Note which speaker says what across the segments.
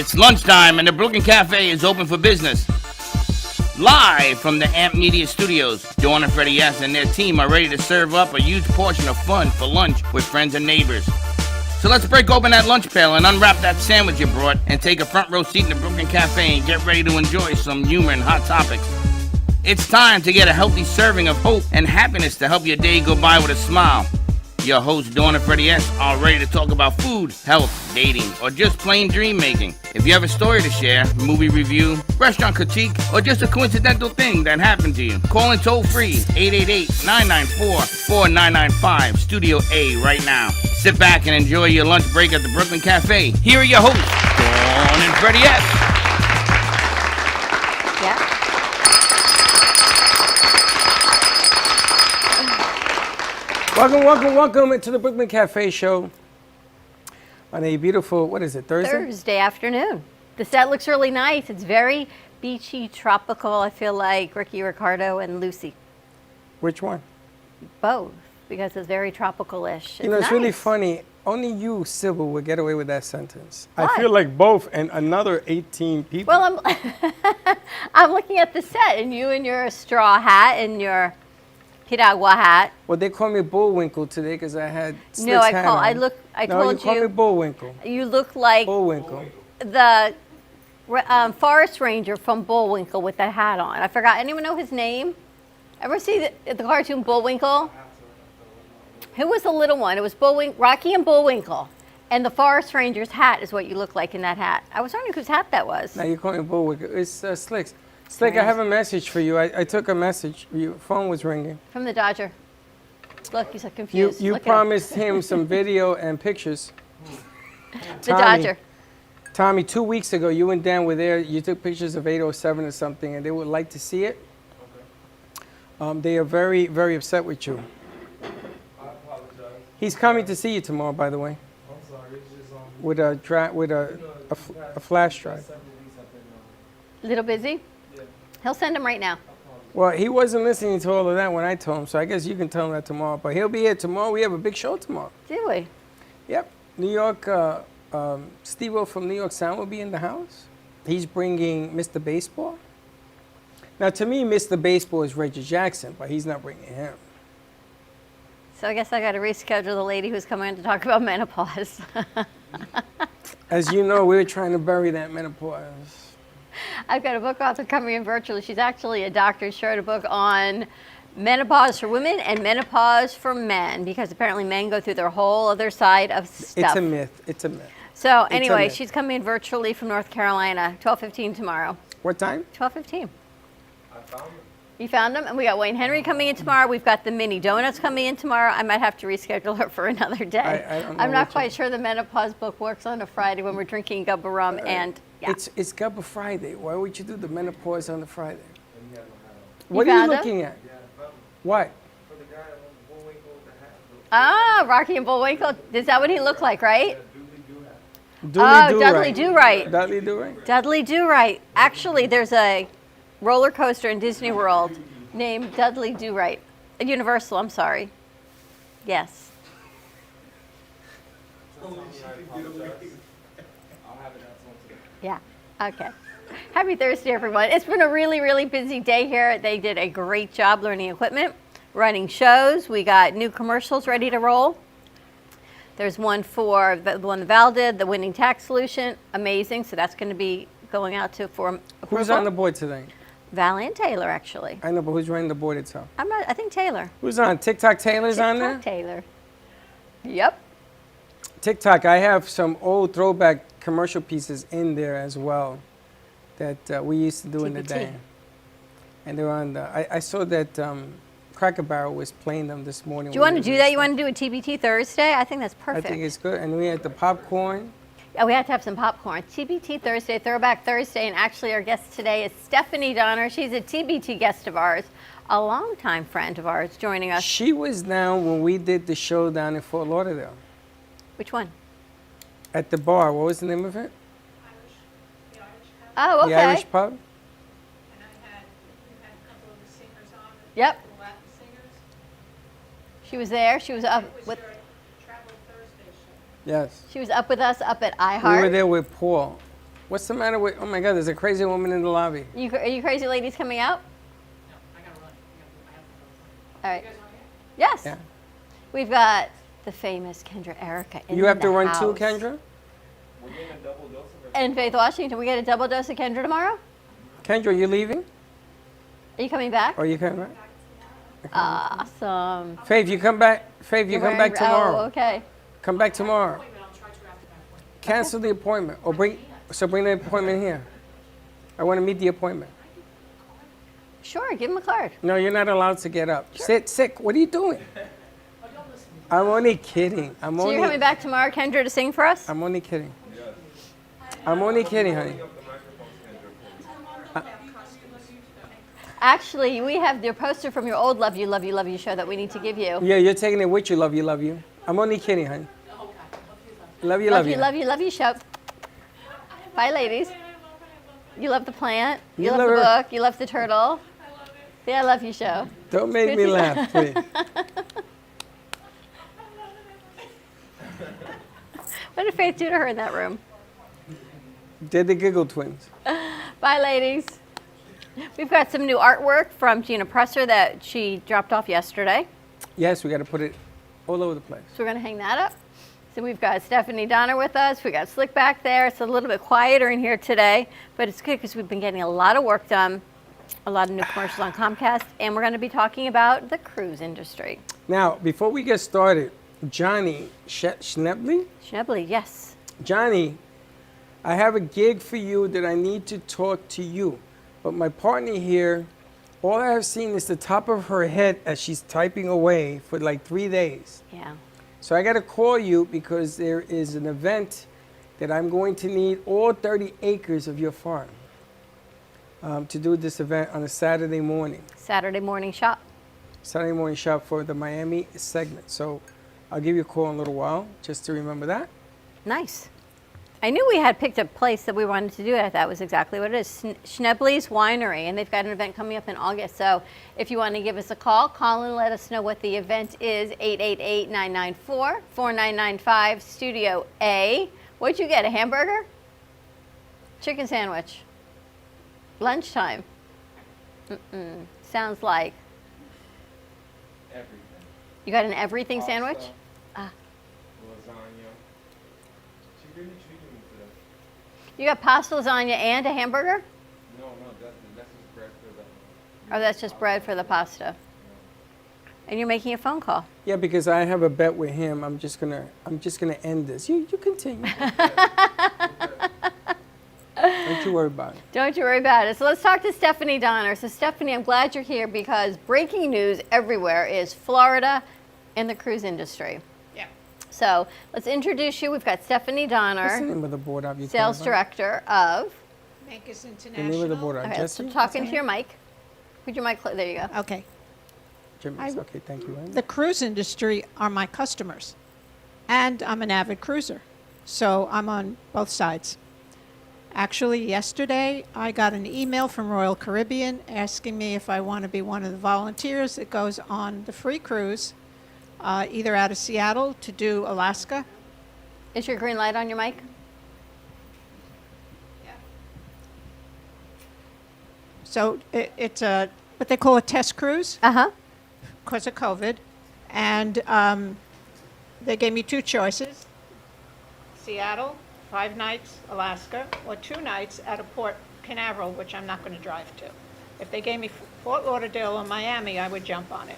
Speaker 1: It's lunchtime and the Brooklyn Cafe is open for business. Live from the AMP Media Studios, Dawn and Freddie S. and their team are ready to serve up a huge portion of fun for lunch with friends and neighbors. So let's break open that lunch pail and unwrap that sandwich you brought and take a front row seat in the Brooklyn Cafe and get ready to enjoy some humor and hot topics. It's time to get a healthy serving of hope and happiness to help your day go by with a smile. Your hosts, Dawn and Freddie S., are ready to talk about food, health, dating, or just plain dream making. If you have a story to share, movie review, restaurant critique, or just a coincidental thing that happened to you, call in toll free 888-994-4995, Studio A right now. Sit back and enjoy your lunch break at the Brooklyn Cafe. Here are your hosts, Dawn and Freddie S.
Speaker 2: Yeah.
Speaker 3: Welcome to the Brooklyn Cafe show on a beautiful, what is it, Thursday?
Speaker 2: Thursday afternoon. The set looks really nice. It's very beachy, tropical, I feel like Ricky Ricardo and Lucy.
Speaker 3: Which one?
Speaker 2: Both, because it's very tropical-ish.
Speaker 3: You know, it's really funny. Only you, Sybil, would get away with that sentence.
Speaker 2: Why?
Speaker 3: I feel like both and another 18 people.
Speaker 2: Well, I'm looking at the set, and you in your straw hat and your piragua hat.
Speaker 3: Well, they call me Bullwinkle today because I had Slick's
Speaker 2: No,
Speaker 3: hat on.
Speaker 2: I
Speaker 3: No,
Speaker 2: told
Speaker 3: you call me Bullwinkle.
Speaker 2: You look like
Speaker 3: Bullwinkle.
Speaker 2: the forest ranger from Bullwinkle with that hat on. I forgot. Anyone know his name? Ever see the cartoon Bullwinkle? Who was the little one? It was Rocky and Bullwinkle. And the forest ranger's hat is what you look like in that hat. I was wondering whose hat that was.
Speaker 3: Now you call me Bullwinkle. It's Slick's. Slick, I have a message for you. I took a message. Your phone was ringing.
Speaker 2: From the Dodger. Look, he's like confused.
Speaker 3: You promised him some video and pictures.
Speaker 2: The Dodger.
Speaker 3: Tommy, 2 weeks ago, you and Dan were there. You took pictures of 807 or something, and they would like to see it. Okay. They are very, very upset with you.
Speaker 4: I apologize.
Speaker 3: He's coming to see you tomorrow, by the way.
Speaker 4: I'm sorry. It's just
Speaker 3: with a flash drive.
Speaker 2: A little busy?
Speaker 4: Yeah.
Speaker 2: He'll send him right now.
Speaker 3: Well, he wasn't listening to all of that when I told him, so I guess you can tell him that tomorrow. But he'll be here tomorrow. We have a big show tomorrow.
Speaker 2: Do we?
Speaker 3: Yep. New York, Steve-O from New York Sound will be in the house. He's bringing Mr. Baseball. Now, to me, Mr. Baseball is Reggie Jackson, but he's not bringing him.
Speaker 2: So I guess I got to reschedule the lady who's coming in to talk about menopause.
Speaker 3: As you know, we're trying to bury that menopause.
Speaker 2: I've got a book author coming in virtually. She's actually a doctor. She wrote a book on menopause for women and menopause for men, because apparently men go through their whole other side of stuff.
Speaker 3: It's a myth. It's a myth.
Speaker 2: So anyway, she's coming in virtually from North Carolina, 12:15 tomorrow.
Speaker 3: What time?
Speaker 2: 12:15.
Speaker 4: I found it.
Speaker 2: You found them? And we got Wayne Henry coming in tomorrow. We've got the mini donuts coming in tomorrow. I might have to reschedule her for another day.
Speaker 3: I don't know
Speaker 2: I'm not quite sure the menopause book works on a Friday when we're drinking Gubba rum and yeah.
Speaker 3: It's Gubba Friday. Why would you do the menopause on the Friday?
Speaker 4: And he had no hat on.
Speaker 3: What are you
Speaker 2: found him?
Speaker 3: looking at?
Speaker 4: Yeah, I found it.
Speaker 3: What?
Speaker 4: For the guy that went Bullwinkle with the hat.
Speaker 2: Ah, Rocky and Bullwinkle. Is that what he looked like, right?
Speaker 4: Yeah, Dooley do hat.
Speaker 2: Dudley Do-Right.
Speaker 3: Dudley Do-Right.
Speaker 2: Dudley Do-Right. Actually, there's a roller coaster in Disney World named Dudley Do-Right. Universal, I'm sorry. Yes.
Speaker 4: I apologize. I'll have it out soon today.
Speaker 2: Yeah. Okay. Happy Thursday, everyone. It's been a really, really busy day here. They did a great job learning equipment, running shows. We got new commercials ready to roll. There's one for the one Val did, the winning tax solution. Amazing. So that's going to be going out to for approval.
Speaker 3: Who's on the board today?
Speaker 2: Val and Taylor, actually.
Speaker 3: I know, but who's running the board itself?
Speaker 2: I think Taylor.
Speaker 3: Who's on? TikTok Taylor's on there?
Speaker 2: TikTok Taylor. Yep.
Speaker 3: TikTok, I have some old throwback commercial pieces in there as well that we used to do in the
Speaker 2: TBT.
Speaker 3: day. And they're on the, I saw that Cracker Barrel was playing them this morning.
Speaker 2: Do you want to do that? You want to do a TBT Thursday? I think that's
Speaker 3: I
Speaker 2: perfect.
Speaker 3: think it's good. And we had the popcorn.
Speaker 2: Yeah, we have to have some popcorn. TBT Thursday, Throwback Thursday, and actually our guest today is Stephanie Donner. She's a TBT guest of ours, a longtime friend of ours, joining us.
Speaker 3: She was down when we did the show down in Fort Lauderdale.
Speaker 2: Which one?
Speaker 3: At the bar. What was the name of it?
Speaker 5: The Irish Pub.
Speaker 2: Oh, okay.
Speaker 3: The Irish Pub?
Speaker 5: And we had a couple of the singers on.
Speaker 2: Yep.
Speaker 5: The Latin singers.
Speaker 2: She was there. She was up
Speaker 5: It was
Speaker 2: with.
Speaker 5: their Travel Thursday show.
Speaker 3: Yes.
Speaker 2: She was up with us up at
Speaker 3: We were
Speaker 2: iHeart.
Speaker 3: there with Paul. What's the matter with? Oh my God, there's a crazy woman in the lobby.
Speaker 2: Are you crazy ladies coming out?
Speaker 5: No, I gotta run. I have to go.
Speaker 2: All right.
Speaker 5: You guys want to
Speaker 2: Yes.
Speaker 3: Yeah.
Speaker 2: We've got the famous Kendra Erika in
Speaker 3: You have to
Speaker 2: the
Speaker 3: run
Speaker 2: house.
Speaker 3: too, Kendra?
Speaker 4: We're getting a double dose of it.
Speaker 2: And Faith Washington, we get a double dose of Kendra tomorrow?
Speaker 3: Kendra, are you leaving?
Speaker 2: Are you coming back?
Speaker 3: Or you coming back?
Speaker 2: Awesome.
Speaker 3: Faith, you come back. Faith, you come back tomorrow.
Speaker 2: Oh, okay.
Speaker 3: Come back tomorrow.
Speaker 5: appointment. I'll try to after my appointment.
Speaker 3: Cancel the appointment, or bring the appointment here. I want to meet the appointment.
Speaker 2: Sure, give him a card.
Speaker 3: No, you're not allowed to get up. Sit sick. What are you doing? I'm only kidding.
Speaker 2: So you're coming back tomorrow, Kendra, to sing for us?
Speaker 3: I'm only kidding. I'm only kidding, honey.
Speaker 2: Actually, we have your poster from your old Love You, Love You, Love You show that we need to give you.
Speaker 3: Yeah, you're taking it with you. Love you, love you. I'm only kidding, honey. Love you, love you.
Speaker 2: Love You, Love You show. Bye, ladies. You love the plant. You
Speaker 3: You
Speaker 2: love
Speaker 3: love
Speaker 2: the
Speaker 3: her.
Speaker 2: book. You love the turtle. The I Love You show.
Speaker 3: Don't make
Speaker 2: Good
Speaker 3: me
Speaker 2: to-
Speaker 3: laugh, please.
Speaker 2: What did Faith do to her in that room?
Speaker 3: They're the Giggle Twins.
Speaker 2: Bye, ladies. We've got some new artwork from Gina Presser that she dropped off yesterday.
Speaker 3: Yes, we got to put it all over the place.
Speaker 2: So we're going to hang that up. So we've got Stephanie Donner with us. We got Slick back there. It's a little bit quieter in here today, but it's good because we've been getting a lot of work done, a lot of new commercials on Comcast, and we're going to be talking about the cruise industry.
Speaker 3: Now, before we get started, Johnny Schnebley?
Speaker 2: Schnebley, yes.
Speaker 3: Johnny, I have a gig for you that I need to talk to you. But my partner here, all I have seen is the top of her head as she's typing away for like 3 days.
Speaker 2: Yeah.
Speaker 3: So I got to call you because there is an event that I'm going to need all 30 acres of your farm to do this event on a Saturday morning.
Speaker 2: Saturday morning shop.
Speaker 3: Saturday morning shop for the Miami segment. So I'll give you a call in a little while just to remember that.
Speaker 2: Nice. I knew we had picked a place that we wanted to do it. That was exactly what it is. Schnebley's Winery, and they've got an event coming up in August. So if you want to give us a call and let us know what the event is. 888-994-4995, Studio A. What'd you get, a hamburger? Chicken sandwich? Lunchtime? Sounds like.
Speaker 4: Everything.
Speaker 2: You got an everything sandwich?
Speaker 4: Pasta,
Speaker 2: Ah.
Speaker 4: lasagna. She really treated me to that.
Speaker 2: You got pasta, lasagna, and a hamburger?
Speaker 4: No, that's just bread for that.
Speaker 2: Or that's just bread for the pasta? And you're making a phone call.
Speaker 3: Yeah, because I have a bet with him. I'm just gonna end this. You continue. Don't you worry about it.
Speaker 2: Don't you worry about it. So let's talk to Stephanie Donner. So Stephanie, I'm glad you're here because breaking news everywhere is Florida and the cruise industry.
Speaker 5: Yeah.
Speaker 2: So let's introduce you. We've got Stephanie
Speaker 3: What's the
Speaker 2: Donner,
Speaker 3: name of the board out you
Speaker 2: sales
Speaker 3: talking about?
Speaker 2: director of.
Speaker 5: Mancus
Speaker 3: The
Speaker 5: International.
Speaker 3: name of the board out.
Speaker 2: Okay,
Speaker 3: Jesse?
Speaker 2: so talking to your mic. Put your mic. There you go.
Speaker 6: Okay.
Speaker 3: Jimmy's. Okay, thank you.
Speaker 6: The cruise industry are my customers, and I'm an avid cruiser, so I'm on both sides. Actually, yesterday I got an email from Royal Caribbean asking me if I want to be one of the volunteers that goes on the free cruise, either out of Seattle to do Alaska.
Speaker 2: Is your green light on your mic?
Speaker 6: So it's what they call a test cruise
Speaker 2: Uh-huh.
Speaker 6: because of COVID, and they gave me two choices: Seattle, 5 nights, Alaska, or 2 nights at a Port Canaveral, which I'm not going to drive to. If they gave me Fort Lauderdale or Miami, I would jump on it.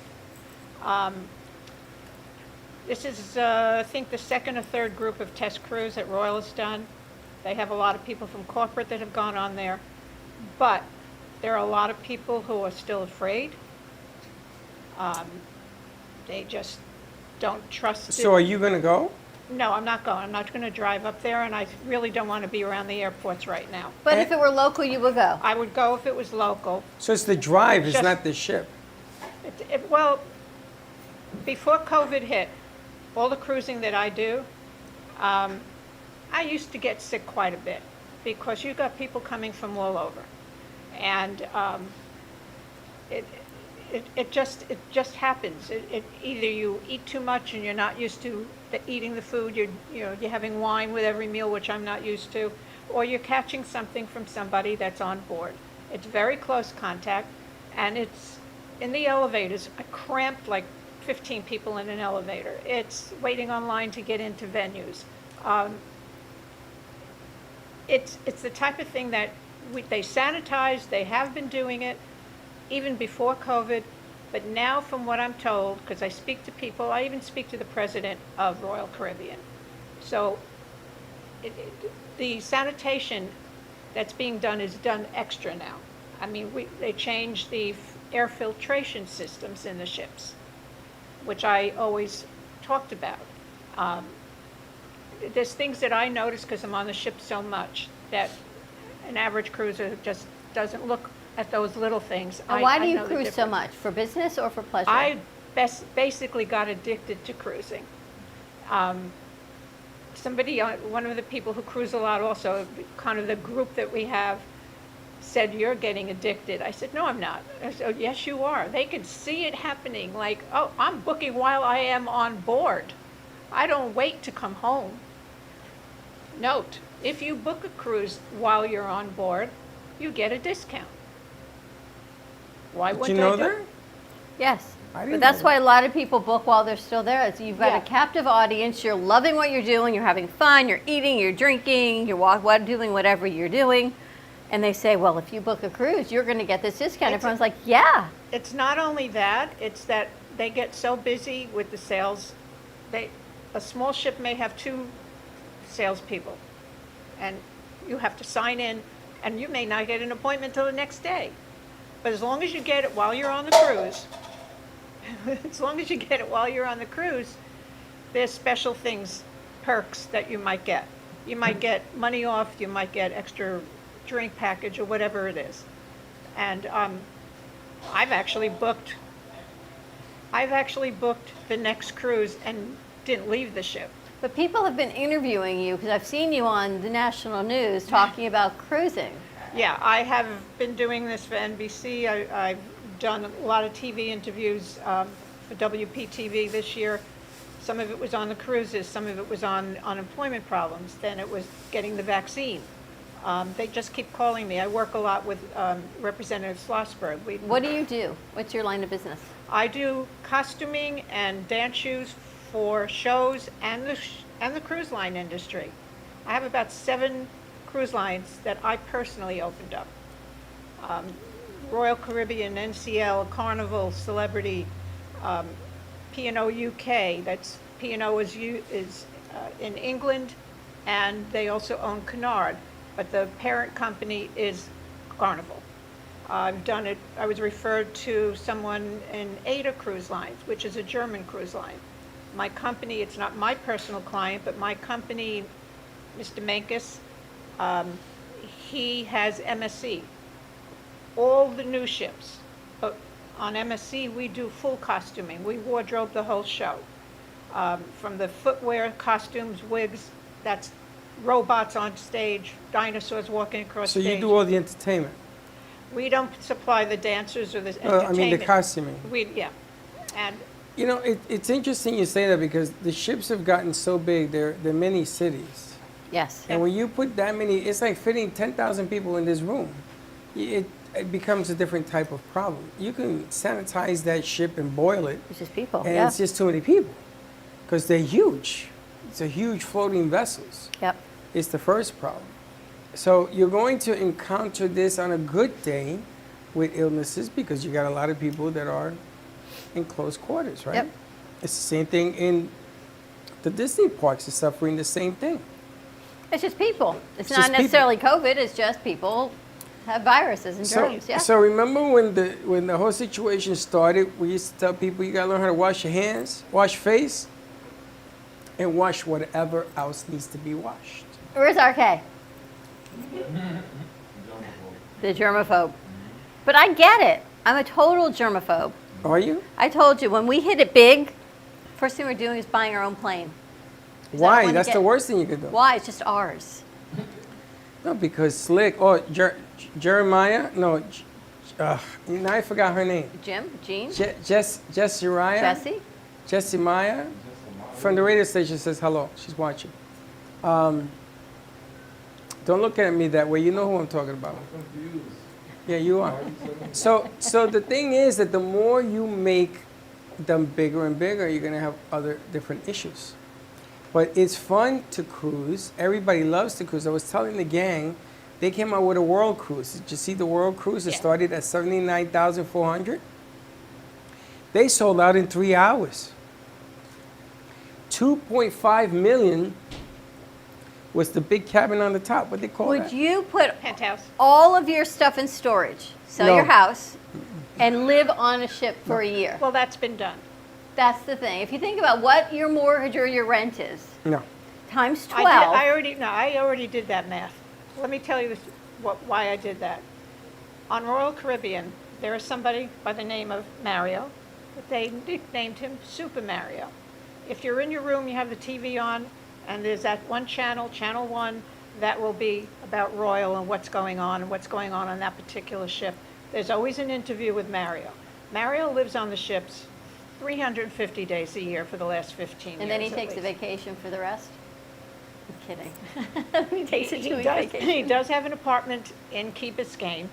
Speaker 6: This is, I think, the second or third group of test cruise that Royal has done. They have a lot of people from corporate that have gone on there, but there are a lot of people who are still afraid. They just don't trust it.
Speaker 3: So are you going to go?
Speaker 6: No, I'm not going. I'm not going to drive up there, and I really don't want to be around the airports right now.
Speaker 2: But if it were local, you would go.
Speaker 6: I would go if it was local.
Speaker 3: So it's the drive, it's
Speaker 6: Just-
Speaker 3: not the ship.
Speaker 6: Well, before COVID hit, all the cruising that I do, I used to get sick quite a bit because you got people coming from all over, and it just happens. Either you eat too much and you're not used to eating the food. You're having wine with every meal, which I'm not used to, or you're catching something from somebody that's on board. It's very close contact, and it's in the elevators, I cramped like 15 people in an elevator. It's waiting online to get into venues. It's the type of thing that they sanitize, they have been doing it even before COVID, but now from what I'm told, because I speak to people, I even speak to the president of Royal Caribbean. So the sanitation that's being done is done extra now. I mean, they changed the air filtration systems in the ships, which I always talked about. There's things that I notice because I'm on the ship so much that an average cruiser just doesn't look at those little things.
Speaker 2: And why do
Speaker 6: I
Speaker 2: you
Speaker 6: know the
Speaker 2: cruise so
Speaker 6: difference.
Speaker 2: much? For business or for pleasure?
Speaker 6: I basically got addicted to cruising. One of the people who cruise a lot also, kind of the group that we have, said, "You're getting addicted." I said, "No, I'm not." I said, "Oh, yes, you are." They could see it happening, like, "Oh, I'm booking while I am on board. I don't wait to come home." Note, if you book a cruise while you're on board, you get a discount. Why
Speaker 3: Did
Speaker 6: wouldn't
Speaker 3: you know
Speaker 6: I do
Speaker 3: that?
Speaker 6: it?
Speaker 2: Yes.
Speaker 3: I
Speaker 2: But
Speaker 3: didn't
Speaker 2: that's
Speaker 3: know
Speaker 2: why a lot of people book while they're still there. It's, you've got
Speaker 6: Yeah.
Speaker 2: a captive audience. You're loving what you're doing. You're having fun. You're eating. You're drinking. You're doing whatever you're doing. And they say, well, if you book a cruise, you're going to get this discount. Everyone's like, yeah.
Speaker 6: It's not only that, it's that they get so busy with the sales. A small ship may have 2 salespeople, and you have to sign in, and you may not get an appointment till the next day. But as long as you get it while you're on the cruise, there's special things, perks that you might get. You might get money off, you might get extra drink package or whatever it is. And I've actually booked the next cruise and didn't leave the ship.
Speaker 2: But people have been interviewing you because I've seen you on the national news talking about cruising.
Speaker 6: Yeah, I have been doing this for NBC. I've done a lot of TV interviews for WPTV this year. Some of it was on the cruises, some of it was on unemployment problems, then it was getting the vaccine. They just keep calling me. I work a lot with Representative Schlossberg.
Speaker 2: What do you do? What's your line of business?
Speaker 6: I do costuming and dance shoes for shows and the cruise line industry. I have about 7 cruise lines that I personally opened up. Royal Caribbean, NCL, Carnival, Celebrity, P&O UK. That's P&O is in England, and they also own Cunard, but the parent company is Carnival. I've done it. I was referred to someone in Ada Cruise Lines, which is a German cruise line. My company, it's not my personal client, but my company, Mr. Mankus, he has MSC. All the new ships, but on MSC we do full costuming. We wardrobe the whole show. From the footwear, costumes, wigs, that's robots on stage, dinosaurs walking across
Speaker 3: So
Speaker 6: stage.
Speaker 3: you do all the entertainment?
Speaker 6: We don't supply the dancers or the entertainment.
Speaker 3: I mean the costuming.
Speaker 6: Yeah, and
Speaker 3: You know, it's interesting you say that because the ships have gotten so big, they're many cities.
Speaker 2: Yes.
Speaker 3: And when you put that many, it's like fitting 10,000 people in this room. It becomes a different type of problem. You can sanitize that ship and boil it,
Speaker 2: It's just people.
Speaker 3: and
Speaker 2: Yeah.
Speaker 3: it's just too many people because they're huge. It's a huge floating vessels.
Speaker 2: Yep.
Speaker 3: It's the first problem. So you're going to encounter this on a good day with illnesses because you got a lot of people that are in close quarters, right?
Speaker 2: Yep.
Speaker 3: It's the same thing in the Disney parks are suffering the same thing.
Speaker 2: It's just people. It's
Speaker 3: It's
Speaker 2: not
Speaker 3: just people.
Speaker 2: necessarily COVID. It's just people have viruses and germs. Yeah.
Speaker 3: So remember when the whole situation started, we used to tell people you gotta learn how to wash your hands, wash face, and wash whatever else needs to be washed.
Speaker 2: Where's RK? The germaphobe. But I get it. I'm a total germaphobe.
Speaker 3: Are you?
Speaker 2: I told you, when we hit it big, first thing we're doing is buying our own plane. 'Cause I don't
Speaker 3: Why?
Speaker 2: wanna
Speaker 3: That's
Speaker 2: get-
Speaker 3: the worst thing you could do.
Speaker 2: Why? It's just ours.
Speaker 3: No, because Slick. Oh, Jeremiah. No. Now I forgot her name.
Speaker 2: Jim? Jean?
Speaker 3: Jessariah.
Speaker 2: Jesse?
Speaker 3: Jessie Maya from the radio station says hello. She's watching. The Don't look at me that way. You know who I'm talking about. Yeah, you are. So the thing is that the more you make them bigger and bigger, you're gonna have other different issues. But it's fun to cruise. Everybody loves to cruise. I was telling the gang, they came out with a world cruise. Did you see the world cruise? It started at 79,400. They sold out in 3 hours. 2.5 million was the big cabin on the top. What they call
Speaker 2: Would
Speaker 3: that?
Speaker 2: you put
Speaker 6: Penthouse.
Speaker 2: all of your stuff in storage, sell
Speaker 3: No.
Speaker 2: your house, and live on a ship for a year?
Speaker 6: Well, that's been done.
Speaker 2: That's the thing. If you think about what your mortgage or your rent is,
Speaker 3: No.
Speaker 2: times
Speaker 6: I
Speaker 2: 12.
Speaker 6: I already did that math. Let me tell you this, why I did that. On Royal Caribbean, there is somebody by the name of Mario, but they nicknamed him Super Mario. If you're in your room, you have the TV on, and there's that one channel, Channel 1, that will be about Royal and what's going on that particular ship. There's always an interview with Mario. Mario lives on the ships 350 days a year for the last 15 years.
Speaker 2: And then he
Speaker 6: at
Speaker 2: takes a
Speaker 6: least.
Speaker 2: vacation for the rest? I'm kidding. he takes a
Speaker 6: He
Speaker 2: 2-week
Speaker 6: does,
Speaker 2: vacation.
Speaker 6: he does have an apartment in Key Biscayne.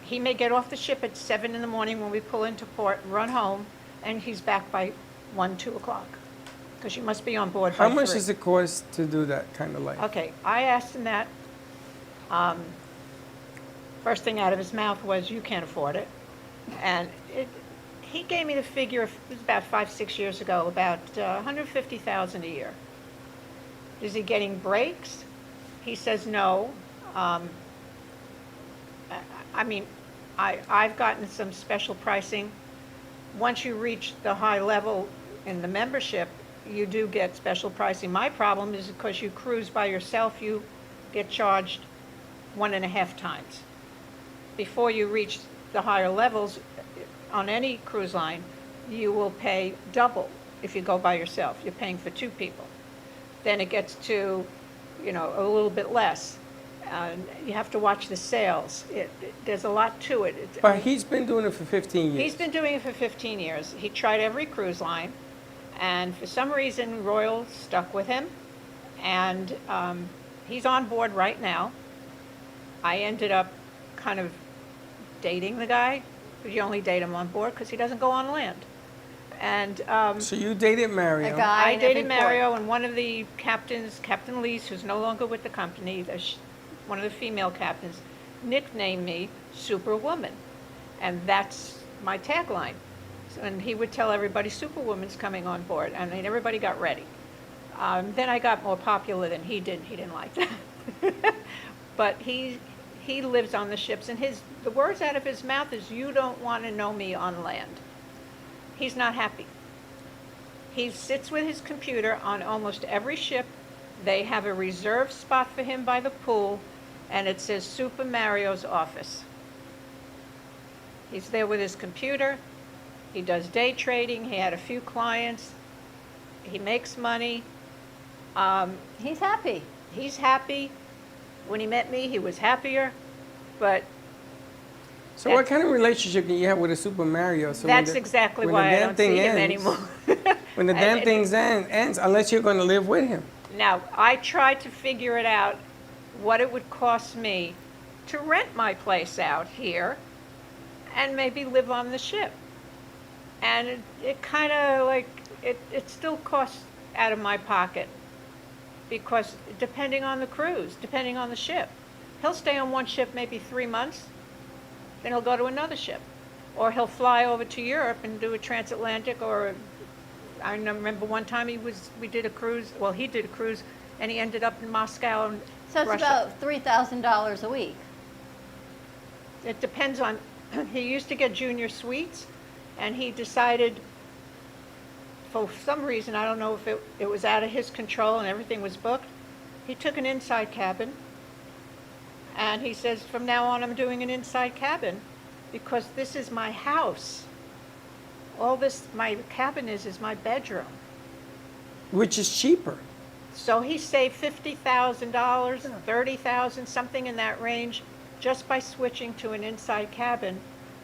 Speaker 6: He may get off the ship at 7 in the morning when we pull into port, run home, and he's back by 1, 2 o'clock. Because you must be on board by
Speaker 3: How much
Speaker 6: 3.
Speaker 3: does it cost to do that kind of life?
Speaker 6: Okay, I asked him that. First thing out of his mouth was, you can't afford it. And he gave me the figure, it was about 5, 6 years ago, about $150,000 a year. Is he getting breaks? He says no. I mean, I've gotten some special pricing. Once you reach the high level in the membership, you do get special pricing. My problem is because you cruise by yourself, you get charged 1.5 times. Before you reach the higher levels, on any cruise line, you will pay double if you go by yourself. You're paying for 2 people. Then it gets to, a little bit less. You have to watch the sales. There's a lot to it.
Speaker 3: But he's been doing it for 15 years.
Speaker 6: He's been doing it for 15 years. He tried every cruise line, and for some reason, Royal stuck with him, and he's on board right now. I ended up kind of dating the guy, but you only date him on board because he doesn't go on land. And
Speaker 3: So you dated Mario.
Speaker 2: A guy
Speaker 6: I
Speaker 2: in every
Speaker 6: dated
Speaker 2: port.
Speaker 6: Mario, and one of the captains, Captain Lees, who's no longer with the company, one of the female captains, nicknamed me Superwoman. And that's my tagline. And he would tell everybody, Superwoman's coming on board. And then everybody got ready. Then I got more popular than he did. He didn't like that. But he lives on the ships, and the words out of his mouth is, you don't want to know me on land. He's not happy. He sits with his computer on almost every ship. They have a reserved spot for him by the pool, and it says Super Mario's office. He's there with his computer. He does day trading. He had a few clients. He makes money.
Speaker 2: He's happy.
Speaker 6: He's happy. When he met me, he was happier. But
Speaker 3: So what kind of relationship can you have with a Super Mario? So
Speaker 6: that's exactly
Speaker 3: when
Speaker 6: why
Speaker 3: the
Speaker 6: I
Speaker 3: damn
Speaker 6: don't
Speaker 3: thing
Speaker 6: see him
Speaker 3: ends-
Speaker 6: anymore.
Speaker 3: When the damn thing ends, unless you're going to live with him.
Speaker 6: Now, I tried to figure it out, what it would cost me to rent my place out here and maybe live on the ship. And it kind of it still costs out of my pocket because depending on the cruise, depending on the ship. He'll stay on one ship maybe 3 months, then he'll go to another ship. Or he'll fly over to Europe and do a transatlantic, or I remember one time we did a cruise, well, he did a cruise, and he ended up in Moscow and
Speaker 2: So it's
Speaker 6: Russia.
Speaker 2: about $3,000 a week.
Speaker 6: It depends on, he used to get junior suites, and he decided, for some reason, I don't know if it was out of his control and everything was booked, he took an inside cabin, and he says, from now on, I'm doing an inside cabin, because this is my house. All this, my cabin is my bedroom.
Speaker 3: Which is cheaper.
Speaker 6: So he saved $50,000, $30,000, something in that range, just by switching to an inside cabin.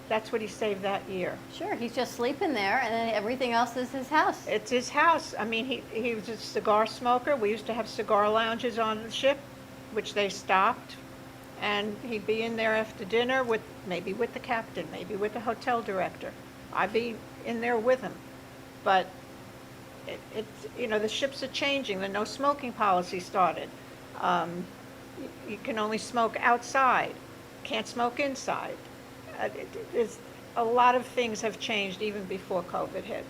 Speaker 6: That's what he saved that year.
Speaker 2: Sure, he's just sleeping there, and then everything else is his house.
Speaker 6: It's his house. I mean, he was a cigar smoker. We used to have cigar lounges on the ship. which they stopped, and he'd be in there after dinner with, maybe with the captain, maybe with the hotel director. I'd be in there with him. But it's, you know, the ships are changing. The no smoking policy started. You can only smoke outside, can't smoke inside. A lot of things have changed even before COVID hit.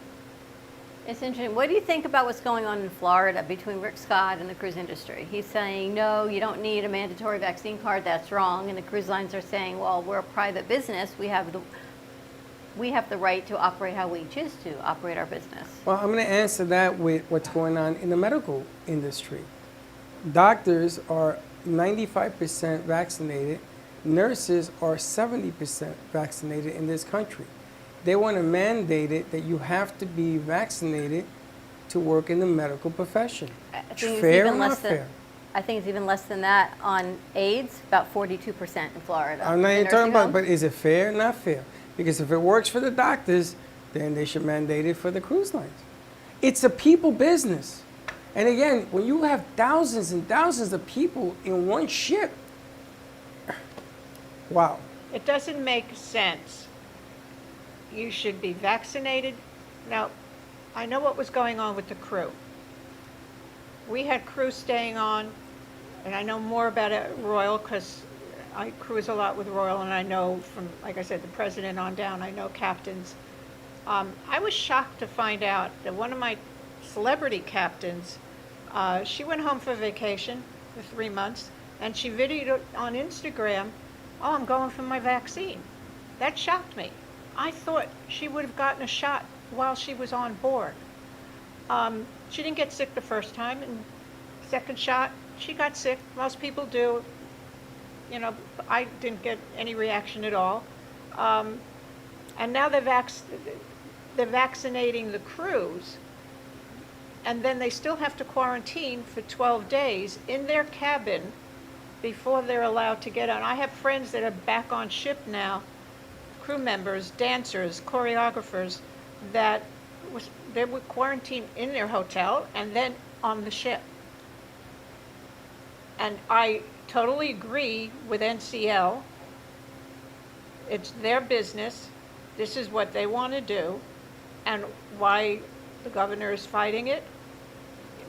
Speaker 2: It's interesting. What do you think about what's going on in Florida between Rick Scott and the cruise industry? He's saying, no, you don't need a mandatory vaccine card. That's wrong. And the cruise lines are saying, well, we're a private business. We have the right to operate how we choose to operate our business.
Speaker 3: Well, I'm going to answer that with what's going on in the medical industry. Doctors are 95% vaccinated. Nurses are 70% vaccinated in this country. They want to mandate it that you have to be vaccinated to work in the medical profession. Fair or not fair?
Speaker 2: I think it's even less than that on AIDS, about 42% in Florida.
Speaker 3: I'm not even talking about, but is it fair or not fair? Because if it works for the doctors, then they should mandate it for the cruise lines. It's a people business. And again, when you have thousands and thousands of people in one ship, wow.
Speaker 6: It doesn't make sense. You should be vaccinated. Now, I know what was going on with the crew. We had crew staying on, and I know more about it, Royal, because I cruise a lot with Royal, and I know from, like I said, the president on down, I know captains. I was shocked to find out that one of my celebrity captains, she went home for vacation for 3 months, and she videoed on Instagram, oh, I'm going for my vaccine. That shocked me. I thought she would have gotten a shot while she was on board. She didn't get sick the first time, and second shot, she got sick. Most people do. You know, I didn't get any reaction at all. And now they're vaccinating the crews, and then they still have to quarantine for 12 days in their cabin before they're allowed to get on. I have friends that are back on ship now, crew members, dancers, choreographers, that they were quarantined in their hotel and then on the ship. And I totally agree with NCL. It's their business. This is what they want to do. And why the governor is fighting it,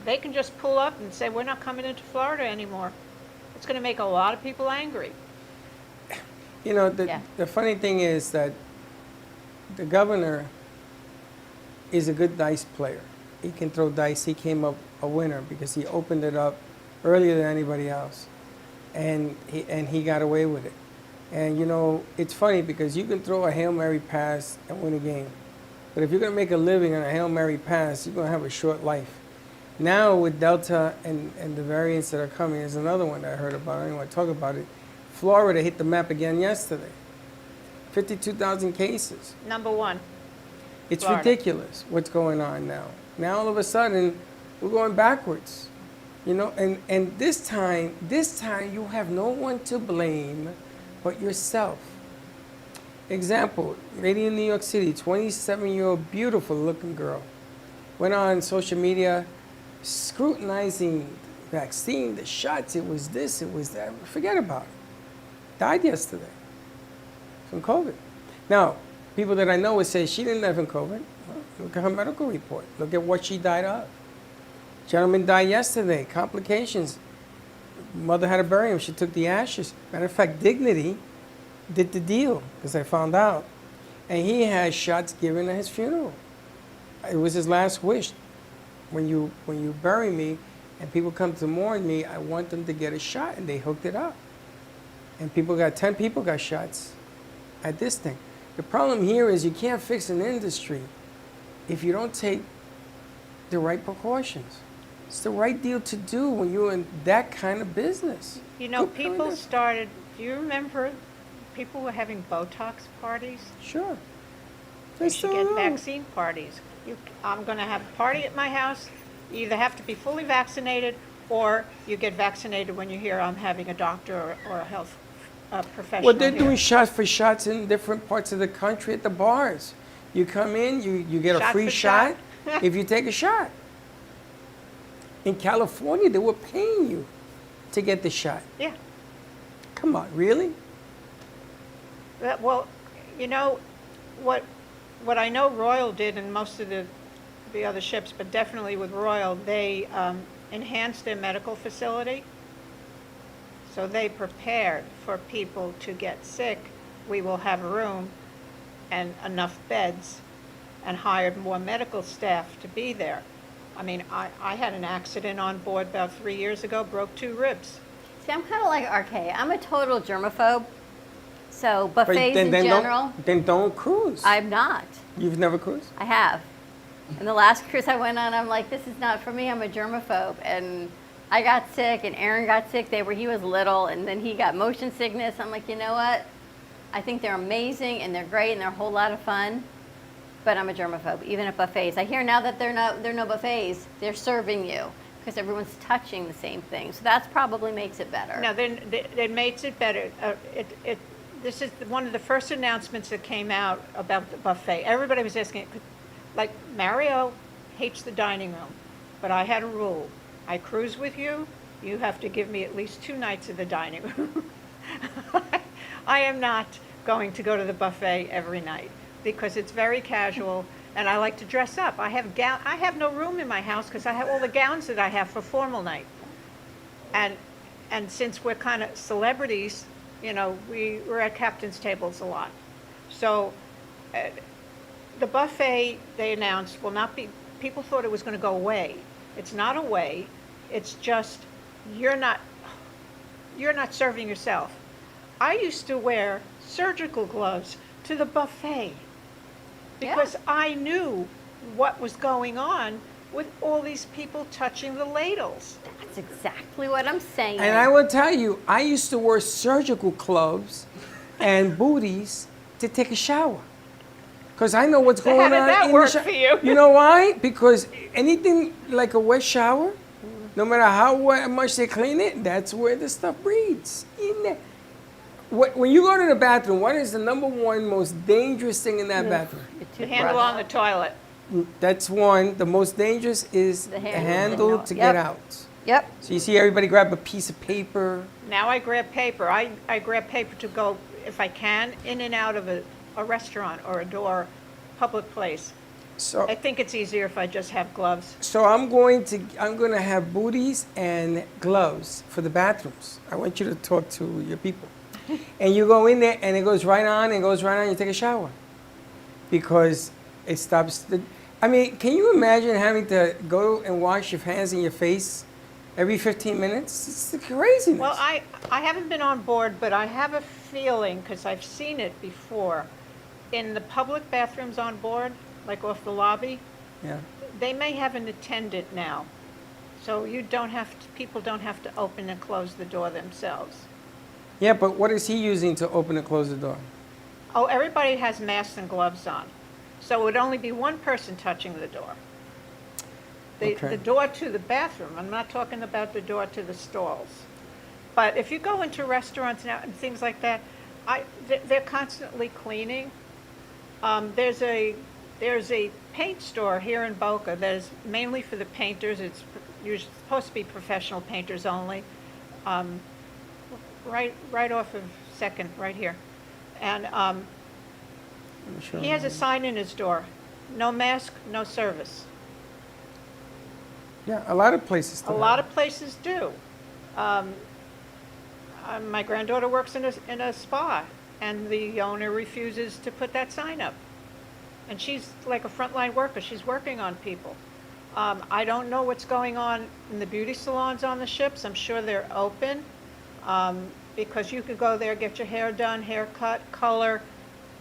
Speaker 6: they can just pull up and say, we're not coming into Florida anymore. It's going to make a lot of people angry.
Speaker 3: You know, the funny thing is that the governor is a good dice player. He can throw dice. He came up a winner because he opened it up earlier than anybody else. And he got away with it. And, you know, it's funny because you can throw a Hail Mary pass and win a game. But if you're going to make a living on a Hail Mary pass, you're going to have a short life. Now with Delta and the variants that are coming, there's another one that I heard about. I don't even want to talk about it. Florida hit the map again yesterday. 52,000 cases.
Speaker 6: Number one.
Speaker 3: It's
Speaker 6: Florida.
Speaker 3: ridiculous what's going on now. Now all of a sudden, we're going backwards. You know, and this time you have no one to blame but yourself. Example, lady in New York City, 27-year-old beautiful looking girl, went on social media scrutinizing vaccine, the shots, it was this, it was that, forget about it. Died yesterday from COVID. Now, people that I know would say she didn't die from COVID. Well, look at her medical report. Look at what she died of. Gentleman died yesterday, complications. Mother had to bury him. She took the ashes. Matter of fact, Dignity did the deal, because I found out. And he had shots given at his funeral. It was his last wish. When you bury me and people come to mourn me, I want them to get a shot, and they hooked it up. And 10 people got shots at this thing. The problem here is you can't fix an industry if you don't take the right precautions. It's the right deal to do when you're in that kind of business.
Speaker 6: You know,
Speaker 3: Good
Speaker 6: people
Speaker 3: business.
Speaker 6: started, do you remember people were having Botox parties?
Speaker 3: Sure.
Speaker 6: They should get
Speaker 3: still are.
Speaker 6: vaccine parties. I'm going to have a party at my house. You either have to be fully vaccinated or you get vaccinated when you hear I'm having a doctor or a health professional.
Speaker 3: Well, they're
Speaker 6: here.
Speaker 3: doing shots for shots in different parts of the country at the bars. You come in, you get a
Speaker 6: Shot
Speaker 3: free
Speaker 6: for
Speaker 3: shot
Speaker 6: shot.
Speaker 3: if you take a shot. In California, they were paying you to get the shot.
Speaker 6: Yeah.
Speaker 3: Come on, really?
Speaker 6: Well, you know, what I know Royal did and most of the other ships, but definitely with Royal, they enhanced their medical facility. So they prepared for people to get sick. We will have room and enough beds and hired more medical staff to be there. I mean, I had an accident on board about 3 years ago, broke 2 ribs.
Speaker 2: See, I'm kind of like RK. I'm a total germaphobe. So buffets in general.
Speaker 3: Then don't cruise.
Speaker 2: I'm not.
Speaker 3: You've never cruised?
Speaker 2: I have. And the last cruise I went on, I'm like, this is not for me. I'm a germaphobe. And I got sick, and Aaron got sick. He was little, and then he got motion sickness. I'm like, you know what? I think they're amazing, and they're great, and they're a whole lot of fun. But I'm a germaphobe, even at buffets. I hear now that they're no buffets. They're serving you because everyone's touching the same thing. So that probably makes it better.
Speaker 6: No, then it makes it better. This is one of the first announcements that came out about the buffet. Everybody was asking, like, Mario hates the dining room, but I had a rule. I cruise with you, you have to give me at least 2 nights of the dining room. I am not going to go to the buffet every night because it's very casual and I like to dress up. I have no room in my house because I have all the gowns that I have for formal night. And since we're kind of celebrities, you know, we're at captain's tables a lot. So the buffet, they announced, will not be, people thought it was going to go away. It's not away. It's just, you're not serving yourself. I used to wear surgical gloves to the buffet because I knew what was going on with all these people touching the ladles.
Speaker 2: That's exactly what I'm saying.
Speaker 3: And I will tell you, I used to wear surgical gloves and booties to take a shower. Because I know what's going on.
Speaker 6: How did that work for you?
Speaker 3: You know why? Because anything like a wet shower, no matter how much they clean it, that's where the stuff breeds. In there. When you go to the bathroom, what is the #1 most dangerous thing in that bathroom?
Speaker 6: The handle on the toilet.
Speaker 3: That's one. The most dangerous is the handle to get out.
Speaker 2: Yep.
Speaker 3: So you see everybody grab a piece of paper.
Speaker 6: Now I grab paper. I grab paper to go, if I can, in and out of a restaurant or a door, public place.
Speaker 3: So
Speaker 6: I think it's easier if I just have gloves.
Speaker 3: So I'm going to have booties and gloves for the bathrooms. I want you to talk to your people. And you go in there and it goes right on and goes right on, you take a shower. Because it stops I mean, can you imagine having to go and wash your hands and your face every 15 minutes? It's the craziness.
Speaker 6: Well, I haven't been on board, but I have a feeling, because I've seen it before, in the public bathrooms on board, like off the lobby,
Speaker 3: Yeah.
Speaker 6: they may have an attendant now. So people don't have to open and close the door themselves.
Speaker 3: Yeah, but what is he using to open and close the door?
Speaker 6: Oh, everybody has masks and gloves on. So it would only be one person touching the door.
Speaker 3: Okay.
Speaker 6: The door to the bathroom, I'm not talking about the door to the stalls. But if you go into restaurants now and things like that, they're constantly cleaning. There's a paint store here in Boca that is mainly for the painters. It's usually supposed to be professional painters only. Right off of Second, right here. And he has a sign in his door, no mask, no service.
Speaker 3: Yeah, a lot of places do.
Speaker 6: A lot of places do. My granddaughter works in a spa, and the owner refuses to put that sign up. And she's like a frontline worker. She's working on people. I don't know what's going on in the beauty salons on the ships. I'm sure they're open because you could go there, get your hair done, haircut, color.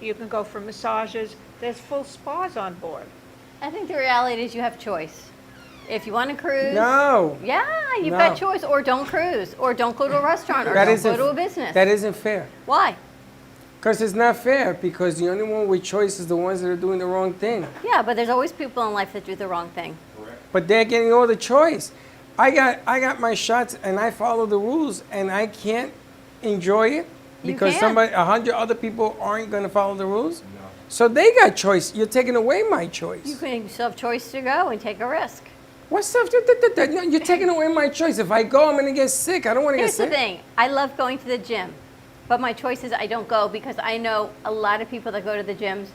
Speaker 6: You can go for massages. There's full spas on board.
Speaker 2: I think the reality is you have choice. If you want to cruise,
Speaker 3: No.
Speaker 2: yeah, you've
Speaker 3: No.
Speaker 2: got choice. Or don't cruise, or don't go to a restaurant, or don't go to a business.
Speaker 3: That isn't fair.
Speaker 2: Why?
Speaker 3: Because it's not fair, because the only one with choice is the ones that are doing the wrong thing.
Speaker 2: Yeah, but there's always people in life that do the wrong thing.
Speaker 3: But they're getting all the choice. I got my shots and I follow the rules and I can't enjoy it
Speaker 2: You
Speaker 3: because
Speaker 2: can.
Speaker 3: 100 other people aren't going to follow the rules. So they got choice. You're taking away my choice.
Speaker 2: You can still have choice to go and take a risk.
Speaker 3: What stuff? No, you're taking away my choice. If I go, I'm going to get sick. I don't want to get
Speaker 2: Here's the
Speaker 3: sick.
Speaker 2: thing. I love going to the gym, but my choice is I don't go because I know a lot of people that go to the gyms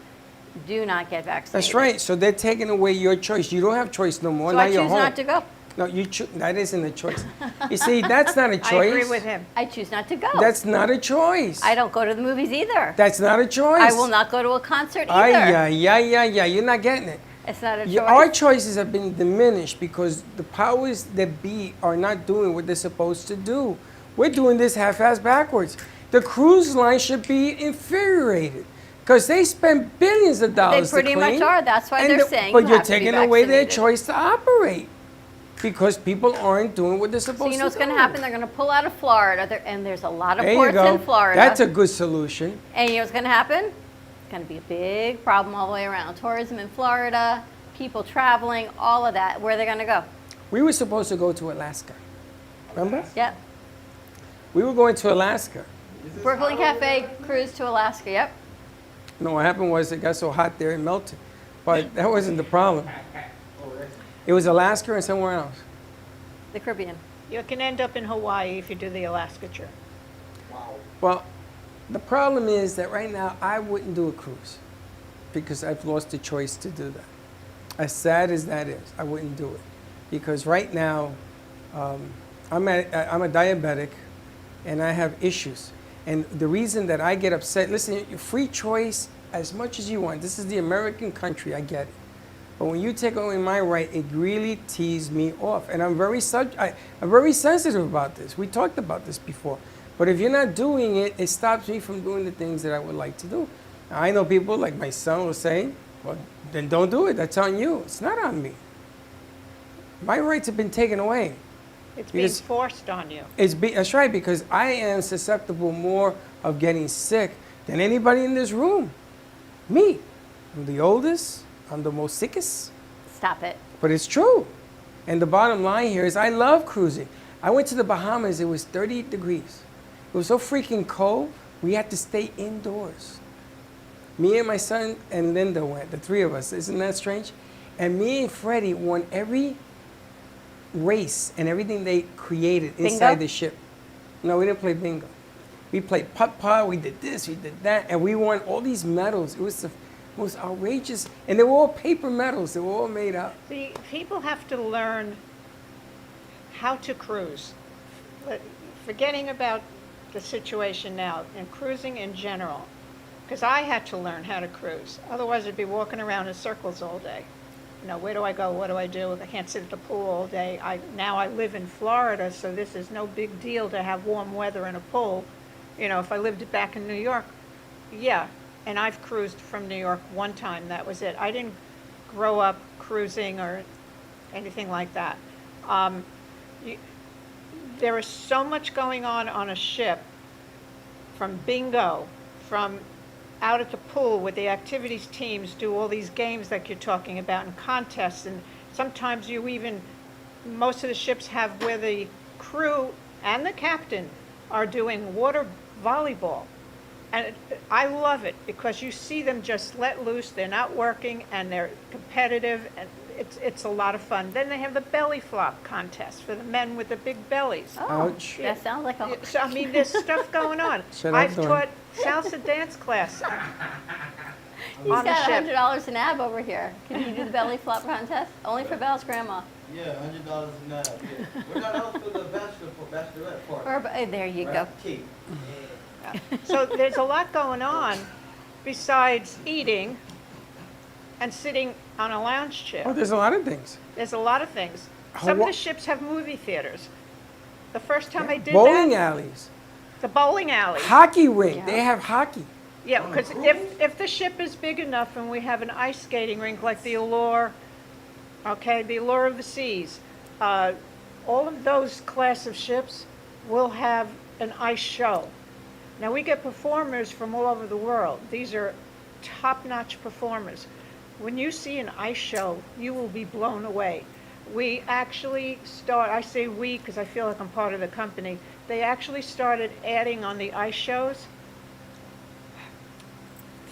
Speaker 2: do not get vaccinated.
Speaker 3: That's right. So they're taking away your choice. You don't have choice no more.
Speaker 2: So
Speaker 3: now
Speaker 2: I
Speaker 3: you're
Speaker 2: choose
Speaker 3: home.
Speaker 2: not to go.
Speaker 3: No, that isn't a choice. You see, that's not a choice.
Speaker 6: I agree with him.
Speaker 2: I choose not to go.
Speaker 3: That's not a choice.
Speaker 2: I don't go to the movies either.
Speaker 3: That's not a choice.
Speaker 2: I will not go to a concert either.
Speaker 3: Ay, yeah. You're not getting it.
Speaker 2: It's not a choice.
Speaker 3: Our choices have been diminished because the powers that be are not doing what they're supposed to do. We're doing this half-ass backwards. The cruise line should be infuriated because they spend billions of dollars
Speaker 2: pretty
Speaker 3: to clean.
Speaker 2: much are. That's why they're saying
Speaker 3: But
Speaker 2: you
Speaker 3: you're
Speaker 2: have to be
Speaker 3: taking away their
Speaker 2: vaccinated.
Speaker 3: choice to operate because people aren't doing what they're supposed to do.
Speaker 2: So you know what's going to happen? They're going to pull out of Florida, and there's a lot of
Speaker 3: There you
Speaker 2: ports
Speaker 3: go.
Speaker 2: in Florida.
Speaker 3: That's a good solution.
Speaker 2: And you know what's going to happen? It's going to be a big problem all the way around. Tourism in Florida, people traveling, all of that. Where are they going to go?
Speaker 3: We were supposed to go to Alaska. Remember?
Speaker 2: Yep.
Speaker 3: We were going to Alaska.
Speaker 2: Brooklyn Cafe cruise to Alaska. Yep.
Speaker 3: No, what happened was it got so hot there it melted. But that wasn't the problem. It was Alaska and somewhere else.
Speaker 2: The Caribbean.
Speaker 6: You can end up in Hawaii if you do the Alaska trip.
Speaker 3: Well, the problem is that right now I wouldn't do a cruise because I've lost the choice to do that. As sad as that is, I wouldn't do it because right now I'm a diabetic and I have issues. And the reason that I get upset, listen, your free choice as much as you want. This is the American country, I get it. But when you take away my right, it really tees me off. And I'm very sensitive about this. We talked about this before. But if you're not doing it, it stops me from doing the things that I would like to do. Now, I know people like my son will say, well, then don't do it. That's on you. It's not on me. My rights have been taken away.
Speaker 6: It's being
Speaker 3: Because-
Speaker 6: forced on you.
Speaker 3: That's right, because I am susceptible more of getting sick than anybody in this room. Me. I'm the oldest. I'm the most sickest.
Speaker 2: Stop it.
Speaker 3: But it's true. And the bottom line here is I love cruising. I went to the Bahamas. It was 38 degrees. It was so freaking cold, we had to stay indoors. Me and my son and Linda went, the three of us. Isn't that strange? And me and Freddie won every race and everything they created inside
Speaker 2: Bingo?
Speaker 3: the ship. No, we didn't play bingo. We played putt-putt, we did this, we did that, and we won all these medals. It was the most outrageous, and they were all paper medals. They were all made up.
Speaker 6: See, people have to learn how to cruise. But forgetting about the situation now and cruising in general, because I had to learn how to cruise. Otherwise, I'd be walking around in circles all day. You know, where do I go? What do I do? I can't sit at the pool all day. Now I live in Florida, so this is no big deal to have warm weather and a pool. You know, if I lived back in New York, yeah. And I've cruised from New York one time. That was it. I didn't grow up cruising or anything like that. There is so much going on a ship, from bingo, from out at the pool where the activities teams do all these games that you're talking about and contests. And sometimes most of the ships have where the crew and the captain are doing water volleyball. And I love it because you see them just let loose. They're not working and they're competitive, and it's a lot of fun. Then they have the belly flop contest for the men with the big bellies.
Speaker 2: Oh,
Speaker 3: Ouch.
Speaker 2: that sounds like a...
Speaker 6: So, I mean, there's stuff going on.
Speaker 3: Shut up,
Speaker 6: I've
Speaker 3: Dawn.
Speaker 6: taught salsa dance class
Speaker 2: He's
Speaker 6: on the
Speaker 2: got
Speaker 6: ship.
Speaker 2: $100 an ab over here. Can you do the belly flop contest? Only for Belle's grandma.
Speaker 4: Yeah, $100 a night. Yeah. We're not out for the bachelorette party.
Speaker 2: There you go.
Speaker 4: Right? Key.
Speaker 6: So there's a lot going on besides eating and sitting on a lounge chair.
Speaker 3: Oh, there's a lot of things.
Speaker 6: There's a lot of things. Some of
Speaker 3: Hawa-
Speaker 6: the ships have movie theaters. The first time I did
Speaker 3: Bowling
Speaker 6: that,
Speaker 3: alleys.
Speaker 6: the bowling alley.
Speaker 3: Hockey rink.
Speaker 2: Yeah.
Speaker 3: They have hockey.
Speaker 6: Yeah, because if the ship is big enough and we have an ice skating rink like the Allure, okay, the Allure of the Seas, all of those class of ships will have an ice show. Now, we get performers from all over the world. These are top-notch performers. When you see an ice show, you will be blown away. We actually I say we because I feel like I'm part of the company, they actually started adding on the ice shows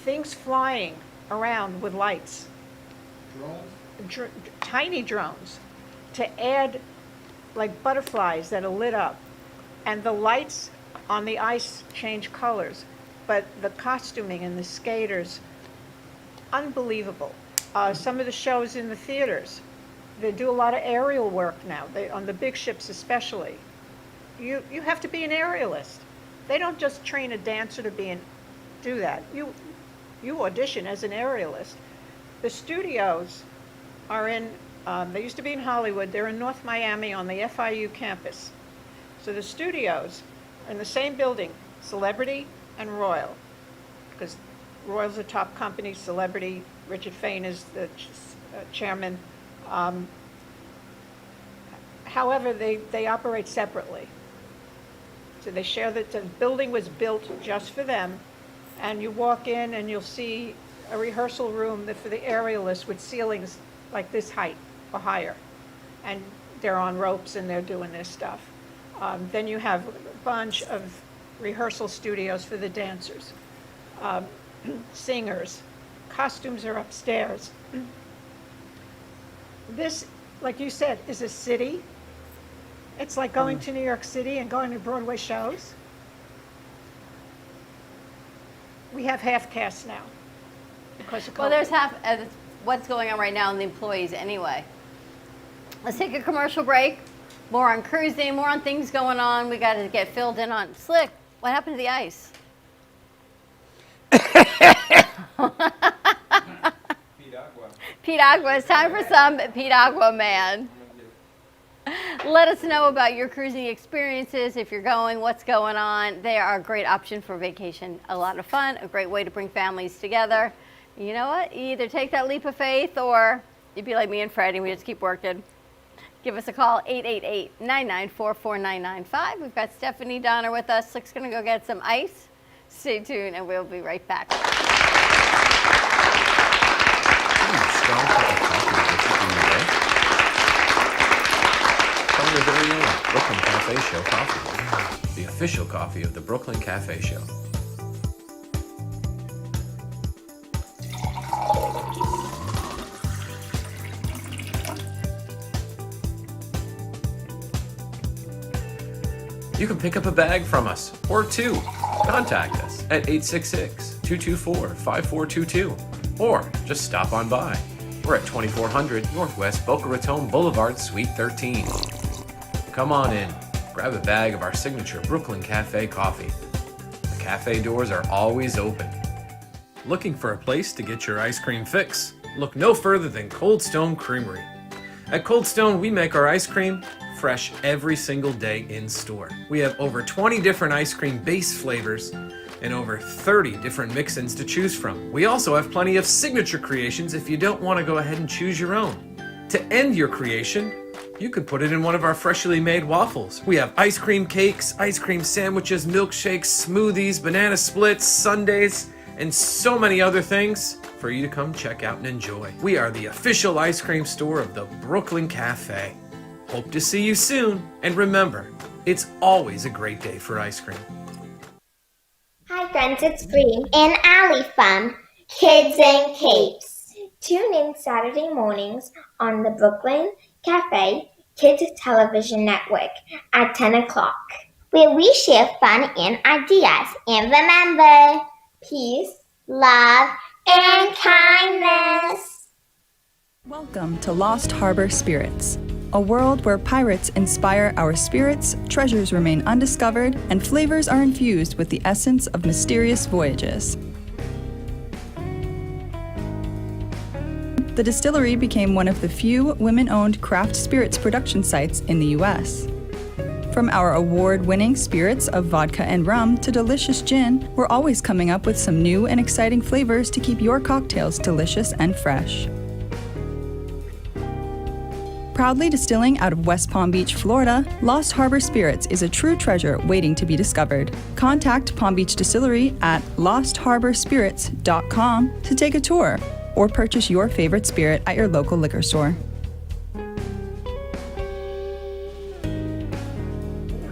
Speaker 6: things flying around with lights.
Speaker 4: Drones?
Speaker 6: Tiny drones. to add like butterflies that are lit up. And the lights on the ice change colors. But the costuming and the skaters, unbelievable. Some of the shows in the theaters, they do a lot of aerial work now, on the big ships especially. You have to be an aerialist. They don't just train a dancer to do that. You audition as an aerialist. The studios are they used to be in Hollywood. They're in North Miami on the FIU campus. So the studios are in the same building, Celebrity and Royal, because Royal's the top company, Celebrity, Richard Fain is the chairman. However, they operate separately. So they share the building was built just for them, and you walk in and you'll see a rehearsal room for the aerialists with ceilings like this height or higher, and they're on ropes and they're doing their stuff. Then you have a bunch of rehearsal studios for the dancers, singers. Costumes are upstairs. This, like you said, is a city. It's like going to New York City and going to Broadway shows. We have half cast now because of COVID.
Speaker 2: Well, there's what's going on right now in the employees anyway. Let's take a commercial break. More on cruising, more on things going on. We got to get filled in on Slick. What happened to the ice? Pete Agua. It's time for some Pete Agua, man. Let us know about your cruising experiences. If you're going, what's going on. They are a great option for vacation. A lot of fun, a great way to bring families together. You know what? You either take that leap of faith or you'd be like me and Freddie. We just keep working. Give us a call, 888-994-4995. We've got Stephanie Donner with us. Slick's going to go get some ice. Stay tuned, and we'll be right back.
Speaker 7: Strong cup of coffee gets you through your day. Try your very own Brooklyn Cafe Show coffee, the official coffee of the Brooklyn Cafe Show. You can pick up a bag from us, or two. Contact us at 866-224-5422, or just stop on by. We're at 2400 Northwest Boca Raton Boulevard, Suite 13. Come on in, grab a bag of our signature Brooklyn Cafe coffee. The cafe doors are always open. Looking for a place to get your ice cream fix? Look no further than Cold Stone Creamery. At Cold Stone, we make our ice cream fresh every single day in store. We have over 20 different ice cream base flavors and over 30 different mix-ins to choose from. We also have plenty of signature creations if you don't want to go ahead and choose your own. To end your creation, you can put it in one of our freshly made waffles. We have ice cream cakes, ice cream sandwiches, milkshakes, smoothies, banana splits, sundaes, and so many other things for you to come check out and enjoy. We are the official ice cream store of the Brooklyn Cafe. Hope to see you soon, and remember, it's always a great day for ice cream.
Speaker 8: Hi friends, it's Bree and Allie from Kids and Capes. Tune in Saturday mornings on the Brooklyn Cafe Kids Television Network at 10 o'clock, where we share fun and ideas. And remember, peace, love, and kindness.
Speaker 9: Welcome to Lost Harbor Spirits, a world where pirates inspire our spirits, treasures remain undiscovered, and flavors are infused with the essence of mysterious voyages. The distillery became one of the few women-owned craft spirits production sites in the U.S. From our award-winning spirits of vodka and rum to delicious gin, we're always coming up with some new and exciting flavors to keep your cocktails delicious and fresh. Proudly distilling out of West Palm Beach, Florida, Lost Harbor Spirits is a true treasure waiting to be discovered. Contact Palm Beach Distillery at lostharborspirits.com to take a tour or purchase your favorite spirit at your local liquor store.
Speaker 7: Born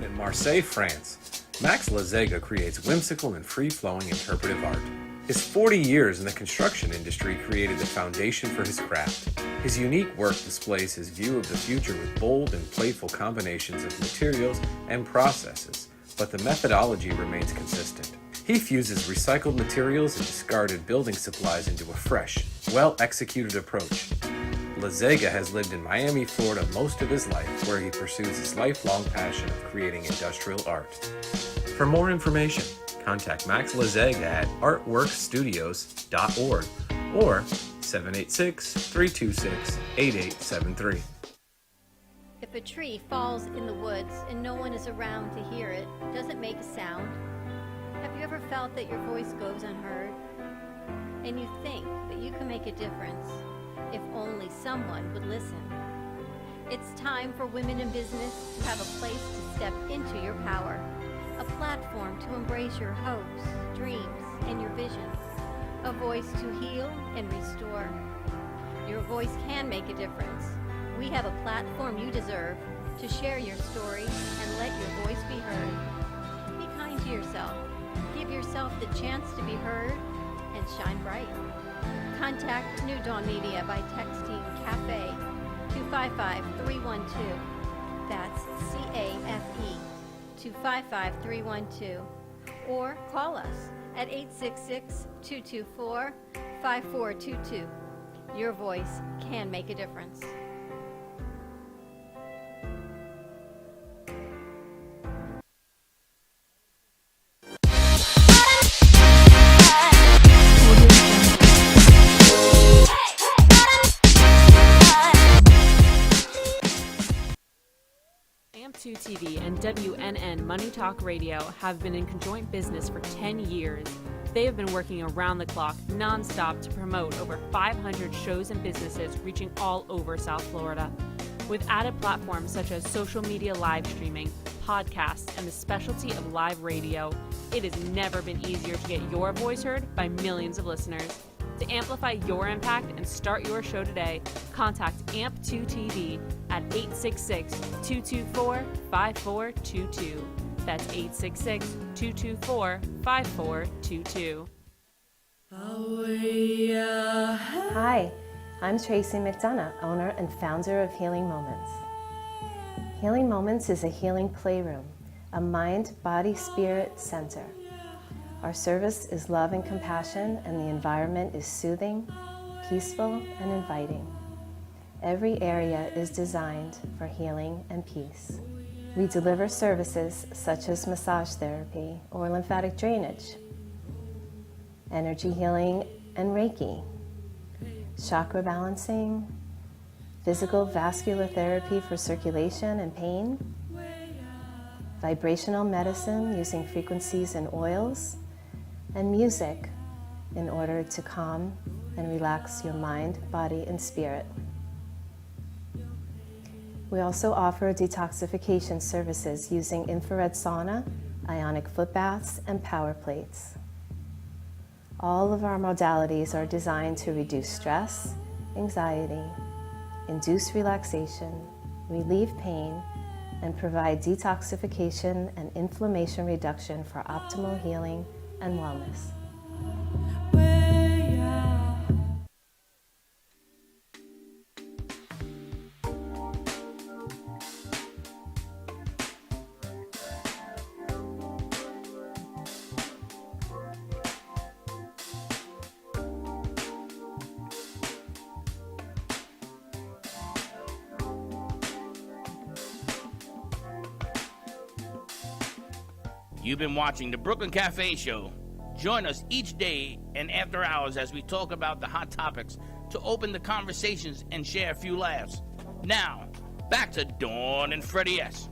Speaker 7: in Marseille, France, Max Lazega creates whimsical and free-flowing interpretive art. His 40 years in the construction industry created the foundation for his craft. His unique work displays his view of the future with bold and playful combinations of materials and processes, but the methodology remains consistent. He fuses recycled materials and discarded building supplies into a fresh, well-executed approach. Lazega has lived in Miami, Florida most of his life, where he pursues his lifelong passion of creating industrial art. For more information, contact Max Lazega at artworkstudios.org or 786-326-8873.
Speaker 2: If a tree falls in the woods and no one is around to hear it, does it make a sound? Have you ever felt that your voice goes unheard? And you think that you can make a difference if only someone would listen? It's time for women in business to have a place to step into your power, a platform to embrace your hopes, dreams, and your visions, a voice to heal and restore. Your voice can make a difference. We have a platform you deserve to share your story and let your voice be heard. Be kind to yourself. Give yourself the chance to be heard and shine bright. Contact New Dawn Media by texting CAFE to 55312. That's CAFE to 55312. Or call us at 866-224-5422. Your voice can make a difference.
Speaker 10: AMP2 TV and WNN Money Talk Radio have been in conjoint business for 10 years. They have been working around the clock, non-stop, to promote over 500 shows and businesses reaching all over South Florida. With added platforms such as social media live streaming, podcasts, and the specialty of live radio, it has never been easier to get your voice heard by millions of listeners. To amplify your impact and start your show today, contact AMP2 TV at 866-224-5422. That's 866-224-5422.
Speaker 11: Hi, I'm Tracy McDonough, owner and founder of Healing Moments. Healing Moments is a healing playroom, a mind, body, spirit center. Our service is love and compassion, and the environment is soothing, peaceful, and inviting. Every area is designed for healing and peace. We deliver services such as massage therapy or lymphatic drainage, energy healing and Reiki, chakra balancing, physical vascular therapy for circulation and pain, vibrational medicine using frequencies and oils, and music in order to calm and relax your mind, body, and spirit. We also offer detoxification services using infrared sauna, ionic foot baths, and power plates. All of our modalities are designed to reduce stress, anxiety, induce relaxation, relieve pain, and provide detoxification and inflammation reduction for optimal healing and wellness.
Speaker 1: You've been watching the Brooklyn Cafe Show. Join us each day and after hours as we talk about the hot topics to open the conversations and share a few laughs. Now, back to Dawn and Freddie S.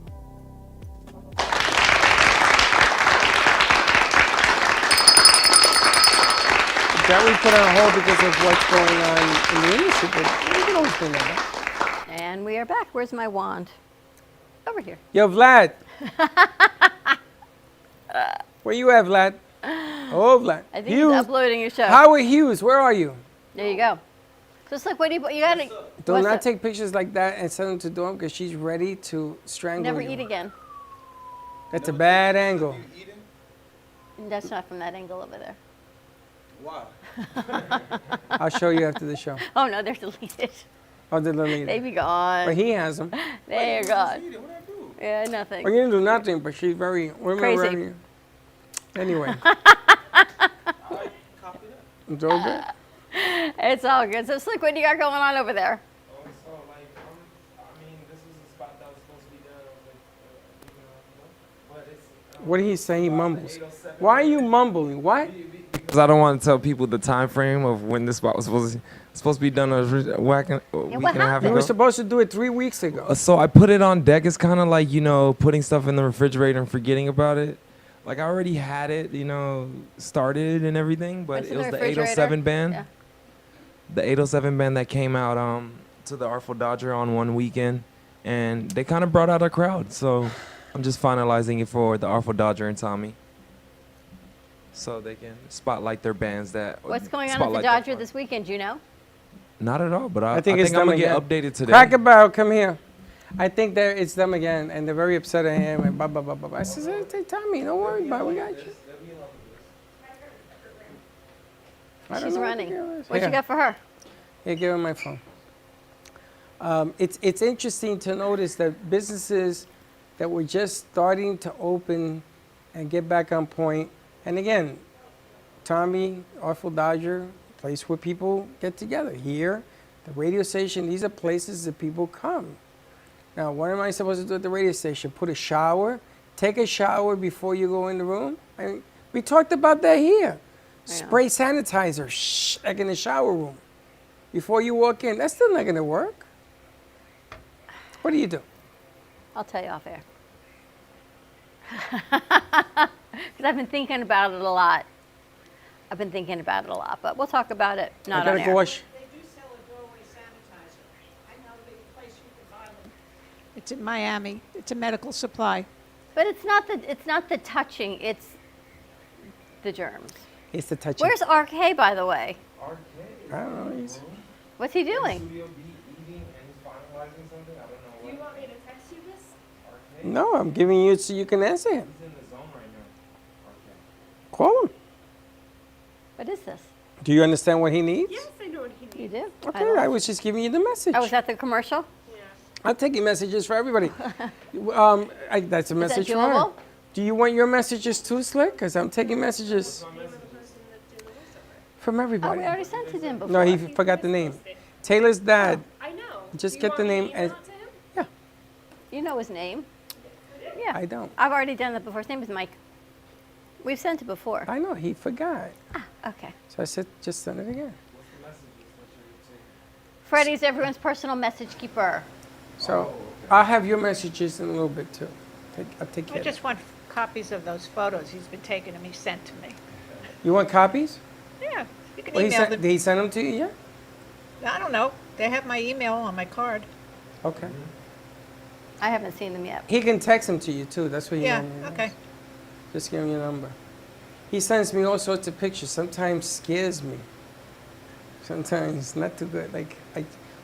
Speaker 3: That we put on hold because of what's going on in the industry, but we can always bring that up.
Speaker 2: And we are back. Where's my wand? Over here.
Speaker 3: Yo, Vlad. Where you at, Vlad? Oh, Vlad.
Speaker 2: I think he's uploading your show.
Speaker 3: Howard Hughes, where are you?
Speaker 2: There you go. Just like what do you gotta.
Speaker 3: Do not take pictures like that and send them to Dawn because she's ready to strangle
Speaker 2: Never
Speaker 3: you.
Speaker 2: eat again.
Speaker 3: That's a bad angle.
Speaker 2: That's not from that angle over there.
Speaker 4: Why?
Speaker 3: I'll show you after the show.
Speaker 2: Oh no, they're deleted.
Speaker 3: Oh, they're deleted.
Speaker 2: They be gone.
Speaker 3: But he has them.
Speaker 2: They're gone. Yeah, nothing.
Speaker 3: Well, you didn't do nothing, but she's very...
Speaker 2: Crazy.
Speaker 3: Very, anyway. It's all good.
Speaker 2: It's all good. So, Slick, what do you got going on over there?
Speaker 3: What did he say? He mumbles. Why are you mumbling? What?
Speaker 12: Because I don't want to tell people the time frame of when this spot was supposed to be done a week and a half
Speaker 3: You
Speaker 12: ago.
Speaker 3: were supposed to do it 3 weeks ago.
Speaker 12: So I put it on deck. It's kind of like, putting stuff in the refrigerator and forgetting about it. Like, I already had it, started and everything, but
Speaker 2: What's in
Speaker 12: it was
Speaker 2: the
Speaker 12: the 807 band.
Speaker 2: Yeah.
Speaker 12: The 807 band that came out to the Artful Dodger on one weekend, and they kind of brought out a crowd. So I'm just finalizing it for the Artful Dodger and Tommy, so they can spotlight their bands that.
Speaker 2: What's going on at the
Speaker 12: spotlight their
Speaker 2: Dodger
Speaker 12: fun.
Speaker 2: this weekend? Do you know?
Speaker 12: Not at all, but I
Speaker 3: think it's
Speaker 12: I'm
Speaker 3: them
Speaker 12: gonna get
Speaker 3: again.
Speaker 12: updated today.
Speaker 3: Cracker Barrel, come here. I think it's them again, and they're very upset at him, and blah, blah, blah, blah. I said, hey, Tommy, don't worry about it. We got you. I don't
Speaker 2: She's
Speaker 3: know what
Speaker 2: running.
Speaker 3: the deal is.
Speaker 2: What
Speaker 3: Here.
Speaker 2: you got for her?
Speaker 3: Here, give her my phone. It's interesting to notice that businesses that were just starting to open and get back on point, and again, Tommy, Artful Dodger, place where people get together. Here, the radio station, these are places that people come. Now, what am I supposed to do at the radio station? Put a shower? Take a shower before you go in the room? I mean, we talked about that here. Spray sanitizer, like in the shower room. Before you walk in, that's still not going to work. What do you do?
Speaker 2: I'll tell you off air. Because I've been thinking about it a lot. But we'll talk about it not on air.
Speaker 5: They do sell a doorway sanitizer. I know the place you can buy them.
Speaker 6: It's in Miami. It's a medical supply.
Speaker 2: But it's not the touching, it's the germs.
Speaker 3: It's the touching.
Speaker 2: Where's RK, by the way?
Speaker 3: I don't know.
Speaker 2: What's he doing?
Speaker 5: Do you want me to text you this?
Speaker 3: No, I'm giving you so you can answer him.
Speaker 12: He's in the zone right now.
Speaker 3: Call him.
Speaker 2: What is this?
Speaker 3: Do you understand what he needs?
Speaker 5: Yes, I know what he needs.
Speaker 2: You do?
Speaker 3: Okay, I was just giving you the message.
Speaker 2: Oh, was that the commercial?
Speaker 3: I'm taking messages for everybody. That's a message for her.
Speaker 2: doable?
Speaker 3: Do you want your messages too, Slick? Because I'm taking messages from
Speaker 2: Oh,
Speaker 3: everybody.
Speaker 2: we already sent it in before.
Speaker 3: No, he forgot the name. Taylor's dad.
Speaker 5: I know.
Speaker 3: Just
Speaker 5: You
Speaker 3: get
Speaker 5: want
Speaker 3: the
Speaker 5: me to
Speaker 3: name.
Speaker 5: email it to him?
Speaker 2: You know his name. Yeah.
Speaker 3: I don't.
Speaker 2: I've already done that before. His name is Mike. We've sent it before.
Speaker 3: I know, he forgot.
Speaker 2: Okay.
Speaker 3: So I said, just send it again.
Speaker 2: Freddie's everyone's personal message keeper.
Speaker 3: So I'll have your messages in a little bit too. I'll take care
Speaker 6: I
Speaker 3: of it.
Speaker 6: just want copies of those photos he's been taking and he sent to me.
Speaker 3: You want copies?
Speaker 6: Yeah, you can
Speaker 3: Well,
Speaker 6: email
Speaker 3: did
Speaker 6: them.
Speaker 3: he send them to you yet?
Speaker 6: I don't know. They have my email on my card.
Speaker 3: Okay.
Speaker 2: I haven't seen them yet.
Speaker 3: He can text them to you too. That's what he
Speaker 6: Yeah,
Speaker 3: normally does.
Speaker 6: okay.
Speaker 3: Just give him your number. He sends me all sorts of pictures. Sometimes scares me. Sometimes not too good. Like,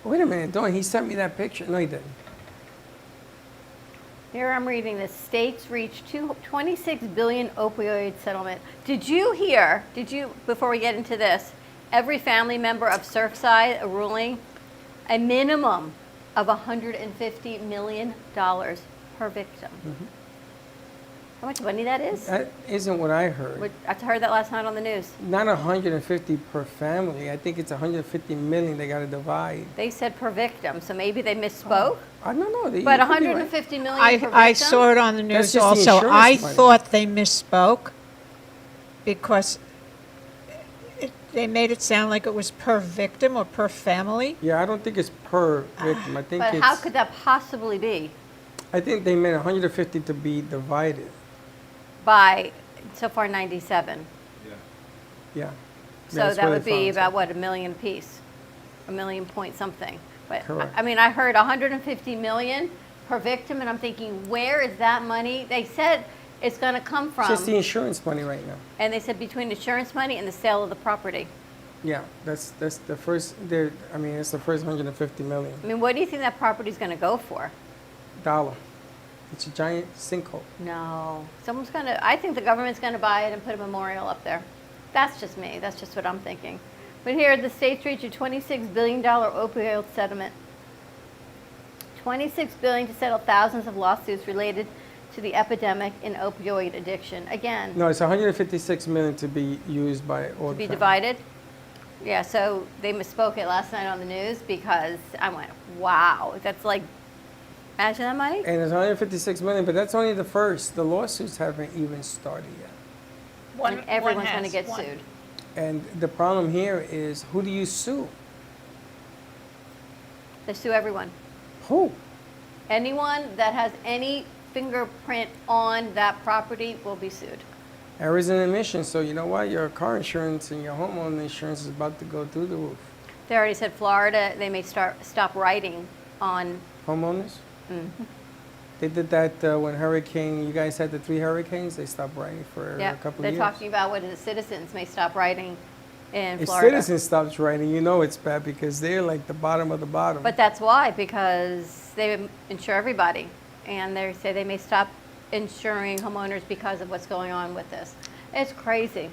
Speaker 3: wait a minute, Dawn, he sent me that picture. No, he didn't.
Speaker 2: Here I'm reading this. States reach 26 billion opioid settlement. Did you, before we get into this, every family member of Surfside, a ruling, a minimum of $150 million per victim.
Speaker 3: Mm-hmm.
Speaker 2: How much money that is?
Speaker 3: That isn't what I heard.
Speaker 2: I heard that last night on the news.
Speaker 3: Not 150 per family. I think it's 150 million they got to divide.
Speaker 2: They said per victim, so maybe they misspoke.
Speaker 3: I don't know.
Speaker 2: But 150 million per victim?
Speaker 6: I saw it on the news
Speaker 3: That's just the
Speaker 6: also.
Speaker 3: insurance
Speaker 6: I
Speaker 3: money.
Speaker 6: thought they misspoke because they made it sound like it was per victim or per family.
Speaker 3: Yeah, I don't think it's per victim. I think
Speaker 2: But
Speaker 3: it's.
Speaker 2: how could that possibly be?
Speaker 3: I think they meant 150 to be divided.
Speaker 2: By, so far, 97.
Speaker 3: Yeah.
Speaker 2: So
Speaker 3: That's
Speaker 2: that
Speaker 3: what
Speaker 2: would
Speaker 3: I
Speaker 2: be
Speaker 3: found.
Speaker 2: about, what, a million apiece? A million point something. But,
Speaker 3: Correct.
Speaker 2: I mean, I heard 150 million per victim, and I'm thinking, where is that money? They said it's going to come
Speaker 3: It's
Speaker 2: from,
Speaker 3: just the insurance money right now.
Speaker 2: and they said between insurance money and the sale of the property.
Speaker 3: Yeah, that's the first. It's the first 150 million
Speaker 2: I mean, what do you think that property's going to go for?
Speaker 3: dollar. It's a giant sinkhole.
Speaker 2: No. I think the government's going to buy it and put a memorial up there. That's just me. That's just what I'm thinking. But here, the states reached a $26 billion opioid settlement. $26 billion to settle thousands of lawsuits related to the epidemic in opioid addiction. Again,
Speaker 3: No, it's 156 million to be used by all
Speaker 2: to be
Speaker 3: the families.
Speaker 2: divided. Yeah, so they misspoke it last night on the news because I went, wow, that's like, imagine that money?
Speaker 3: And it's 156 million, but that's only the first. The lawsuits haven't even started yet.
Speaker 2: And everyone's going to get
Speaker 6: one.
Speaker 2: sued.
Speaker 3: And the problem here is, who do you sue?
Speaker 2: They sue everyone.
Speaker 3: Who?
Speaker 2: Anyone that has any fingerprint on that property will be sued.
Speaker 3: There is an admission, so you know what? Your car insurance and your homeowner insurance is about to go through the roof.
Speaker 2: They already said Florida, they may stop writing on.
Speaker 3: Homeowners?
Speaker 2: Mhm.
Speaker 3: They did that when hurricane, you guys had the 3 hurricanes, they stopped writing for
Speaker 2: Yeah,
Speaker 3: a couple
Speaker 2: they're
Speaker 3: of years.
Speaker 2: talking about what the citizens may stop writing in
Speaker 3: If
Speaker 2: Florida.
Speaker 3: citizens stops writing, you know it's bad because they're like the bottom of the bottom.
Speaker 2: But that's why, because they insure everybody. And they say they may stop insuring homeowners because of what's going on with this. It's crazy.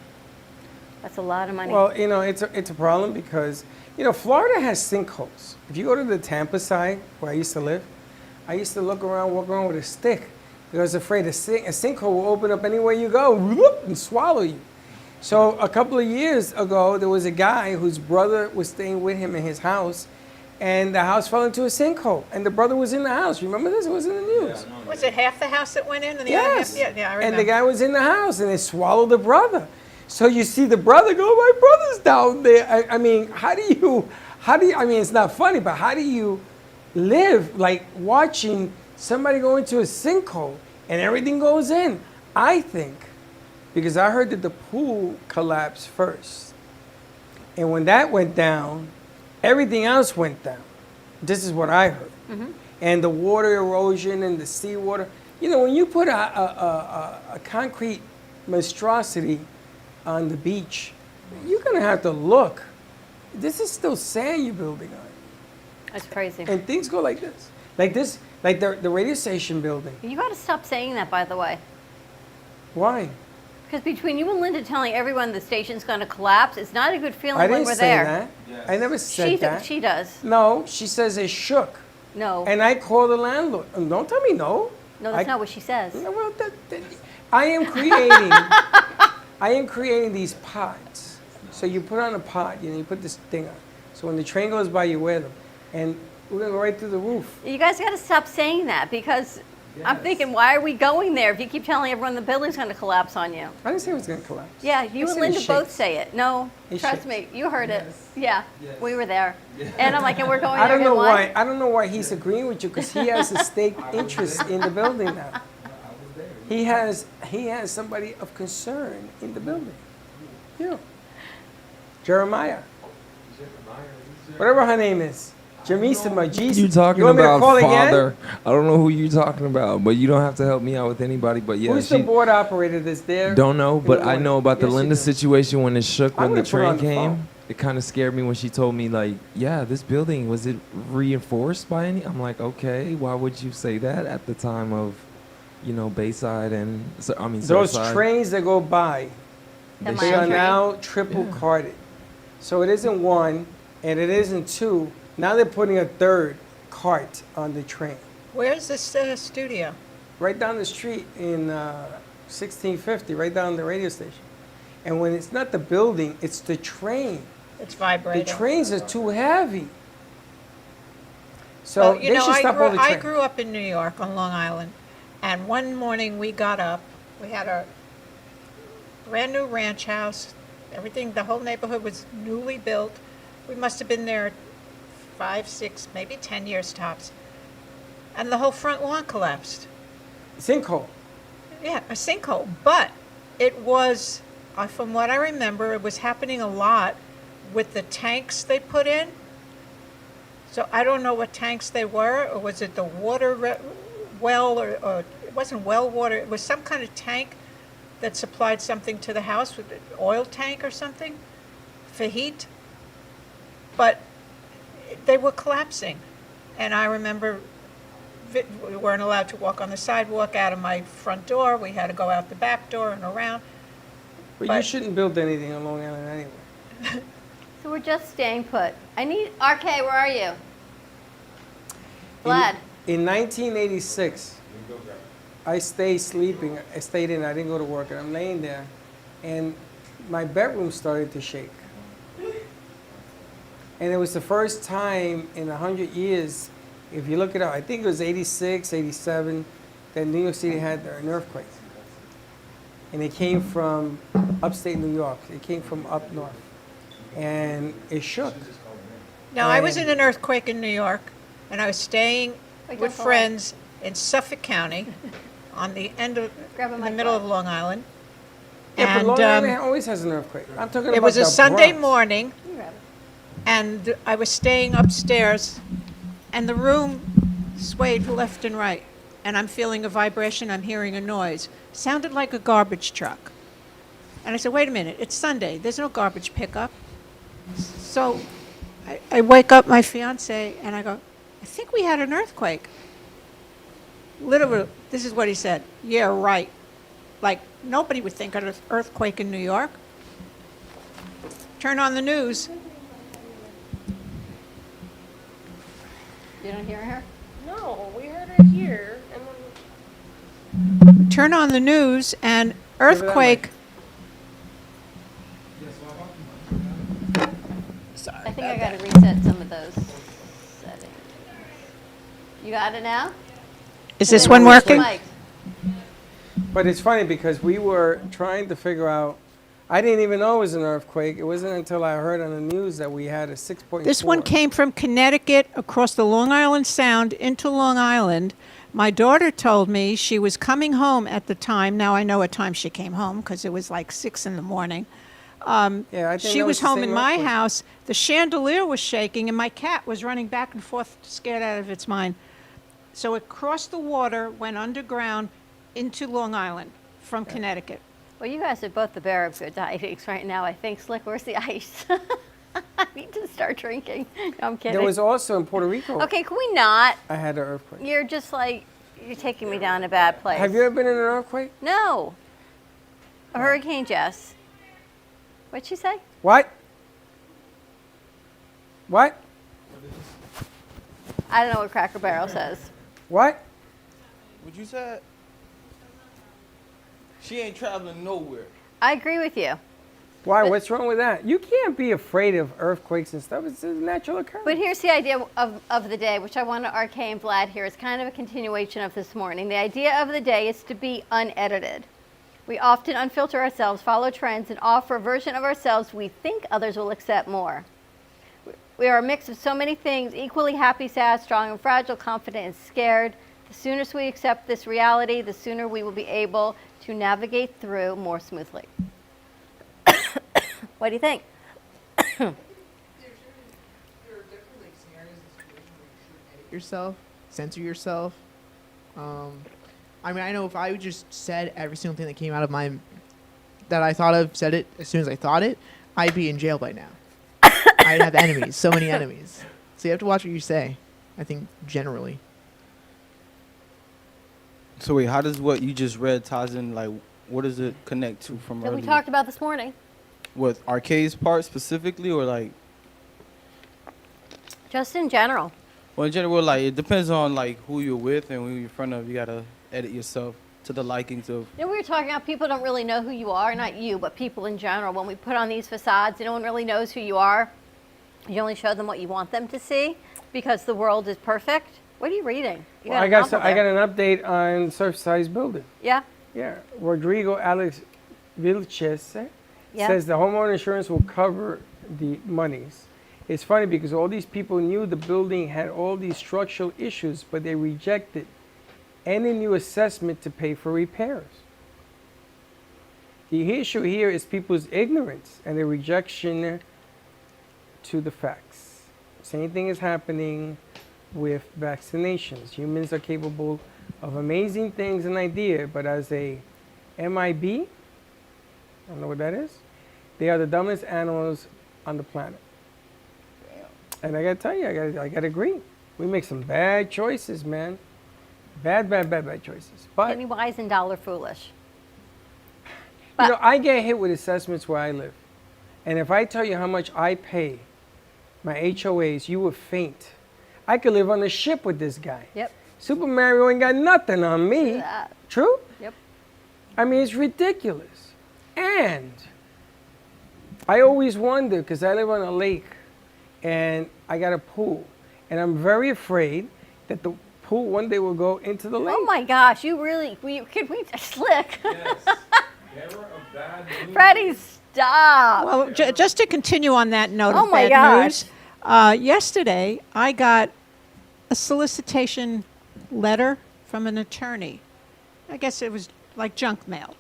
Speaker 2: That's a lot of money.
Speaker 3: Well, you know, it's a problem because, you know, Florida has sinkholes. If you go to the Tampa side, where I used to live, I used to walk around with a stick because I was afraid a sinkhole will open up anywhere you go whoop, and swallow you. So a couple of years ago, there was a guy whose brother was staying with him in his house, and the house fell into a sinkhole, and the brother was in the house. Remember this? It was in the news.
Speaker 6: Was it half the house that went in and the other half?
Speaker 3: Yes.
Speaker 6: Yeah, I remember.
Speaker 3: And the guy was in the house, and it swallowed the brother. So you see the brother go, my brother's down there. I mean, how do you, I mean, it's not funny, but how do you live like watching somebody go into a sinkhole and everything goes in? I think, because I heard that the pool collapsed first. And when that went down, everything else went down. This is what I heard. And the water erosion and the seawater. You know, when you put a concrete monstrosity on the beach, you're going to have to look. This is still sand you're building on.
Speaker 2: That's crazy.
Speaker 3: And things go like this. Like the radio station building.
Speaker 2: You got to stop saying that, by the way.
Speaker 3: Why?
Speaker 2: Because between you and Linda telling everyone the station's going to collapse, it's not a good feeling
Speaker 3: I
Speaker 2: when
Speaker 3: didn't
Speaker 2: we're
Speaker 3: say
Speaker 2: there.
Speaker 3: that. I never said that.
Speaker 2: She does.
Speaker 3: No, she says it shook.
Speaker 2: No.
Speaker 3: And I called the landlord. Don't tell me no.
Speaker 2: No, that's not what she says.
Speaker 3: No, well, I am creating these pods. So you put on a pod, you know, you put this thing on. So when the train goes by, you wear them. And we're going to go right through the roof.
Speaker 2: You guys got to stop saying that because I'm thinking, why are we going there if you keep telling everyone the building's going to collapse on you?
Speaker 3: I didn't say it was going to collapse.
Speaker 2: Yeah, you
Speaker 3: I
Speaker 2: and
Speaker 3: said
Speaker 2: Linda
Speaker 3: it
Speaker 2: both
Speaker 3: shakes.
Speaker 2: say it. No,
Speaker 3: It
Speaker 2: trust
Speaker 3: shakes.
Speaker 2: me, you heard it. Yeah, we were there. And I'm like, and we're going
Speaker 3: I
Speaker 2: there
Speaker 3: don't know
Speaker 2: again,
Speaker 3: why. I don't know why he's agreeing with you because he has a stake interest in the building now. He has somebody of concern in the building. Yeah. Jeremiah. Whatever her name is. Jamisa Jesus.
Speaker 12: You talking
Speaker 3: want me to
Speaker 12: about
Speaker 3: call again?
Speaker 12: father? I don't know who you talking about, but you don't have to help me out with anybody. But yeah,
Speaker 3: Who's the board operator that's there?
Speaker 12: Don't know, but I know about the
Speaker 3: Yes, you
Speaker 12: Linda
Speaker 3: do.
Speaker 12: situation when it shook
Speaker 3: I'm
Speaker 12: when the
Speaker 3: gonna put her on
Speaker 12: train
Speaker 3: the phone.
Speaker 12: came. It kind of scared me when she told me like, yeah, this building, was it reinforced by any? I'm like, okay, why would you say that at the time of, you know, Bayside and
Speaker 3: Those
Speaker 12: Surfside?
Speaker 3: trains that go by,
Speaker 2: The
Speaker 3: they
Speaker 2: mine
Speaker 3: are
Speaker 2: train.
Speaker 3: now triple carded. So it isn't one and it isn't two. Now they're putting a third cart on the train.
Speaker 6: Where's this studio?
Speaker 3: Right down the street in 1650, right down the radio station. And when it's not the building, it's the train.
Speaker 6: It's
Speaker 3: The
Speaker 6: vibrating.
Speaker 3: trains are too heavy. So
Speaker 6: Well, you
Speaker 3: they
Speaker 6: know,
Speaker 3: should stop all the
Speaker 6: I
Speaker 3: trains.
Speaker 6: grew up in New York on Long Island, and one morning we got up. We had a brand new ranch house. Everything, the whole neighborhood was newly built. We must have been there 5, 6, maybe 10 years tops. And the whole front lawn collapsed.
Speaker 3: Sinkhole.
Speaker 6: Yeah, a sinkhole. But it was, from what I remember, it was happening a lot with the tanks they put in. So I don't know what tanks they were, or was it the water well, or it wasn't well water. It was some kind of tank that supplied something to the house, with an oil tank or something for heat. But they were collapsing. And I remember we weren't allowed to walk on the sidewalk out of my front door. We had to go out the back door and around.
Speaker 3: But you shouldn't build anything on Long Island anyway.
Speaker 2: So we're just staying put. I need, RK, where are you? Vlad.
Speaker 3: In 1986, I stayed sleeping. I stayed in. I didn't go to work, and I'm laying there, and my bedroom started to shake. And it was the first time in 100 years, if you look it up, I think it was 86, 87, that New York City had an earthquake. And it came from upstate New York. It came from up north. And it shook.
Speaker 6: Now, I was in an earthquake in New York, and I was staying with friends in Suffolk County on the end of, in the middle of Long Island.
Speaker 3: Yeah, but
Speaker 6: And
Speaker 3: Long Island always has an earthquake. I'm talking about
Speaker 6: it was
Speaker 3: the
Speaker 6: a Sunday
Speaker 3: Bronx.
Speaker 6: morning, and I was staying upstairs, and the room swayed left and right. And I'm feeling a vibration, I'm hearing a noise. Sounded like a garbage truck. And I said, wait a minute, it's Sunday, there's no garbage pickup. So I wake up my fiance and I go, I think we had an earthquake. Literally, this is what he said. Yeah, right. Like, nobody would think of an earthquake in New York. Turn on the news.
Speaker 2: You don't hear her?
Speaker 13: No, we heard it here, and then
Speaker 6: Turn on the news and earthquake.
Speaker 2: Sorry. I think I got to reset some of those settings. You got it now?
Speaker 6: Is this one working?
Speaker 3: But it's funny because we were trying to figure out, I didn't even know it was an earthquake. It wasn't until I heard on the news that we had a 6.4.
Speaker 6: This one came from Connecticut across the Long Island Sound into Long Island. My daughter told me she was coming home at the time. Now I know what time she came home because it was like 6 in the morning.
Speaker 3: Yeah, I think
Speaker 6: She
Speaker 3: that
Speaker 6: was
Speaker 3: was the
Speaker 6: home
Speaker 3: same
Speaker 6: in my
Speaker 3: earthquake.
Speaker 6: house. The chandelier was shaking, and my cat was running back and forth, scared out of its mind. So it crossed the water, went underground into Long Island from Connecticut.
Speaker 2: Well, you guys are both the bearer of good tidings right now, I think. Slick, where's the ice? I need to start drinking. No, I'm kidding.
Speaker 3: There was also in Puerto Rico.
Speaker 2: Okay, can we not?
Speaker 3: I had an earthquake.
Speaker 2: You're just like, you're taking me down a bad place.
Speaker 3: Have you ever been in an earthquake?
Speaker 2: No. A hurricane, Jess. What'd she say?
Speaker 3: What? What?
Speaker 2: I don't know what Cracker Barrel says.
Speaker 3: What?
Speaker 4: What you said? She ain't traveling nowhere.
Speaker 2: I agree with you.
Speaker 3: Why? What's wrong with that? You can't be afraid of earthquakes and stuff. It's a natural occurrence.
Speaker 2: But here's the idea of the day, which I want to RK and Vlad here. It's kind of a continuation of this morning. The idea of the day is to be unedited. We often unfilter ourselves, follow trends, and offer a version of ourselves we think others will accept more. We are a mix of so many things, equally happy, sad, strong, and fragile, confident, and scared. The sooner we accept this reality, the sooner we will be able to navigate through more smoothly. What do you think?
Speaker 14: Yourself, censor yourself. I mean, I know if I just said every single thing that came out of that I thought of, said it as soon as I thought it, I'd be in jail by now. I'd have enemies, so many enemies. So you have to watch what you say, I think, generally.
Speaker 4: So wait, how does what you just read ties in, like, what does it connect to from
Speaker 2: That
Speaker 4: earlier?
Speaker 2: we talked about this morning.
Speaker 4: With Arcade's part specifically, or like?
Speaker 2: Just in general.
Speaker 4: Well, in general, like, it depends on, like, who you're with and who you're in front of. You gotta edit yourself to the likings of.
Speaker 2: You know, we were talking about people don't really know who you are, not you, but people in general. When we put on these facades, no one really knows who you are. You only show them what you want them to see because the world is perfect. What are you reading? You
Speaker 3: Well,
Speaker 2: got
Speaker 3: I
Speaker 2: a
Speaker 3: got
Speaker 2: novel
Speaker 3: I got
Speaker 2: there.
Speaker 3: an update on Surfside's building.
Speaker 2: Yeah?
Speaker 3: Yeah, Rodrigo Alex Vilches
Speaker 2: Yeah.
Speaker 3: says the homeowner insurance will cover the monies. It's funny because all these people knew the building had all these structural issues, but they rejected any new assessment to pay for repairs. The issue here is people's ignorance and the rejection to the facts. Same thing is happening with vaccinations. Humans are capable of amazing things and ideas, but as a MIB, I don't know what that is, they are the dumbest animals on the planet. And I gotta tell you, I gotta agree. We make some bad choices, man. Bad choices. But
Speaker 2: Penny wise and dollar foolish.
Speaker 3: You know, I get hit with assessments where I live. And if I tell you how much I pay my HOAs, you would faint. I could live on a ship with this guy.
Speaker 2: Yep.
Speaker 3: Super Mario ain't got nothing on me. True?
Speaker 2: Yep.
Speaker 3: I mean, it's ridiculous. And I always wonder, because I live on a lake and I got a pool, and I'm very afraid that the pool one day will go into the lake.
Speaker 2: Oh my gosh, you really, could we slick?
Speaker 12: Yes. Never a bad news.
Speaker 2: Freddie, stop.
Speaker 6: Well, just to continue on that note
Speaker 2: Oh
Speaker 6: of
Speaker 2: my
Speaker 6: bad
Speaker 2: gosh.
Speaker 6: news, yesterday I got a solicitation letter from an attorney. I guess it was like junk mail.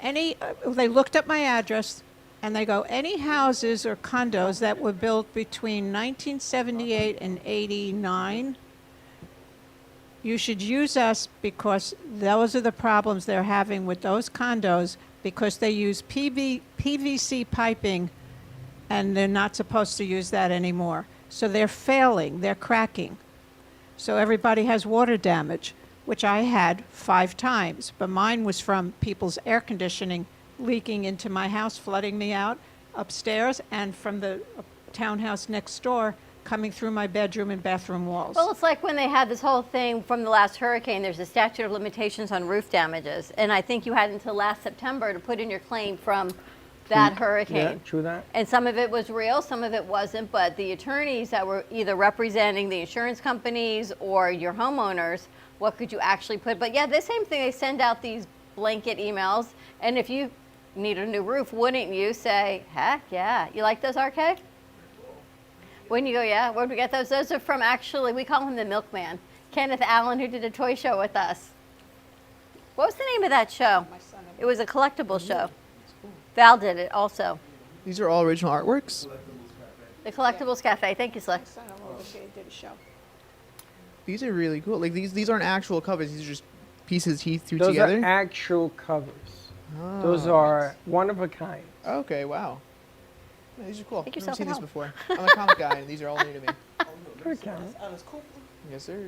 Speaker 6: They looked up my address and they go, any houses or condos that were built between 1978 and 89, you should use us because those are the problems they're having with those condos because they use PVC piping and they're not supposed to use that anymore. So they're failing, they're cracking. So everybody has water damage, which I had 5 times, but mine was from people's air conditioning leaking into my house, flooding me out upstairs, and from the townhouse next door coming through my bedroom and bathroom walls.
Speaker 2: Well, it's like when they had this whole thing from the last hurricane, there's a statute of limitations on roof damages. And I think you had until last September to put in your claim from that hurricane.
Speaker 3: Yeah, true that.
Speaker 2: And some of it was real, some of it wasn't, but the attorneys that were either representing the insurance companies or your homeowners, what could you actually put? But yeah, the same thing, they send out these blanket emails, and if you need a new roof, wouldn't you say, heck yeah, you like those, RK? Wouldn't you go, yeah, where'd we get those? Those are from, actually, we call him the milkman, Kenneth Allen, who did a toy show with us. What was the name of that show? It was a collectible show. Val did it also.
Speaker 14: These are all original artworks?
Speaker 2: The Collectibles Cafe. Thank you, Slick.
Speaker 6: Did a show.
Speaker 14: These are really cool. Like these aren't actual covers. These are just pieces he threw
Speaker 3: Those
Speaker 14: together.
Speaker 3: are actual covers.
Speaker 14: Oh,
Speaker 3: Those are one of a kind.
Speaker 14: Okay, wow. Yeah, these are cool.
Speaker 2: Make
Speaker 14: I've never
Speaker 2: yourself
Speaker 14: seen
Speaker 2: at
Speaker 14: this
Speaker 2: home.
Speaker 14: before. I'm a comic guy, and these are all new to me. Yes, sir.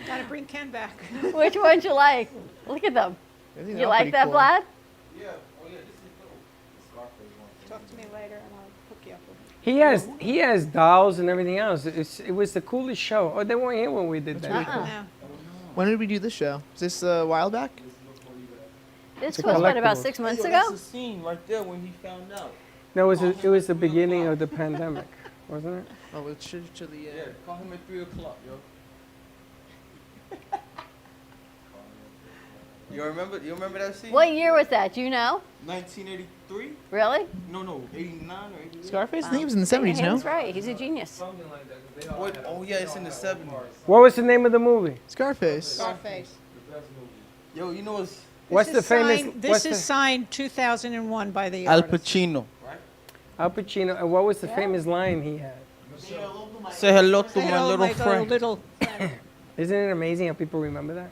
Speaker 6: Gotta bring Ken back.
Speaker 2: Which one'd you like? Look at them.
Speaker 14: I think
Speaker 2: You
Speaker 14: they're all
Speaker 2: like
Speaker 14: pretty
Speaker 2: that,
Speaker 14: cool.
Speaker 2: Vlad?
Speaker 6: Talk to me later and I'll hook you up with
Speaker 3: He has dolls and everything else. It was the coolest show. Oh, they weren't here when we did that.
Speaker 14: really cool. When did we do this show? Is this a while back?
Speaker 2: This
Speaker 3: It's a
Speaker 2: was, what, about
Speaker 3: collectible.
Speaker 2: 6 months ago?
Speaker 15: That's the scene right there when he found out.
Speaker 3: No, it was the beginning of the pandemic, wasn't it?
Speaker 14: Oh, it's chilly.
Speaker 15: Yeah, call him at 3 o'clock, yo. You remember that scene?
Speaker 2: What year was that? Do you know?
Speaker 15: 1983?
Speaker 2: Really?
Speaker 15: No, 89 or 88.
Speaker 14: Scarface? I think it was in the 70s, no?
Speaker 2: He's right. He's a genius.
Speaker 15: What? Oh yeah, it's in the 70s.
Speaker 3: What was the name of the movie?
Speaker 14: Scarface.
Speaker 6: Scarface.
Speaker 15: Yo, you know what's
Speaker 3: What's the famous?
Speaker 6: This is signed 2001 by the
Speaker 15: Al
Speaker 6: artist.
Speaker 15: Pacino.
Speaker 3: Al Pacino. And what was the famous line he had?
Speaker 15: Say hello to
Speaker 6: Say
Speaker 15: my
Speaker 6: hello,
Speaker 15: little
Speaker 6: my
Speaker 15: friend.
Speaker 6: little friend.
Speaker 3: Isn't it amazing how people remember that?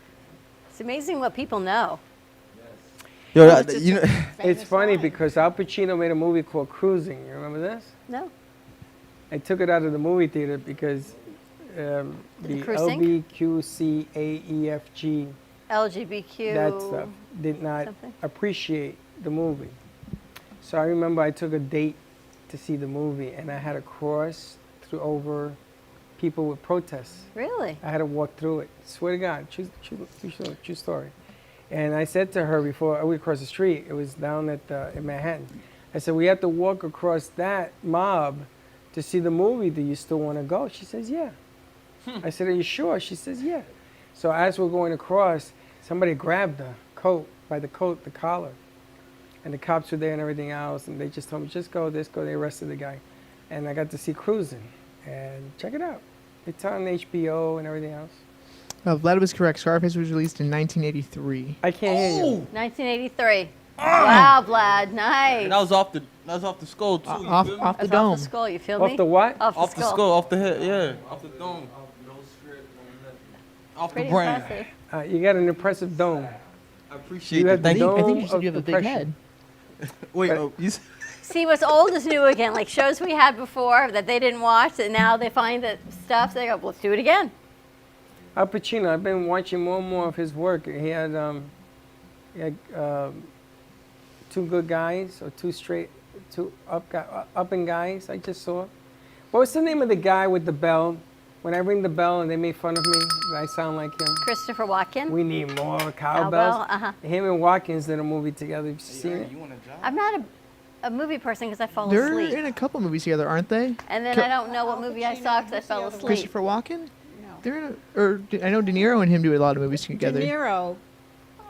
Speaker 2: It's amazing what people know.
Speaker 15: Yo,
Speaker 6: It's
Speaker 15: you know,
Speaker 3: It's funny because Al Pacino made a movie called Cruising. You remember this?
Speaker 2: No?
Speaker 3: I took it out of the movie theater because the
Speaker 2: crew sing?
Speaker 3: LBQCAEFG,
Speaker 2: LGBTQ.
Speaker 3: that stuff, did not
Speaker 2: something?
Speaker 3: appreciate the movie. So I remember I took a date to see the movie and I had to cross over people with protests.
Speaker 2: Really?
Speaker 3: I had to walk through it. Swear to God, true story. And I said to her before we crossed the street, it was down at in Manhattan. I said, we have to walk across that mob to see the movie. Do you still want to go? She says, yeah. I said, are you sure? She says, yeah. So as we're going across, somebody grabbed the coat, the collar. And the cops were there and everything else. And they just told me, just go, this, go. They arrested the guy. And I got to see Cruising. And check it out. It's on HBO and everything else.
Speaker 14: Vlad was correct. Scarface was released in 1983.
Speaker 3: I can't hear you.
Speaker 2: 1983. Wow, Vlad, nice.
Speaker 15: that was off the skull too. You
Speaker 14: Off
Speaker 15: feel me?
Speaker 14: the
Speaker 2: That's
Speaker 14: dome.
Speaker 2: off the skull, you feel me?
Speaker 3: Off the what?
Speaker 2: Off
Speaker 15: Off
Speaker 2: the
Speaker 15: the skull, off the head, yeah, off the dome, off the
Speaker 2: Pretty
Speaker 15: brain.
Speaker 2: impressive.
Speaker 3: You got an impressive dome.
Speaker 15: I appreciate
Speaker 3: You
Speaker 15: it.
Speaker 3: have the
Speaker 14: I think
Speaker 3: dome
Speaker 14: you said
Speaker 3: of
Speaker 14: you have a big
Speaker 3: oppression.
Speaker 14: head.
Speaker 15: Wait,
Speaker 3: But-
Speaker 15: you
Speaker 2: See, what's old is new again. Like shows we had before that they didn't watch, and now they find that stuff, so they go, well, let's do it again.
Speaker 3: Al Pacino, I've been watching more and more of his work. He had two good guys or two up and guys I just saw. What's the name of the guy with the bell? When I ring the bell and they make fun of me, I sound like him.
Speaker 2: Christopher Walken.
Speaker 3: We need more cowbells.
Speaker 2: Cowbell, uh-huh.
Speaker 3: Him and Watkins did a movie together. Have you seen it?
Speaker 2: I'm not a movie person because I fall
Speaker 14: They're
Speaker 2: asleep.
Speaker 14: in a couple movies together, aren't they?
Speaker 2: And then I don't know what movie I saw because I fell asleep.
Speaker 14: Christopher Walken? No. They're in I know De Niro and him do a lot of movies together.
Speaker 6: De Niro.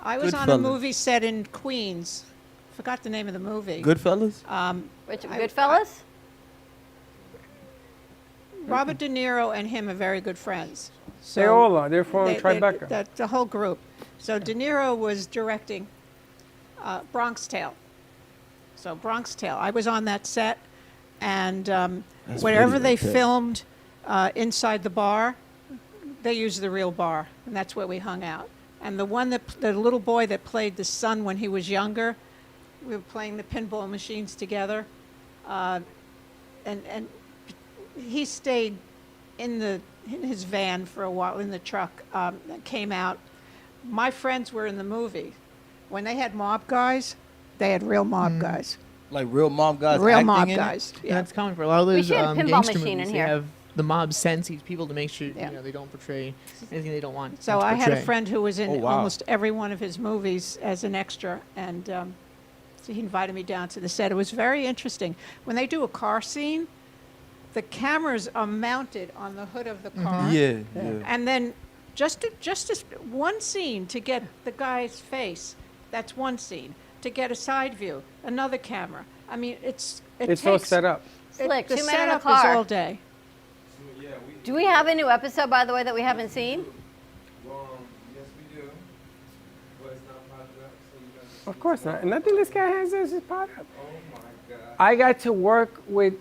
Speaker 6: I was on a movie set in Queens. Forgot the name of the movie.
Speaker 15: Goodfellas?
Speaker 2: Goodfellas?
Speaker 6: Robert De Niro and him are very good friends.
Speaker 3: They all are. They're from Tribeca.
Speaker 6: The whole group. So De Niro was directing Bronx Tale. So Bronx Tale. I was on that set, and wherever they filmed inside the bar, they used the real bar, and that's where we hung out. And the little boy that played the son when he was younger, we were playing the pinball machines together, and he stayed in his van for a while, in the truck that came out. My friends were in the movie. When they had mob guys, they had real mob guys.
Speaker 15: Like real mob guys.
Speaker 6: Real
Speaker 15: acting
Speaker 6: mob
Speaker 15: in
Speaker 6: guys.
Speaker 15: It?
Speaker 14: Yeah, that's common for a lot of
Speaker 2: We
Speaker 14: those
Speaker 2: should have a pinball
Speaker 14: gangster
Speaker 2: machine
Speaker 14: movies.
Speaker 2: in
Speaker 14: They
Speaker 2: here.
Speaker 14: have the mob sends these people to make sure they don't portray anything they don't want.
Speaker 6: So
Speaker 14: them to
Speaker 6: I had a
Speaker 14: portray.
Speaker 6: friend who was in
Speaker 15: Oh, wow.
Speaker 6: almost every one of his movies as an extra, and so he invited me down to the set. It was very interesting. When they do a car scene, the cameras are mounted on the hood of the car.
Speaker 15: Yeah.
Speaker 6: And then just one scene to get the guy's face, that's one scene. To get a side view, another camera. I mean, it's
Speaker 3: all set up.
Speaker 2: Slick,
Speaker 6: the
Speaker 2: 2 men in a
Speaker 6: setup
Speaker 2: car.
Speaker 6: is all day.
Speaker 2: Do we have a new episode, by the way, that we haven't seen?
Speaker 12: Yes, we do. But it's not popping up, so you guys.
Speaker 3: Of course not. And nothing this guy has is his pot up.
Speaker 12: Oh my God.
Speaker 3: I got to work with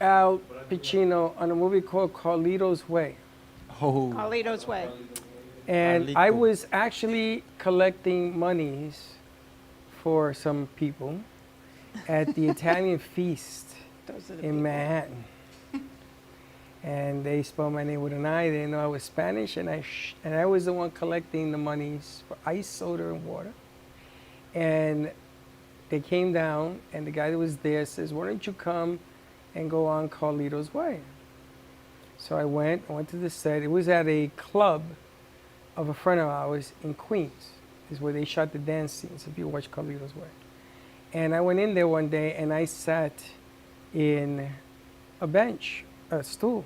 Speaker 3: Al Pacino on a movie called Carlito's Way.
Speaker 15: Oh.
Speaker 6: Carlito's Way.
Speaker 3: And I
Speaker 15: Carlito.
Speaker 3: was actually collecting monies for some people at the Italian feast in Manhattan. And they spelled my name with an I. They didn't know I was Spanish, and I was the one collecting the monies for ice, soda, and water. And they came down, and the guy that was there says, "Why don't you come and go on Carlito's Way?" So I went to the set. It was at a club of a friend of ours in Queens. Is where they shot the dance scenes, if you watch Carlito's Way. And I went in there one day, and I sat in a stool.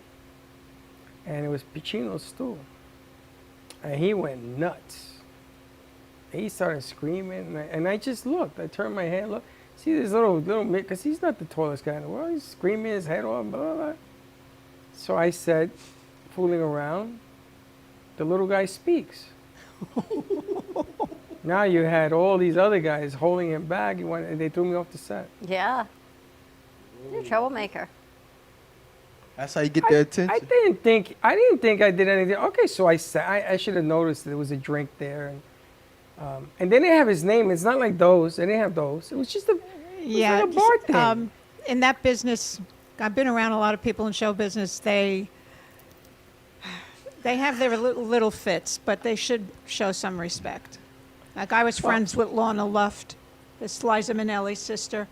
Speaker 3: And it was Pacino's stool. And he went nuts. He started screaming, and I just looked. I turned my head, look. See this little, because he's not the tallest guy in the world. He's screaming his head off, blah, blah, blah. So I said, fooling around, the little guy speaks. Now you had all these other guys holding him back. They threw me off the set.
Speaker 2: Yeah. You're a troublemaker.
Speaker 15: That's how you get their attention.
Speaker 3: I didn't think I did anything. Okay, so I should have noticed there was a drink there, and they didn't have his name. It's not like those. They didn't have those. It was just like a bar thing.
Speaker 6: In that business, I've been around a lot of people in show business. They have their little fits, but they should show some respect. Like I was friends with Lorna Luft, this Liza Minnelli's sister.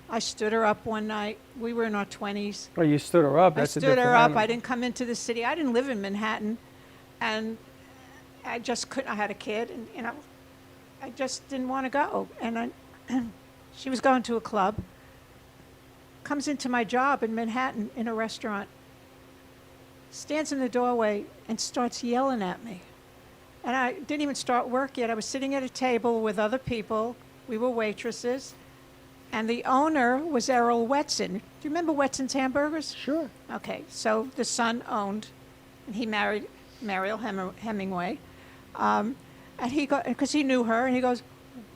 Speaker 6: I stood her up one night. We were in our 20s.
Speaker 3: Oh, you stood her up. That's
Speaker 6: I stood her up. I didn't come into the city. I didn't live in Manhattan, and I just couldn't. I had a kid, and I just didn't want to go. And she was going to a club. Comes into my job in Manhattan in a restaurant. Stands in the doorway and starts yelling at me. And I didn't even start work yet. I was sitting at a table with other people. We were waitresses. And the owner was Errol Wetson. Do you remember Wetson's Hamburgers?
Speaker 3: Sure.
Speaker 6: Okay, so the son owned, and he married Mariel Hemingway. And because he knew her, and he goes,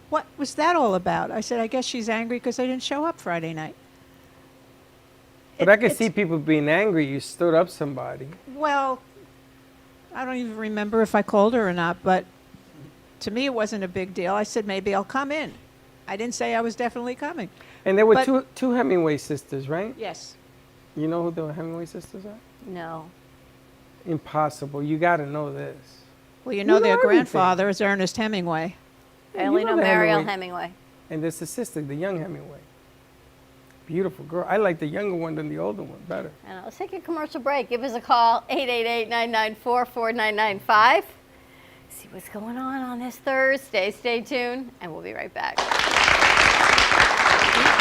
Speaker 6: "What was that all about?" I said, "I guess she's angry because I didn't show up Friday night."
Speaker 3: But I could see people being angry. You stood up somebody.
Speaker 6: Well, I don't even remember if I called her or not, but to me it wasn't a big deal. I said, maybe I'll come in. I didn't say I was definitely coming.
Speaker 3: And there were
Speaker 6: But-
Speaker 3: two Hemingway sisters, right?
Speaker 6: Yes.
Speaker 3: You know who the Hemingway sisters are?
Speaker 2: No.
Speaker 3: Impossible. You got to know this.
Speaker 6: Well, you know their
Speaker 3: everything.
Speaker 6: grandfather is Ernest Hemingway.
Speaker 2: I only know
Speaker 3: the
Speaker 2: Mariel Hemingway.
Speaker 3: And there's the sister, the young Hemingway. Beautiful girl. I like the younger one than the older one better.
Speaker 2: And let's take a commercial break. Give us a call, 888-994-4995. See what's going on this Thursday. Stay tuned, and we'll be right back.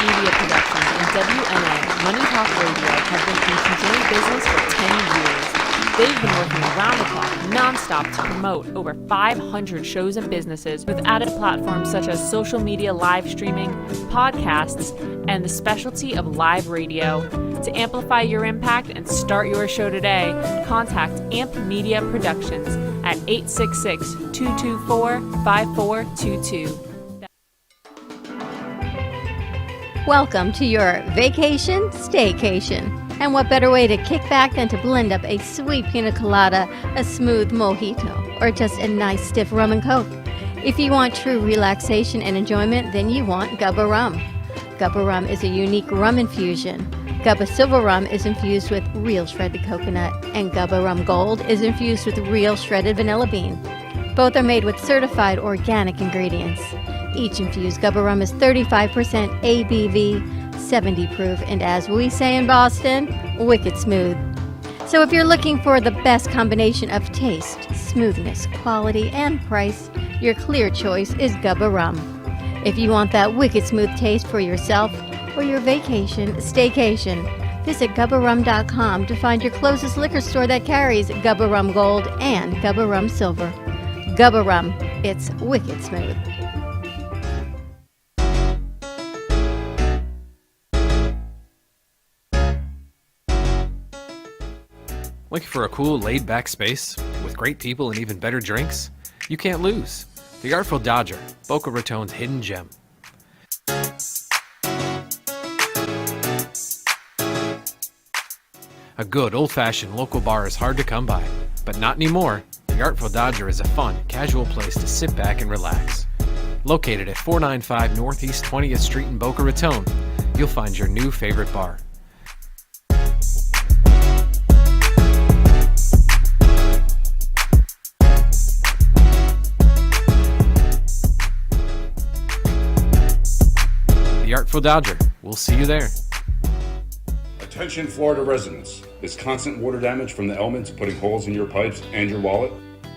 Speaker 10: Media Productions and WNN Money Talk Radio have been in continuing business for 10 years. They've been working around the clock, nonstop, to promote over 500 shows and businesses with added platforms such as social media live streaming, podcasts, and the specialty of live radio. To amplify your impact and start your show today, contact AMP Media Productions at 866-224-5422.
Speaker 2: Welcome to your vacation staycation. And what better way to kick back than to blend up a sweet pina colada, a smooth mojito, or just a nice stiff rum and coke. If you want true relaxation and enjoyment, then you want Gubba Rum. Gubba Rum is a unique rum infusion. Gubba Silver Rum is infused with real shredded coconut, and Gubba Rum Gold is infused with real shredded vanilla bean. Both are made with certified organic ingredients. Each infused Gubba Rum is 35% ABV, 70 proof, and as we say in Boston, wicked smooth. So if you're looking for the best combination of taste, smoothness, quality, and price, your clear choice is Gubba Rum. If you want that wicked smooth taste for yourself or your vacation staycation, visit GubbaRum.com to find your closest liquor store that carries Gubba Rum Gold and Gubba Rum Silver. Gubba Rum, it's wicked smooth.
Speaker 7: Looking for a cool, laid-back space with great people and even better drinks? You can't lose. The Artful Dodger, Boca Raton's hidden gem. A good, old-fashioned local bar is hard to come by, but not anymore. The Artful Dodger is a fun, casual place to sit back and relax. Located at 495 Northeast 20th Street in Boca Raton, you'll find your new favorite bar. The Artful Dodger. We'll see you there.
Speaker 16: Attention Florida residents. Is constant water damage from the elements putting holes in your pipes and your wallet?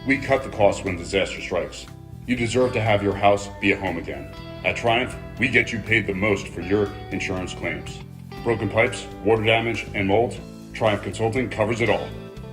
Speaker 16: We cut the cost when disaster strikes. You deserve to have your house be a home again. At Triumph, we get you paid the most for your insurance claims. Broken pipes, water damage, and mold? Triumph Consulting covers it all.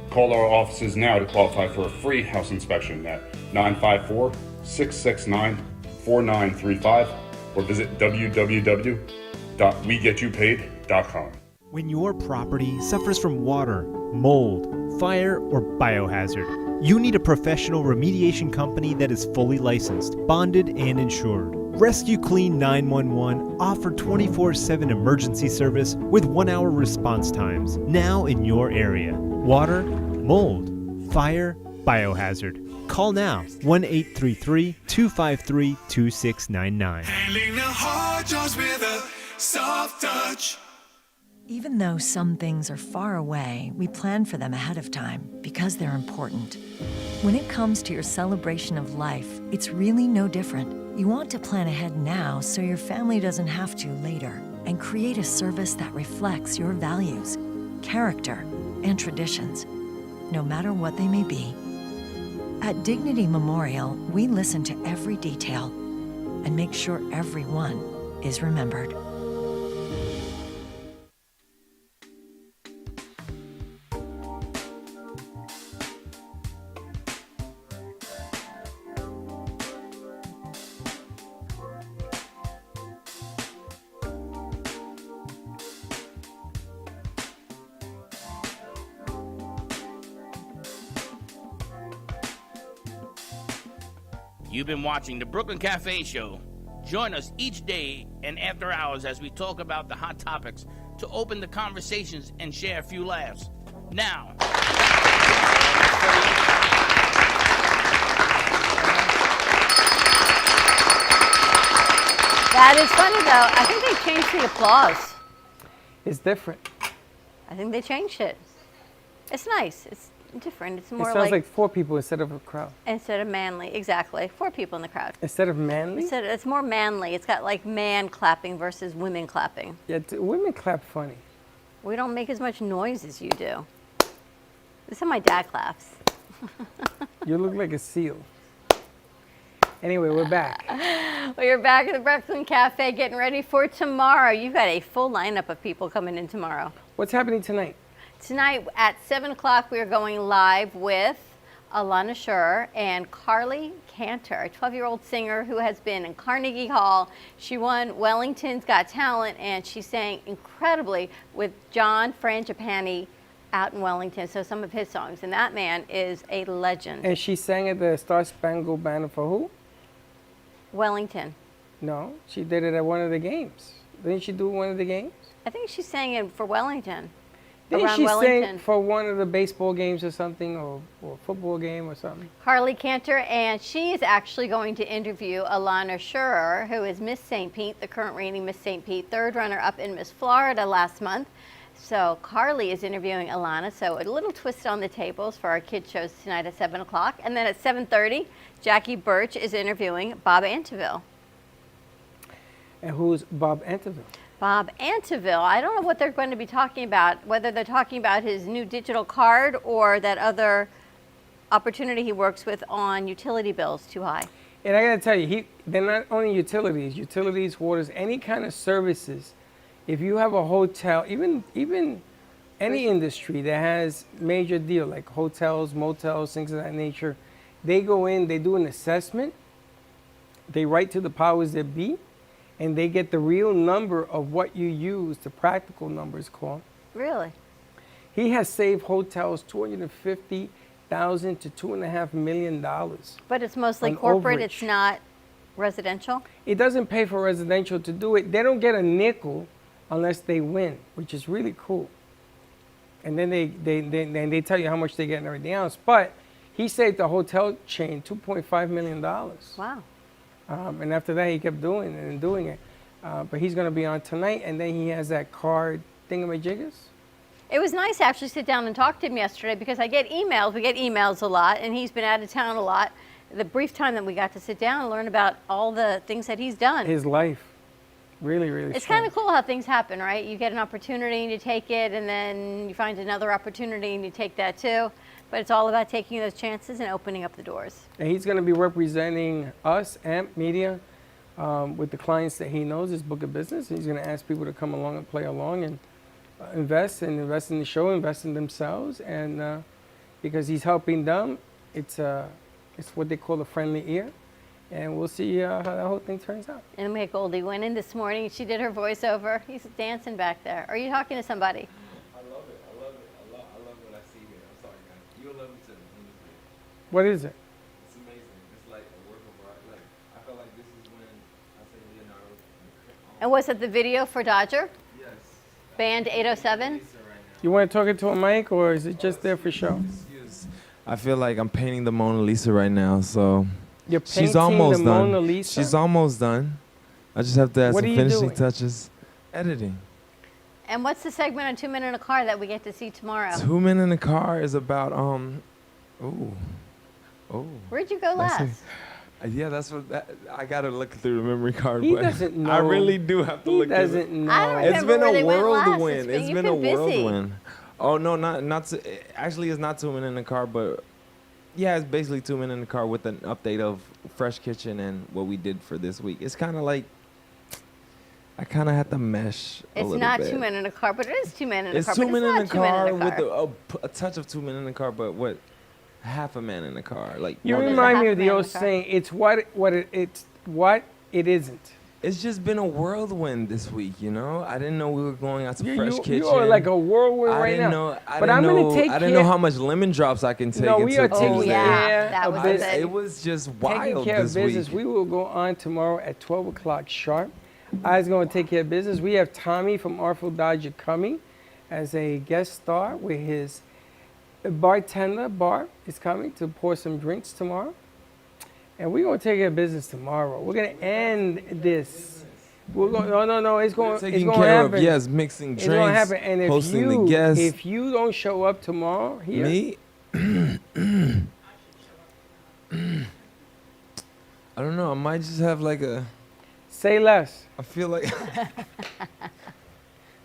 Speaker 16: Call our offices now to qualify for a free house inspection at 954-669-4935 or visit www.wegetYouPaid.com.
Speaker 17: When your property suffers from water, mold, fire, or biohazard, you need a professional remediation company that is fully licensed, bonded, and insured. Rescue Clean 911 offer 24/7 emergency service with 1-hour response times now in your area. Water, mold, fire, biohazard. Call now 1-833-253-2699.
Speaker 18: Handling the hard jobs with a soft touch.
Speaker 19: Even though some things are far away, we plan for them ahead of time because they're important. When it comes to your celebration of life, it's really no different. You want to plan ahead now so your family doesn't have to later, and create a service that reflects your values, character, and traditions, no matter what they may be. At Dignity Memorial, we listen to every detail and make sure everyone is remembered.
Speaker 1: You've been watching the Brooklyn Cafe Show. Join us each day and after hours as we talk about the hot topics to open the conversations and share a few laughs. Now,
Speaker 2: That is funny, though. I think they changed the applause.
Speaker 3: It's different.
Speaker 2: I think they changed it. It's nice. different. It's
Speaker 3: It
Speaker 2: more
Speaker 3: sounds like 4 people instead of a crowd.
Speaker 2: instead of manly. Exactly. 4 people in the crowd.
Speaker 3: Instead of manly?
Speaker 2: It's more manly. It's got like man clapping versus women clapping.
Speaker 3: Yeah, women clap funny.
Speaker 2: We don't make as much noise as you do. This is how my dad claps.
Speaker 3: You look like a seal. Anyway, we're back.
Speaker 2: Well, you're back at the Brooklyn Cafe getting ready for tomorrow. You've got a full lineup of people coming in tomorrow.
Speaker 3: What's happening tonight?
Speaker 2: Tonight at 7 o'clock, we are going live with Alana Schur and Carly Cantor, a 12-year-old singer who has been in Carnegie Hall. She won Wellington's Got Talent, and she sang incredibly with John Frangipani out in Wellington, so some of his songs. And that man is a legend.
Speaker 3: And she sang at the Star Spangled Banner for who?
Speaker 2: Wellington.
Speaker 3: No, she did it at one of the games. Didn't she do one of the games?
Speaker 2: I think she sang it for Wellington.
Speaker 3: Didn't
Speaker 2: around
Speaker 3: she
Speaker 2: Wellington.
Speaker 3: sing for one of the baseball games or something, or football game or something?
Speaker 2: Carly Cantor, and she is actually going to interview Alana Schur, who is Miss St. Pete, the current reigning Miss St. Pete, 3rd runner-up in Miss Florida last month. So Carly is interviewing Alana, so a little twist on the tables for our kids shows tonight at 7 o'clock. And then at 7:30, Jackie Birch is interviewing Bob Anteville.
Speaker 3: And who's Bob Anteville?
Speaker 2: Bob Anteville, I don't know what they're going to be talking about, whether they're talking about his new digital card or that other opportunity he works with on utility bills too high.
Speaker 3: And I gotta tell you, they're not only utilities, waters, any kind of services. If you have a hotel, even any industry that has major deal, like hotels, motels, things of that nature, they go in, they do an assessment, they write to the powers that be, and they get the real number of what you use, the practical numbers called.
Speaker 2: Really?
Speaker 3: He has saved hotels $250,000 to $2.5 million.
Speaker 2: But it's mostly
Speaker 3: on
Speaker 2: corporate,
Speaker 3: overage.
Speaker 2: it's not residential?
Speaker 3: It doesn't pay for residential to do it. They don't get a nickel unless they win, which is really cool. And then they tell you how much they get and everything else. But he saved the hotel chain $2.5 million.
Speaker 2: Wow.
Speaker 3: And after that, he kept doing it and doing it. But he's going to be on tonight, and then he has that card thingamajiggers.
Speaker 2: It was nice to actually sit down and talk to him yesterday because I get emails. We get emails a lot, and he's been out of town a lot. The brief time that we got to sit down and learn about all the things that he's done.
Speaker 3: His life. Really, really
Speaker 2: It's
Speaker 3: strong.
Speaker 2: kind of cool how things happen, right? You get an opportunity and you take it, and then you find another opportunity and you take that too. But it's all about taking those chances and opening up the doors.
Speaker 3: And he's going to be representing us, AMP Media, with the clients that he knows, his book of business. He's going to ask people to come along and play along and invest in the show, invest in themselves. And because he's helping them, it's what they call a friendly ear. And we'll see how that whole thing turns out.
Speaker 2: And we had Goldie went in this morning. She did her voiceover. He's dancing back there. Are you talking to somebody?
Speaker 12: I love it. I love it. I love what I see here. I'm sorry, guys. You'll love it too.
Speaker 3: What is it?
Speaker 12: It's amazing. It's like a work of art. Like, I feel like this is when I say Leonardo.
Speaker 2: And was it the video for Dodger?
Speaker 12: Yes.
Speaker 2: Band 807?
Speaker 3: You want to talk into a mic, or is it just there for show?
Speaker 12: I feel like I'm painting the Mona Lisa right now, so.
Speaker 3: You're
Speaker 12: She's
Speaker 3: painting
Speaker 12: almost
Speaker 3: the
Speaker 12: done.
Speaker 3: Mona Lisa?
Speaker 12: She's almost done. I just have to add
Speaker 3: What
Speaker 12: some
Speaker 3: are you
Speaker 12: finishing
Speaker 3: doing?
Speaker 12: touches. Editing.
Speaker 2: And what's the segment on 2 Men in a Car that we get to see tomorrow?
Speaker 12: 2 Men in the Car is about
Speaker 2: Where'd you go last?
Speaker 12: Yeah, that's what I gotta look through the memory card.
Speaker 3: He
Speaker 12: but
Speaker 3: doesn't know.
Speaker 12: I really do have to
Speaker 3: He
Speaker 12: look.
Speaker 3: doesn't
Speaker 12: at it.
Speaker 3: know. I don't
Speaker 12: It's
Speaker 2: remember
Speaker 12: been
Speaker 2: where
Speaker 12: a
Speaker 2: they went last.
Speaker 12: whirlwind.
Speaker 2: You've
Speaker 12: It's been a
Speaker 2: been busy.
Speaker 12: whirlwind. Oh no, actually, it's not 2 Men in the Car, but yeah, it's basically 2 Men in the Car with an update of Fresh Kitchen and what we did for this week. It's kind of like I kind of had to mesh a
Speaker 2: It's
Speaker 12: little
Speaker 2: not
Speaker 12: bit.
Speaker 2: 2 Men in a Car, but it is 2 Men in a
Speaker 12: It's
Speaker 2: Car.
Speaker 12: 2
Speaker 2: but
Speaker 12: Men
Speaker 2: it's
Speaker 12: in
Speaker 2: not
Speaker 12: the
Speaker 2: 2 Men
Speaker 12: Car
Speaker 2: in a
Speaker 12: with
Speaker 2: Car.
Speaker 12: a touch of 2 Men in the Car, but what? Half a man in the car. Like
Speaker 3: You
Speaker 12: more than
Speaker 3: remind
Speaker 12: that.
Speaker 3: me of the old saying, it's what it isn't.
Speaker 12: It's just been a whirlwind this week, you know. I didn't know we were going out to Fresh Kitchen.
Speaker 3: You are like a whirlwind
Speaker 12: I
Speaker 3: right
Speaker 12: didn't
Speaker 3: now.
Speaker 12: know. I
Speaker 3: But
Speaker 12: didn't
Speaker 3: I'm
Speaker 12: know.
Speaker 3: gonna take
Speaker 12: I didn't know how much lemon drops I can take.
Speaker 3: No, we
Speaker 12: until
Speaker 3: are taking
Speaker 12: Tuesday.
Speaker 3: care of
Speaker 2: was
Speaker 3: business.
Speaker 2: it.
Speaker 12: It was just
Speaker 3: Taking
Speaker 12: wild
Speaker 3: care of
Speaker 12: this
Speaker 3: business.
Speaker 12: week.
Speaker 3: We will go on tomorrow at 12 o'clock sharp. I was going to take care of business. We have Tommy from Artful Dodger coming as a guest star with his bartender. Bart is coming to pour some drinks tomorrow. And we're going to take care of business tomorrow. We're going to end this. We're going. No. It's going. It's
Speaker 12: taking
Speaker 3: going to
Speaker 12: care of,
Speaker 3: happen.
Speaker 12: mixing
Speaker 3: It's going to
Speaker 12: drinks,
Speaker 3: happen. And
Speaker 12: hosting the guests.
Speaker 3: if you don't show up tomorrow here,
Speaker 12: Me? I don't know. I might just have like a.
Speaker 3: Say less.
Speaker 12: I feel like.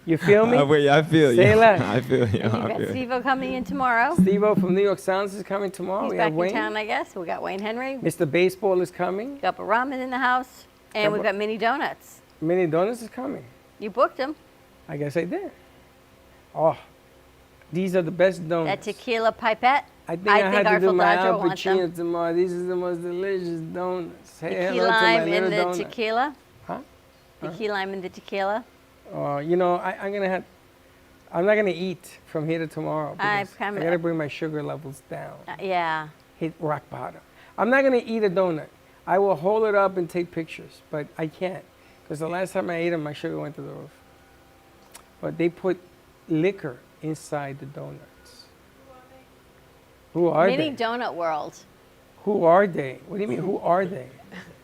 Speaker 3: You feel me?
Speaker 12: Wait, I feel you.
Speaker 3: Say less.
Speaker 12: I feel you.
Speaker 2: And
Speaker 12: I
Speaker 2: you've got
Speaker 12: feel you.
Speaker 2: Steve-O coming in tomorrow.
Speaker 3: Steve-O from New York Sounds is coming tomorrow.
Speaker 2: He's
Speaker 3: We
Speaker 2: back
Speaker 3: have
Speaker 2: in
Speaker 3: Wayne.
Speaker 2: town, I guess. We got Wayne Henry.
Speaker 3: Mr. Baseball is coming.
Speaker 2: We got ramen in the house. And we've got mini donuts.
Speaker 3: Mini Donuts is coming.
Speaker 2: You booked them.
Speaker 3: I guess I did. Oh, these are the best donuts.
Speaker 2: That tequila pipette.
Speaker 3: I think I had to do
Speaker 2: Artful
Speaker 3: my
Speaker 2: Dodger will want them.
Speaker 3: Al Pacino tomorrow. These are the most delicious donuts. Say
Speaker 2: The key
Speaker 3: hello to my
Speaker 2: lime in
Speaker 3: little
Speaker 2: the
Speaker 3: donut.
Speaker 2: tequila.
Speaker 3: Huh?
Speaker 2: The key lime in the tequila.
Speaker 3: You know, I'm not gonna eat from here to tomorrow. Because I gotta bring my sugar levels down.
Speaker 2: Yeah.
Speaker 3: Hit rock bottom. I'm not gonna eat a donut. I will hold it up and take pictures, but I can't because the last time I ate them, my sugar went to the roof. But they put liquor inside the donuts. Who are
Speaker 2: Mini
Speaker 3: they?
Speaker 2: Donut World.
Speaker 3: Who are they? What do you mean? Who are they?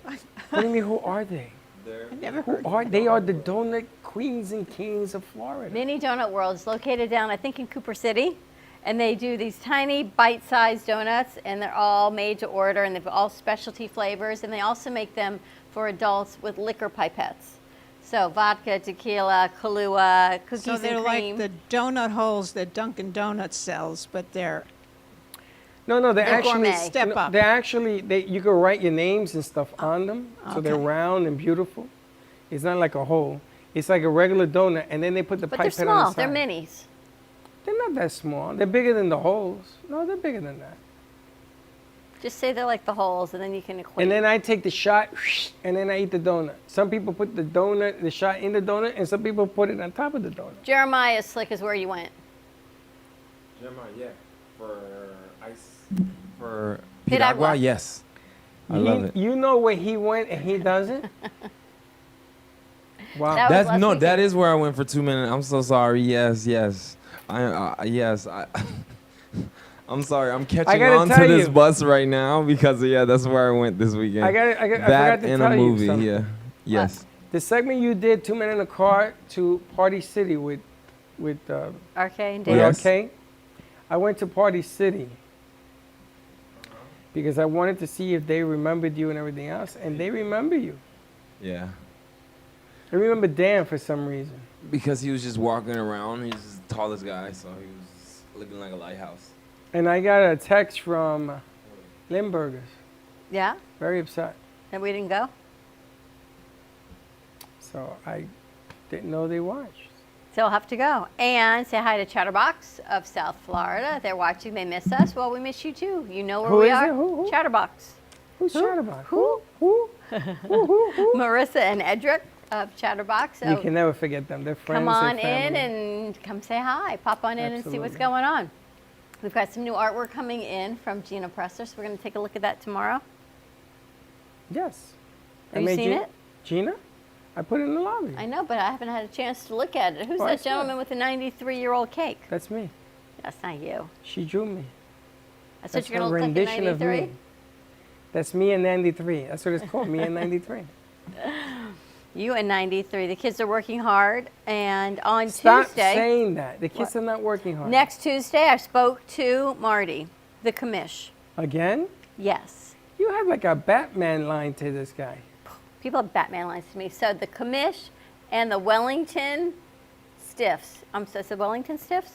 Speaker 3: What do you mean? Who are they?
Speaker 6: I never
Speaker 3: Who
Speaker 6: heard.
Speaker 3: are they? Are the donut queens and kings of Florida?
Speaker 2: Mini Donut World is located down, I think, in Cooper City. And they do these tiny bite-sized donuts, and they're all made to order, and they've all specialty flavors. And they also make them for adults with liquor pipettes. So vodka, tequila, Kahlua, cookies
Speaker 6: So they're
Speaker 2: and cream.
Speaker 6: like the donut holes that Dunkin' Donuts sells, but they're
Speaker 3: No, they're
Speaker 2: They're
Speaker 3: actually
Speaker 2: gourmet.
Speaker 6: Step up.
Speaker 3: They're actually you can write your names and stuff on them, so they're
Speaker 6: Okay.
Speaker 3: round and beautiful. It's not like a hole. It's like a regular donut, and then they put the
Speaker 2: But they're
Speaker 3: pipette on
Speaker 2: small.
Speaker 3: the
Speaker 2: They're
Speaker 3: side.
Speaker 2: minis.
Speaker 3: They're not that small. They're bigger than the holes. No, they're bigger than that.
Speaker 2: Just say they're like the holes, and then you can equate.
Speaker 3: And then I take the shot, and then I eat the donut. Some people put the shot in the donut, and some people put it on top of the donut.
Speaker 2: Jeremiah Slick is where you went.
Speaker 12: Jeremiah, yeah. For ice. For
Speaker 2: Piragua.
Speaker 12: Piragua, yes. I love it.
Speaker 3: You know where he went and he doesn't? Wow.
Speaker 2: That was
Speaker 12: That's
Speaker 2: last
Speaker 12: no.
Speaker 2: weekend.
Speaker 12: That is where I went for 2 minutes. I'm so sorry. Yes. Yes. I'm sorry. I'm catching
Speaker 3: gotta
Speaker 12: on to
Speaker 3: tell
Speaker 12: this
Speaker 3: you.
Speaker 12: bus right now because that's where I went this weekend.
Speaker 3: I
Speaker 12: that
Speaker 3: forgot to
Speaker 12: and
Speaker 3: tell
Speaker 12: a
Speaker 3: you
Speaker 12: movie.
Speaker 3: something.
Speaker 12: Yeah. Yes.
Speaker 3: The segment you did, 2 Men in a Car to Party City with
Speaker 2: RK and
Speaker 3: with
Speaker 2: Dave.
Speaker 12: Yes.
Speaker 3: RK. I went to Party City because I wanted to see if they remembered you and everything else, and they remember you.
Speaker 12: Yeah.
Speaker 3: They remember Dan for some reason.
Speaker 12: Because he was just walking around. He's the tallest guy, so he was looking like a lighthouse.
Speaker 3: And I got a text from Limburgers,
Speaker 2: Yeah?
Speaker 3: very upset.
Speaker 2: And we didn't go?
Speaker 3: So I didn't know they watched.
Speaker 2: So we'll have to go. And say hi to Chatterbox of South Florida. They're watching. They miss us. Well, we miss you too. You know where
Speaker 3: Who
Speaker 2: we
Speaker 3: is
Speaker 2: are.
Speaker 3: it? Who?
Speaker 2: Chatterbox.
Speaker 3: Who's Chatterbox?
Speaker 2: Who?
Speaker 3: Who?
Speaker 2: Marissa and Edric of Chatterbox. So
Speaker 3: You can never forget them. They're friends.
Speaker 2: come
Speaker 3: they're
Speaker 2: on in
Speaker 3: family.
Speaker 2: and come say hi. Pop on in and see what's
Speaker 3: Absolutely.
Speaker 2: going on. We've got some new artwork coming in from Gina Presser, so we're going to take a look at that tomorrow.
Speaker 3: Yes.
Speaker 2: Have you seen it?
Speaker 3: Gina? I put it in the lobby.
Speaker 2: I know, but I haven't had a chance to look at it. Who's
Speaker 3: Oh, I
Speaker 2: that
Speaker 3: saw it.
Speaker 2: gentleman with the 93-year-old cake?
Speaker 3: That's me.
Speaker 2: That's not you.
Speaker 3: She drew me.
Speaker 2: That's what you're
Speaker 3: her
Speaker 2: going to look like at
Speaker 3: rendition of
Speaker 2: 93?
Speaker 3: me. That's me and 93. That's what it's called, me and 93.
Speaker 2: You and 93. The kids are working hard. And on
Speaker 3: Stop
Speaker 2: Tuesday,
Speaker 3: saying that. The kids are not working hard.
Speaker 2: next Tuesday, I spoke to Marty, the commish.
Speaker 3: Again?
Speaker 2: Yes.
Speaker 3: You have like a Batman line to this guy.
Speaker 2: People have Batman lines to me. So the commish and the Wellington Stiffs. So the Wellington Stiffs?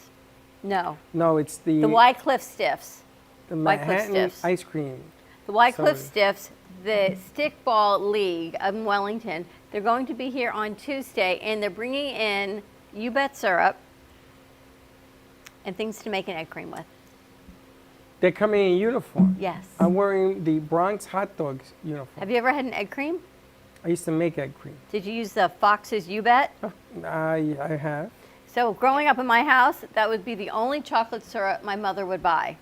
Speaker 2: No.
Speaker 3: No, it's the
Speaker 2: Wycliffe Stiffs.
Speaker 3: the
Speaker 2: Wycliffe
Speaker 3: Manhattan
Speaker 2: Stiffs.
Speaker 3: ice cream.
Speaker 2: The Wycliffe
Speaker 3: Sorry.
Speaker 2: Stiffs, the Stickball League of Wellington, they're going to be here on Tuesday, and they're bringing in You Bet syrup and things to make an egg cream with.
Speaker 3: They're coming in uniform.
Speaker 2: Yes.
Speaker 3: I'm wearing the Bronx hot dogs uniform.
Speaker 2: Have you ever had an egg cream?
Speaker 3: I used to make egg cream.
Speaker 2: Did you use the Fox's You Bet?
Speaker 3: I have.
Speaker 2: So growing up in my house, that would be the only chocolate syrup my mother would buy.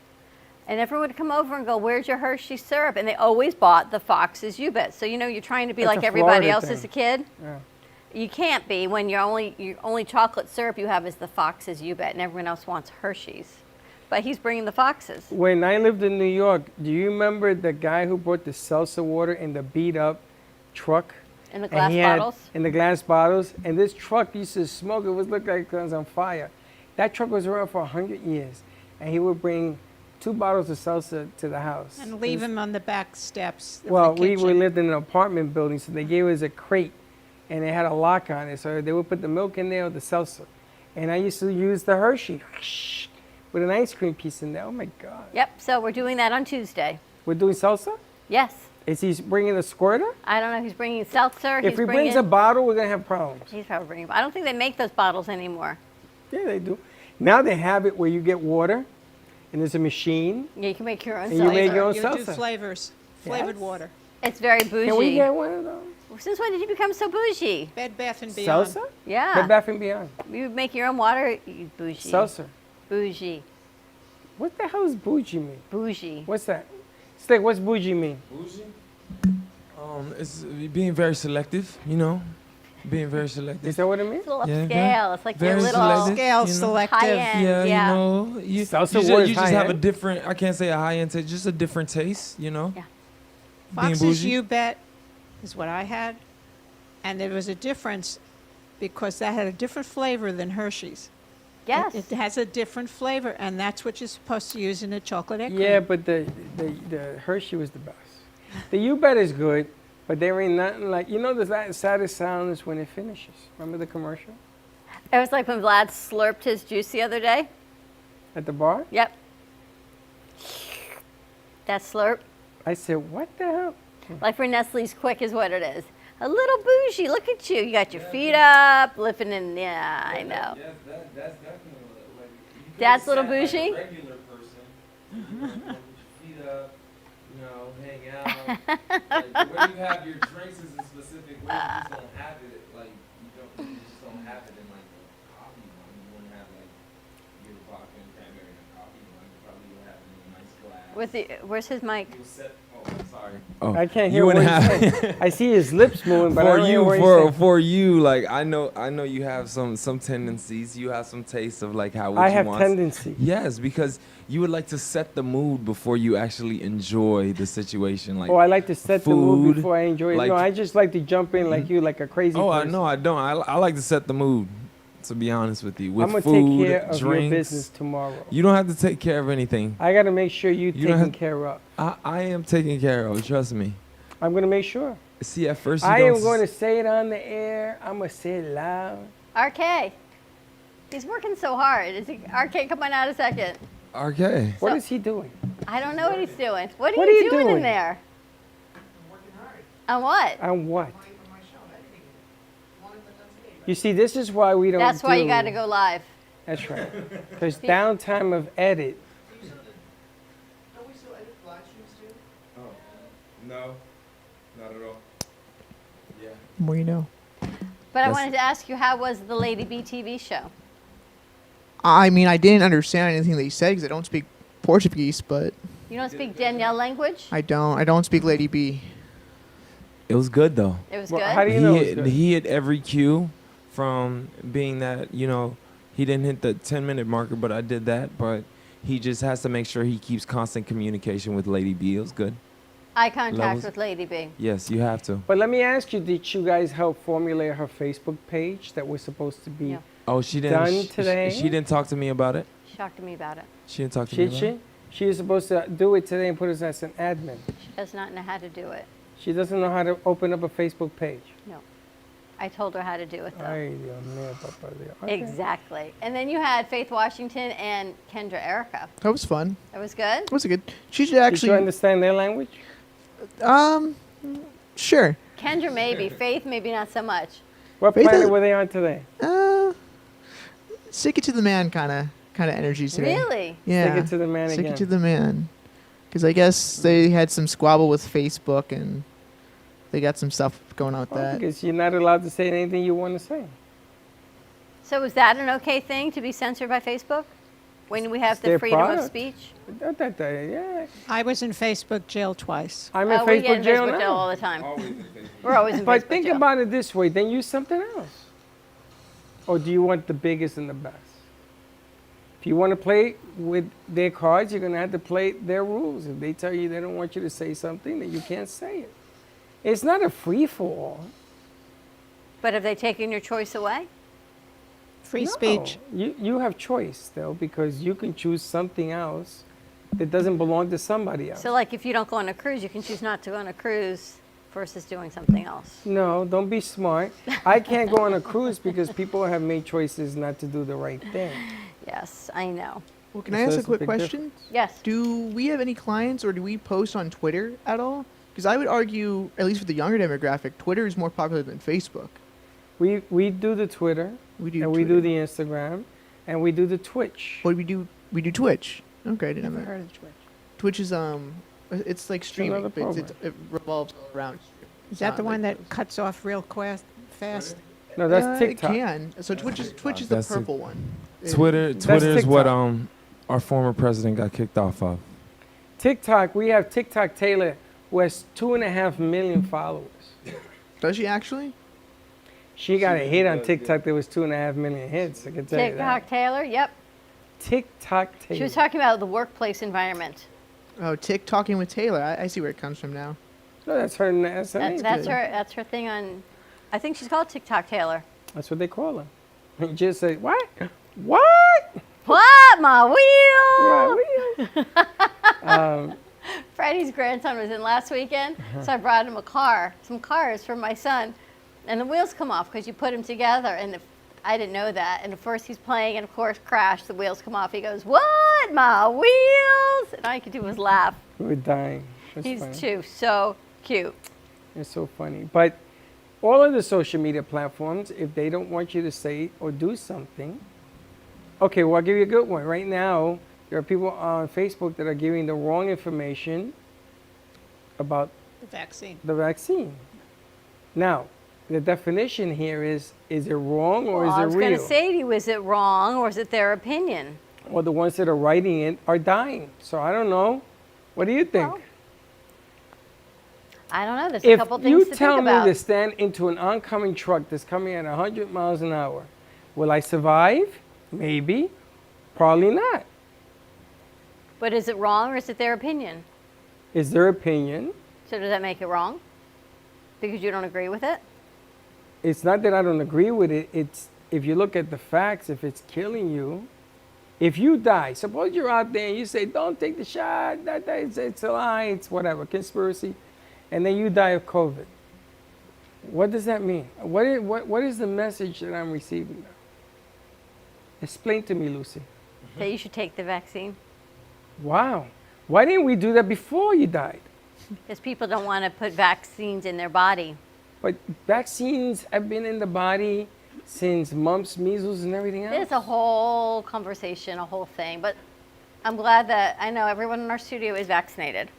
Speaker 2: And everyone would come over and go, "Where's your Hershey syrup?" And they always bought the Fox's You Bet. So you're trying to be
Speaker 3: That's
Speaker 2: like
Speaker 3: a
Speaker 2: everybody
Speaker 3: Florida
Speaker 2: else
Speaker 3: thing.
Speaker 2: as a kid.
Speaker 3: Yeah.
Speaker 2: You can't be when your only chocolate syrup you have is the Fox's You Bet, and everyone else wants Hershey's. But he's bringing the Fox's.
Speaker 3: When I lived in New York, do you remember the guy who brought the seltzer water in the beat up truck?
Speaker 2: In the
Speaker 3: And
Speaker 2: glass
Speaker 3: he had-
Speaker 2: bottles?
Speaker 3: In the glass bottles. And this truck used to smoke. It was look like it was on fire. That truck was around for 100 years. And he would bring 2 bottles of salsa to the house.
Speaker 6: And leave them on the back steps. Of
Speaker 3: Well,
Speaker 6: the
Speaker 3: we
Speaker 6: kitchen.
Speaker 3: lived in an apartment building, so they gave us a crate, and it had a lock on it. So they would put the milk in there with the salsa. And I used to use the Hershey with an ice cream piece in there. Oh my God.
Speaker 2: Yep, so we're doing that on Tuesday.
Speaker 3: We're doing salsa?
Speaker 2: Yes.
Speaker 3: Is he bringing a squirter?
Speaker 2: I don't know. He's bringing seltzer.
Speaker 3: If he brings a bottle, we're going to have problems.
Speaker 2: He's probably bringing. I don't think they make those bottles anymore.
Speaker 3: Yeah, they do. Now they have it where you get water, and there's a machine.
Speaker 2: Yeah, you can make your own
Speaker 3: And
Speaker 2: seltzer.
Speaker 3: you make your own
Speaker 6: You do
Speaker 3: salsa.
Speaker 6: flavors, flavored water.
Speaker 2: It's very bougie.
Speaker 3: Can we get one of those?
Speaker 2: Since when did you become so bougie?
Speaker 6: Bed Bath and Beyond.
Speaker 3: Salsa?
Speaker 2: Yeah.
Speaker 3: Bed Bath and Beyond.
Speaker 2: You make your own water, you bougie.
Speaker 3: Salsa.
Speaker 2: Bougie.
Speaker 3: What the hell does bougie mean?
Speaker 2: Bougie.
Speaker 3: What's that? Stick, what's bougie mean?
Speaker 12: Bougie? It's being very selective, you know. Being very selective.
Speaker 3: Is that what it means?
Speaker 2: It's a little
Speaker 12: Yeah,
Speaker 2: upscale. It's like
Speaker 12: very
Speaker 2: your little
Speaker 12: selective,
Speaker 6: Scale
Speaker 12: you know.
Speaker 6: selective.
Speaker 2: high-end.
Speaker 12: Yeah,
Speaker 2: Yeah.
Speaker 12: you know, you
Speaker 3: Salsa
Speaker 12: just,
Speaker 3: was
Speaker 12: you just have a
Speaker 3: high-end.
Speaker 12: different. I can't say a high end taste, just a different taste, you know.
Speaker 2: Yeah.
Speaker 12: Being
Speaker 6: Fox's
Speaker 12: bougie.
Speaker 6: You Bet is what I had. And there was a difference because that had a different flavor than Hershey's.
Speaker 2: Yes.
Speaker 6: It has a different flavor, and that's what you're supposed to use in a chocolate egg cream.
Speaker 3: Yeah, but the Hershey was the best. The You Bet is good, but there ain't nothing like, you know, the saddest sound is when it finishes. Remember the commercial?
Speaker 2: It was like when Vlad slurped his juice the other day.
Speaker 3: At the bar?
Speaker 2: Yep. That slurp.
Speaker 3: I said, what the hell?
Speaker 2: Like for Nestle's Quick is what it is. A little bougie. Look at you. You got your feet up, lifting in. Yeah, I know.
Speaker 12: Yes, that's definitely like.
Speaker 2: That's a little bougie?
Speaker 12: Regular person. You know, put your feet up, you know, hang out. Like, the way you have your drinks is a specific way. You just don't have it. Like you just don't have it in like a coffee one. You wouldn't have like your vodka and cranberry in a coffee one. You probably would have it in a nice glass.
Speaker 2: With the, where's his mic?
Speaker 12: You'll set. Oh, I'm sorry.
Speaker 3: I can't
Speaker 12: you
Speaker 3: hear what
Speaker 12: wouldn't
Speaker 3: he's
Speaker 12: have-
Speaker 3: saying. I see his lips moving, but I
Speaker 12: for
Speaker 3: don't hear
Speaker 12: you,
Speaker 3: what he's saying.
Speaker 12: for you, like I know you have some tendencies. You have some taste of like how
Speaker 3: I
Speaker 12: you
Speaker 3: have
Speaker 12: want.
Speaker 3: tendency.
Speaker 12: Yes, because you would like to set the mood before you actually enjoy the situation. Like
Speaker 3: Oh, I like to set the mood
Speaker 12: food,
Speaker 3: before I enjoy it.
Speaker 12: like-
Speaker 3: No, I just like to jump in like you, like a crazy
Speaker 12: Oh, I
Speaker 3: person.
Speaker 12: know I don't. I like to set the mood. To be honest with you, with
Speaker 3: I'm gonna
Speaker 12: food,
Speaker 3: take care of
Speaker 12: drinks.
Speaker 3: your business tomorrow.
Speaker 12: You don't have to take care of anything.
Speaker 3: I got to make sure you're
Speaker 12: You don't
Speaker 3: taken
Speaker 12: have-
Speaker 3: care of.
Speaker 12: I am taken care of. Trust me.
Speaker 3: I'm going to make sure.
Speaker 12: See, at first you
Speaker 3: I
Speaker 12: don't
Speaker 3: am going to say it on the air. I'm going to say it loud.
Speaker 2: RK. He's working so hard. RK, come on out a second.
Speaker 12: Okay.
Speaker 3: What is he doing?
Speaker 2: I don't know what he's doing. What are
Speaker 3: What
Speaker 2: you
Speaker 3: are you
Speaker 2: doing in
Speaker 3: doing?
Speaker 2: there? On what?
Speaker 3: On what? You see, this is why we don't
Speaker 2: That's why you
Speaker 3: do-
Speaker 2: got to go live.
Speaker 3: That's right. Because downtime of edit.
Speaker 12: No, not at all. Yeah.
Speaker 14: More you know.
Speaker 2: But I
Speaker 14: Yes.
Speaker 2: wanted to ask you, how was the Lady B TV show?
Speaker 14: I mean, I didn't understand anything they said because I don't speak Portuguese, but
Speaker 2: You don't speak Danielle language?
Speaker 14: I don't speak Lady B.
Speaker 12: It was good though.
Speaker 2: It was
Speaker 3: Well,
Speaker 2: good?
Speaker 3: how do you know it's good?
Speaker 12: He hit every cue from being that, you know, he didn't hit the 10-minute marker, but I did that. But he just has to make sure he keeps constant communication with Lady B. It was good.
Speaker 2: Eye contact
Speaker 12: Levels?
Speaker 2: with Lady B.
Speaker 12: Yes, you have to.
Speaker 3: But let me ask you, did you guys help formulate her Facebook page that was supposed to be
Speaker 2: Yeah.
Speaker 12: Oh, she didn't.
Speaker 3: done
Speaker 12: sh-
Speaker 3: today?
Speaker 12: She didn't talk to me about it.
Speaker 2: She talked to me about it.
Speaker 12: She didn't talk to me
Speaker 3: Did
Speaker 12: about
Speaker 3: she?
Speaker 12: it.
Speaker 3: She was supposed to do it today and put us as an admin.
Speaker 2: She does not know how to do it.
Speaker 3: She doesn't know how to open up a Facebook page.
Speaker 2: No. I told her how to do it, though.
Speaker 3: Ay, Dios mío, papá Dios. Okay.
Speaker 2: Exactly. And then you had Faith Washington and Kendra Erika.
Speaker 14: That was fun.
Speaker 2: That was good?
Speaker 14: It was a good. She should
Speaker 3: Did you
Speaker 14: actually.
Speaker 3: understand their language?
Speaker 14: Sure.
Speaker 2: Kendra maybe. Faith maybe not so much.
Speaker 3: What
Speaker 14: Faith
Speaker 3: planet
Speaker 14: is-
Speaker 3: were they on today?
Speaker 14: Stick it to the man kind of energy today.
Speaker 2: Really?
Speaker 14: Yeah.
Speaker 3: Stick it to the man
Speaker 14: Stick
Speaker 3: again.
Speaker 14: it to the man. Because I guess they had some squabble with Facebook and they got some stuff going on with
Speaker 3: Well,
Speaker 14: that.
Speaker 3: because you're not allowed to say anything you want to say.
Speaker 2: So was that an okay thing to be censored by Facebook? When we have
Speaker 3: It's
Speaker 2: the
Speaker 3: their
Speaker 2: freedom of
Speaker 3: product.
Speaker 2: speech?
Speaker 3: Yeah.
Speaker 6: I was in Facebook jail twice.
Speaker 3: I'm in
Speaker 2: We get
Speaker 3: Facebook jail now.
Speaker 2: all the time. We're always in
Speaker 3: But
Speaker 2: Facebook
Speaker 3: think
Speaker 2: jail.
Speaker 3: about it this way, then use something else. Or do you want the biggest and the best? If you want to play with their cards, you're going to have to play their rules. If they tell you they don't want you to say something, then you can't say it. It's not a free-for-all.
Speaker 2: But have they taken your choice away?
Speaker 6: Free
Speaker 3: No,
Speaker 6: speech.
Speaker 3: You have choice, though, because you can choose something else that doesn't belong to somebody else.
Speaker 2: So, like, if you don't go on a cruise, you can choose not to go on a cruise versus doing something else.
Speaker 3: No, don't be smart. I can't go on a cruise because people have made choices not to do the right thing.
Speaker 2: Yes, I know.
Speaker 14: Well, can I ask a quick question?
Speaker 2: Yes.
Speaker 14: Do we have any clients or do we post on Twitter at all? Because I would argue, at least for the younger demographic, Twitter is more popular than Facebook.
Speaker 3: We do the Twitter, we do the Instagram, and we do the Twitch.
Speaker 14: What do we do? We do Twitch. Okay, I didn't know
Speaker 6: Never
Speaker 14: that.
Speaker 6: heard of Twitch.
Speaker 14: Twitch is it's like streaming,
Speaker 3: another
Speaker 14: but
Speaker 3: program.
Speaker 14: it revolves all around.
Speaker 6: Is that the
Speaker 14: Not
Speaker 6: one
Speaker 14: like
Speaker 6: that cuts off real fast?
Speaker 3: No, that's TikTok.
Speaker 14: It can. So Twitch is the
Speaker 12: That's it.
Speaker 14: purple one.
Speaker 12: Twitter
Speaker 3: That's
Speaker 12: is what
Speaker 3: TikTok.
Speaker 12: our former president got kicked off of.
Speaker 3: TikTok, we have TikTok Taylor, who has 2.5 million followers.
Speaker 14: Does she actually?
Speaker 3: She got a hit on TikTok. There was 2.5 million hits. I can tell you that.
Speaker 2: TikTok Taylor, yep.
Speaker 3: TikTok Taylor.
Speaker 2: She was talking about the workplace environment.
Speaker 14: Oh, TikToking with Taylor. I see where it comes from now.
Speaker 3: No, that's her. That's her name.
Speaker 2: That's her thing on. I think she's called TikTok Taylor.
Speaker 3: That's what they call her. You just say what? What?
Speaker 2: What? My wheel.
Speaker 3: Um,
Speaker 2: Freddie's grandson was in last weekend, so I brought him some cars for my son, and the wheels come off because you put them together, and I didn't know that. And at first he's playing, and of course crashed. The wheels come off. He goes, "What? My wheels!" And all I could do was laugh.
Speaker 3: we're dying. That's
Speaker 2: He's
Speaker 3: funny.
Speaker 2: so cute.
Speaker 3: It's so funny. But all of the social media platforms, if they don't want you to say or do something, okay, well, I'll give you a good one. Right now, there are people on Facebook that are giving the wrong information about
Speaker 6: The vaccine.
Speaker 3: the vaccine. Now, the definition here is it wrong or
Speaker 2: Well, I
Speaker 3: is
Speaker 2: was
Speaker 3: it real?
Speaker 2: going to say to you, is it wrong or is it their opinion?
Speaker 3: Well, the ones that are writing it are dying. So I don't know. What do you think?
Speaker 2: Well, I don't know. There's a
Speaker 3: If
Speaker 2: couple things
Speaker 3: you
Speaker 2: to
Speaker 3: tell
Speaker 2: think
Speaker 3: me
Speaker 2: about.
Speaker 3: to stand into an oncoming truck that's coming at 100 miles an hour, will I survive? Maybe. Probably not.
Speaker 2: But is it wrong or is it their opinion?
Speaker 3: Is their opinion.
Speaker 2: So does that make it wrong? Because you don't agree with it?
Speaker 3: It's not that I don't agree with it. It's if you look at the facts, if it's killing you, if you die, suppose you're out there and you say, don't take the shot, it's a lie, it's whatever, conspiracy, and then you die of COVID. What does that mean? What is the message that I'm receiving now? Explain to me, Lucy.
Speaker 2: That you should take the vaccine?
Speaker 3: Wow. Why didn't we do that before you died?
Speaker 2: Because people don't want to put vaccines in their body.
Speaker 3: But vaccines have been in the body since mumps, measles, and everything else.
Speaker 2: It's a whole conversation, a whole thing. But I'm glad that I know everyone in our studio is vaccinated.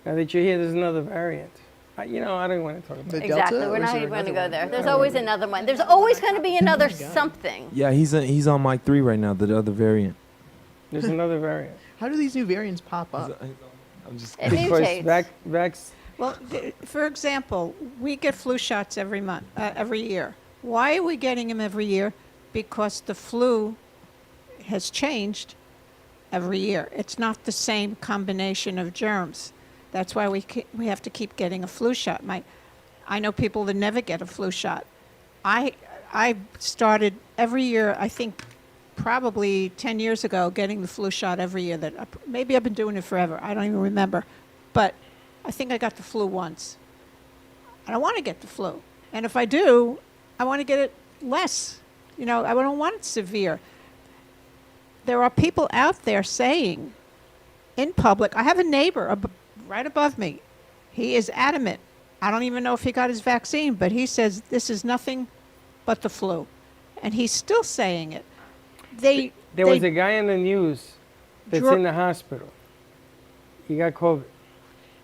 Speaker 3: Now that you're here, there's another variant. I don't want to talk about it.
Speaker 2: Exactly. We're not even going to go there. There's always another one. There's always going to be another something.
Speaker 12: Yeah, he's on mic 3 right now, the other variant.
Speaker 3: There's another variant.
Speaker 14: How do these new variants pop up?
Speaker 12: I'm just
Speaker 2: It
Speaker 3: Because
Speaker 2: mutates.
Speaker 6: Well, for example, we get flu shots every year. Why are we getting them every year? Because the flu has changed every year. It's not the same combination of germs. That's why we have to keep getting a flu shot. I know people that never get a flu shot. I started every year, I think probably 10 years ago, getting the flu shot every year. Maybe I've been doing it forever. I don't even remember. But I think I got the flu once. I don't want to get the flu. And if I do, I want to get it less. I don't want it severe. There are people out there saying in public, I have a neighbor right above me. He is adamant. I don't even know if he got his vaccine, but he says this is nothing but the flu. And he's still saying it.
Speaker 3: There was a guy in the news that's in the hospital. He got COVID.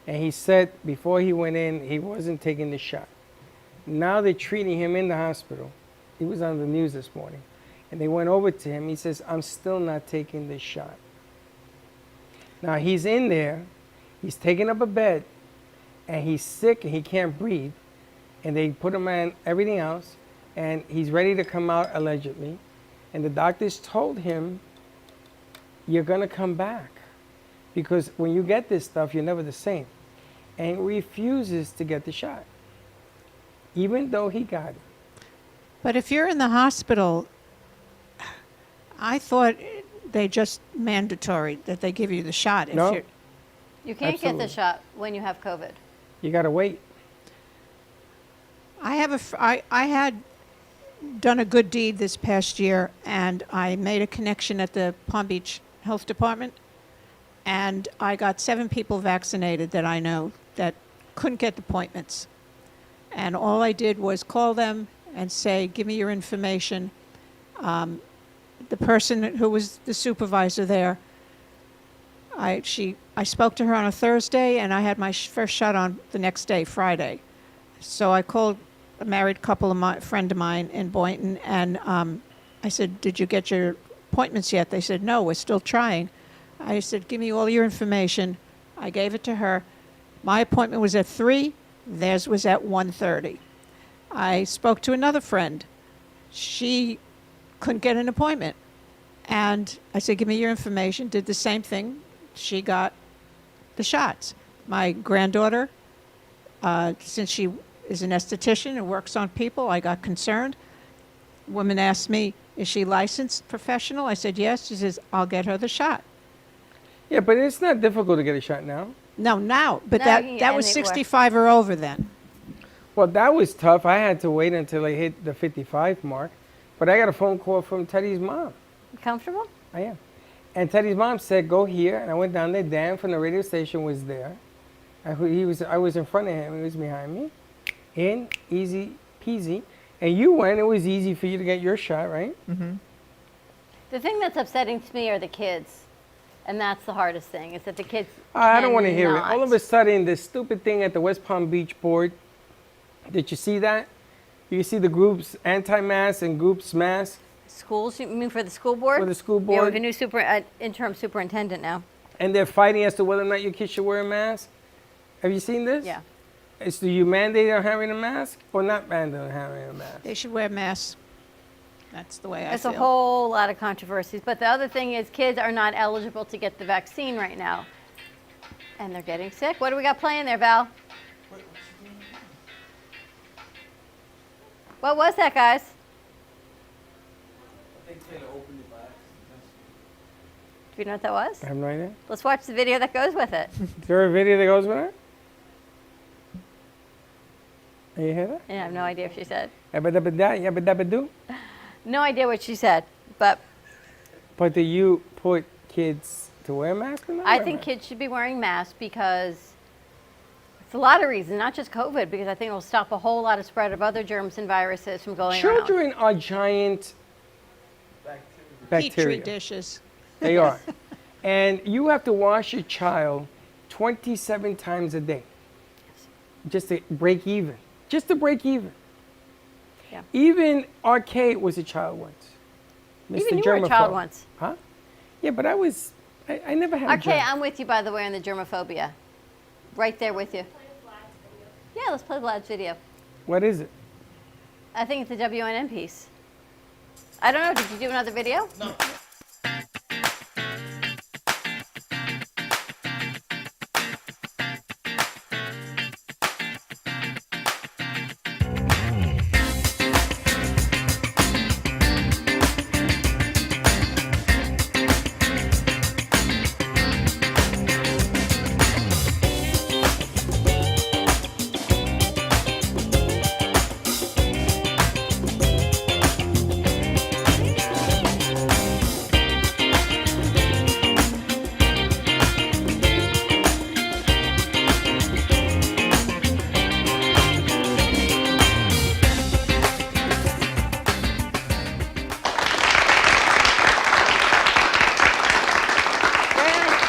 Speaker 3: And he said before he went in, he wasn't taking the shot. Now they're treating him in the hospital. He was on the news this morning. And they went over to him. He says, I'm still not taking this shot. Now he's in there. He's taking up a bed. And he's sick and he can't breathe. And they put him on everything else. And he's ready to come out allegedly. And the doctors told him, you're going to come back. Because when you get this stuff, you're never the same. And he refuses to get the shot, even though he got it.
Speaker 6: But if you're in the hospital, I thought they just mandatory that they give you the shot. If
Speaker 3: No.
Speaker 6: you're,
Speaker 2: You can't get
Speaker 3: Absolutely.
Speaker 2: the shot when you have COVID.
Speaker 3: You got to wait.
Speaker 6: I had done a good deed this past year, and I made a connection at the Palm Beach Health Department, and I got 7 people vaccinated that I know that couldn't get appointments. And all I did was call them and say, give me your information. The person who was the supervisor there, I spoke to her on a Thursday, and I had my first shot on the next day, Friday. So I called a married couple of my friend of mine in Boynton, and I said, "Did you get your appointments yet?" They said, "No, we're still trying." I said, "Give me all your information." I gave it to her. My appointment was at 3. Theirs was at 1:30. I spoke to another friend. She couldn't get an appointment. And I said, "Give me your information." Did the same thing. She got the shots. My granddaughter, since she is an esthetician and works on people, I got concerned. Woman asked me, "Is she licensed professional?" I said, "Yes." She says, "I'll get her the shot."
Speaker 3: Yeah, but it's not difficult to get a shot now.
Speaker 6: No, now. But
Speaker 2: No,
Speaker 6: that,
Speaker 2: you can
Speaker 6: that
Speaker 2: get
Speaker 6: was
Speaker 2: anywhere.
Speaker 6: 65 or over then.
Speaker 3: Well, that was tough. I had to wait until I hit the 55 mark. But I got a phone call from Teddy's mom.
Speaker 2: You comfortable?
Speaker 3: I am. And Teddy's mom said, "Go here." And I went down there. Dan from the radio station was there. I was in front of him. He was behind me. In, easy peasy. And you went. It was easy for you to get your shot, right?
Speaker 14: Mm-hmm.
Speaker 2: The thing that's upsetting to me are the kids. And that's the hardest thing, is that the kids
Speaker 3: I don't want to hear it.
Speaker 2: cannot.
Speaker 3: All of a sudden, this stupid thing at the West Palm Beach board. Did you see that? You see the groups anti-mask and groups mask.
Speaker 2: Schools, you mean for the school board?
Speaker 3: For the school
Speaker 2: Yeah, we
Speaker 3: board.
Speaker 2: have a new interim superintendent now.
Speaker 3: And they're fighting as to whether or not your kids should wear a mask. Have you seen this?
Speaker 2: Yeah.
Speaker 3: Do you mandate on having a mask or not mandate on having a mask?
Speaker 6: They should wear masks. That's the way I
Speaker 2: There's
Speaker 6: feel.
Speaker 2: a whole lot of controversies. But the other thing is kids are not eligible to get the vaccine right now. And they're getting sick. What do we got playing there, Val? What was that, guys? Do you know what that was?
Speaker 3: I have no idea.
Speaker 2: Let's watch the video that goes with it.
Speaker 3: Is there a video that goes with it? You hear that?
Speaker 2: Yeah, I have no idea if she said.
Speaker 3: Yabba-dabba-da, yabba-dabba-doo.
Speaker 2: No idea what she said, but
Speaker 3: But do you put kids to wear masks or not?
Speaker 2: I
Speaker 3: wear
Speaker 2: think
Speaker 3: masks?
Speaker 2: kids should be wearing masks because it's a lot of reasons, not just COVID, because I think it will stop a whole lot of spread of other germs and viruses from going around.
Speaker 3: Children are giant
Speaker 6: Petri
Speaker 3: bacteria.
Speaker 6: dishes.
Speaker 3: They are. And you have to wash your child 27 times a day just to break even. Just to break even.
Speaker 2: Yeah.
Speaker 3: Even RK was a child once.
Speaker 2: Even you were a child once.
Speaker 3: Huh? Yeah, but I never had a
Speaker 2: Okay,
Speaker 3: germ.
Speaker 2: I'm with you, by the way, on the germophobia. Right there with you. Yeah, let's play Vlad's video.
Speaker 3: What is it?
Speaker 2: I think it's the WNN piece. I don't know, did you do another video? No.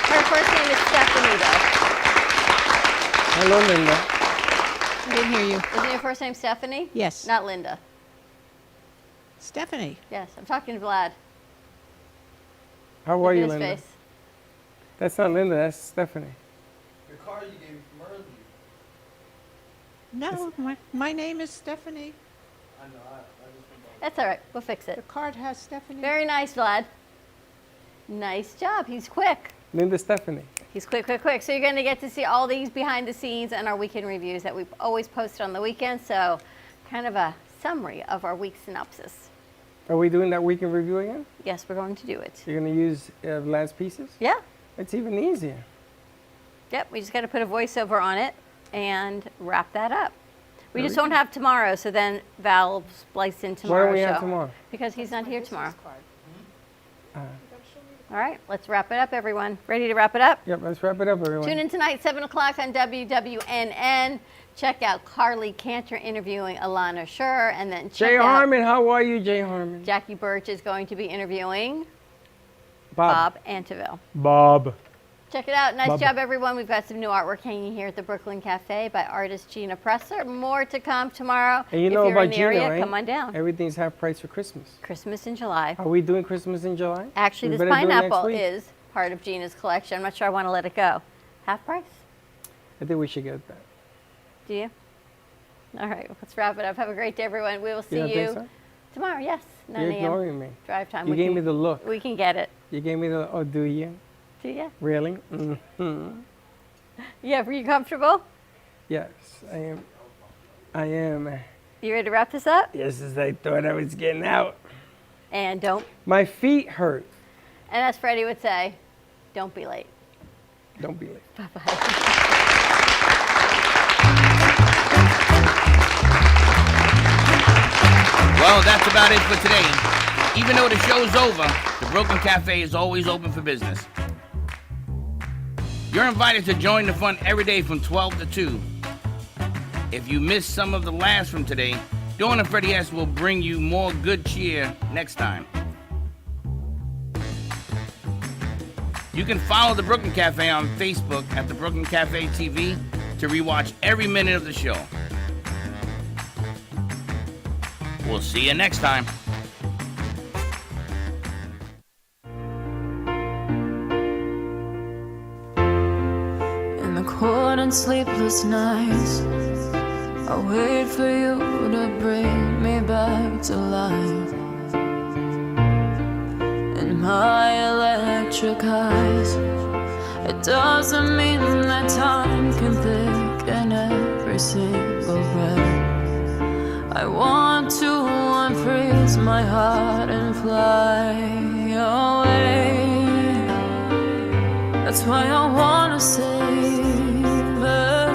Speaker 2: Her first name is Stephanie, though.
Speaker 3: Hello, Linda.
Speaker 6: I didn't hear you.
Speaker 2: Isn't your first name Stephanie?
Speaker 6: Yes.
Speaker 2: Not Linda.
Speaker 6: Stephanie.
Speaker 2: Yes, I'm talking to Vlad.
Speaker 3: How
Speaker 2: Look
Speaker 3: are
Speaker 2: at
Speaker 3: you,
Speaker 2: his
Speaker 3: Linda?
Speaker 2: face.
Speaker 3: That's not Linda, that's Stephanie.
Speaker 15: The card you gave me from earlier.
Speaker 6: No, my name is Stephanie.
Speaker 15: I know, I just
Speaker 2: That's all right. We'll fix it.
Speaker 6: The card has Stephanie.
Speaker 2: Very nice, Vlad. Nice job. He's quick.
Speaker 3: Linda Stephanie.
Speaker 2: He's quick, quick, quick. So you're going to get to see all these behind the scenes and our weekend reviews that we've always posted on the weekend. So kind of a summary of our week synopsis.
Speaker 3: Are we doing that weekend review again?
Speaker 2: Yes, we're going to do it.
Speaker 3: You're going to use last pieces?
Speaker 2: Yeah.
Speaker 3: It's even easier.
Speaker 2: Yep, we just got to put a voiceover on it and wrap that up. We
Speaker 3: There
Speaker 2: just
Speaker 3: we
Speaker 2: don't have tomorrow, so then Val will splice in
Speaker 3: Why
Speaker 2: tomorrow's
Speaker 3: don't we
Speaker 2: show.
Speaker 3: have tomorrow?
Speaker 2: Because he's not here tomorrow.
Speaker 3: Uh,
Speaker 2: All right, let's wrap it up, everyone. Ready to wrap it up?
Speaker 3: Yep, let's wrap it up, everyone.
Speaker 2: Tune in tonight, 7 o'clock on WWNN. Check out Carly Cantor interviewing Alana Schur, and then check
Speaker 3: Jay
Speaker 2: out
Speaker 3: Harmon, how are you, Jay Harmon?
Speaker 2: Jackie Birch is going to be interviewing
Speaker 3: Bob.
Speaker 2: Bob Anteville.
Speaker 3: Bob.
Speaker 2: Check it out. Nice
Speaker 3: Bob.
Speaker 2: job, everyone. We've got some new artwork hanging here at the Brooklyn Cafe by artist Gina Presser. More to come tomorrow.
Speaker 3: And you
Speaker 2: if
Speaker 3: know
Speaker 2: you're
Speaker 3: about
Speaker 2: in the
Speaker 3: Gina,
Speaker 2: area,
Speaker 3: right?
Speaker 2: come on down.
Speaker 3: Everything's half price for Christmas.
Speaker 2: Christmas in July.
Speaker 3: Are we doing Christmas in July?
Speaker 2: Actually,
Speaker 3: We
Speaker 2: this
Speaker 3: better do it next
Speaker 2: pineapple
Speaker 3: week.
Speaker 2: is part of Gina's collection. I'm not sure I want to let it go. Half price?
Speaker 3: I think we should get that.
Speaker 2: Do you? All right, let's wrap it up. Have a great day, everyone. We will see
Speaker 3: don't think
Speaker 2: you
Speaker 3: so?
Speaker 2: tomorrow. Yes, 9
Speaker 3: You're
Speaker 2: a.m.
Speaker 3: ignoring me.
Speaker 2: Drive time.
Speaker 3: You
Speaker 2: We
Speaker 3: gave
Speaker 2: can-
Speaker 3: me the look.
Speaker 2: We can get it.
Speaker 3: You gave me the, oh, do you?
Speaker 2: Do you?
Speaker 3: Really? Mm-hmm.
Speaker 2: Yeah, were you comfortable?
Speaker 3: Yes, I am. I am.
Speaker 2: You ready to wrap this up?
Speaker 3: Yes, as I thought I was getting out.
Speaker 2: And don't.
Speaker 3: My feet hurt.
Speaker 2: And as Freddie would say, don't be late.
Speaker 3: Don't be late.
Speaker 2: Bye-bye.
Speaker 1: Well, that's about it for today. Even though the show's over, the Brooklyn Cafe is always open for business. You're invited to join the fun every day from 12 to 2. If you missed some of the laughs from today, Dawn and Freddie S. will bring you more good cheer next time. You can follow the Brooklyn Cafe on Facebook at the Brooklyn Cafe TV to rewatch every minute of the show. We'll see you next time.
Speaker 20: In the cold and sleepless nights, I wait for you to bring me back to life. In my electric eyes, it doesn't mean that time can thicken every single breath. I want to unfreeze my heart and fly away. That's why I wanna save it.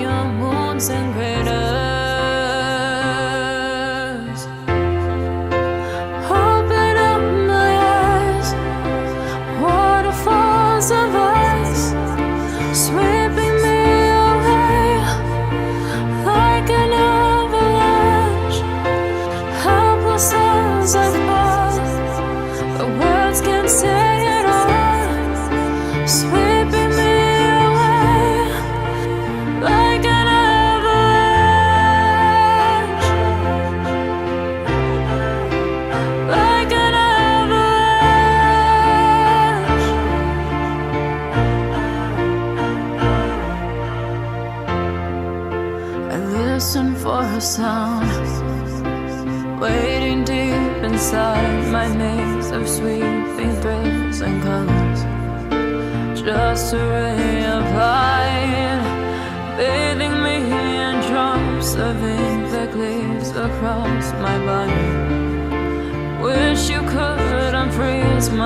Speaker 20: Your moons and craters. Open up my eyes, waterfalls of ice, sweeping me away like an avalanche. Helpless as I fall, the words can't say it all, sweeping me away like an avalanche, like an avalanche. I listen for a sound, waiting deep inside my maze of sweeping thrills and colors. Just a ray of light, bathing me in drops of ink that gleams across my body.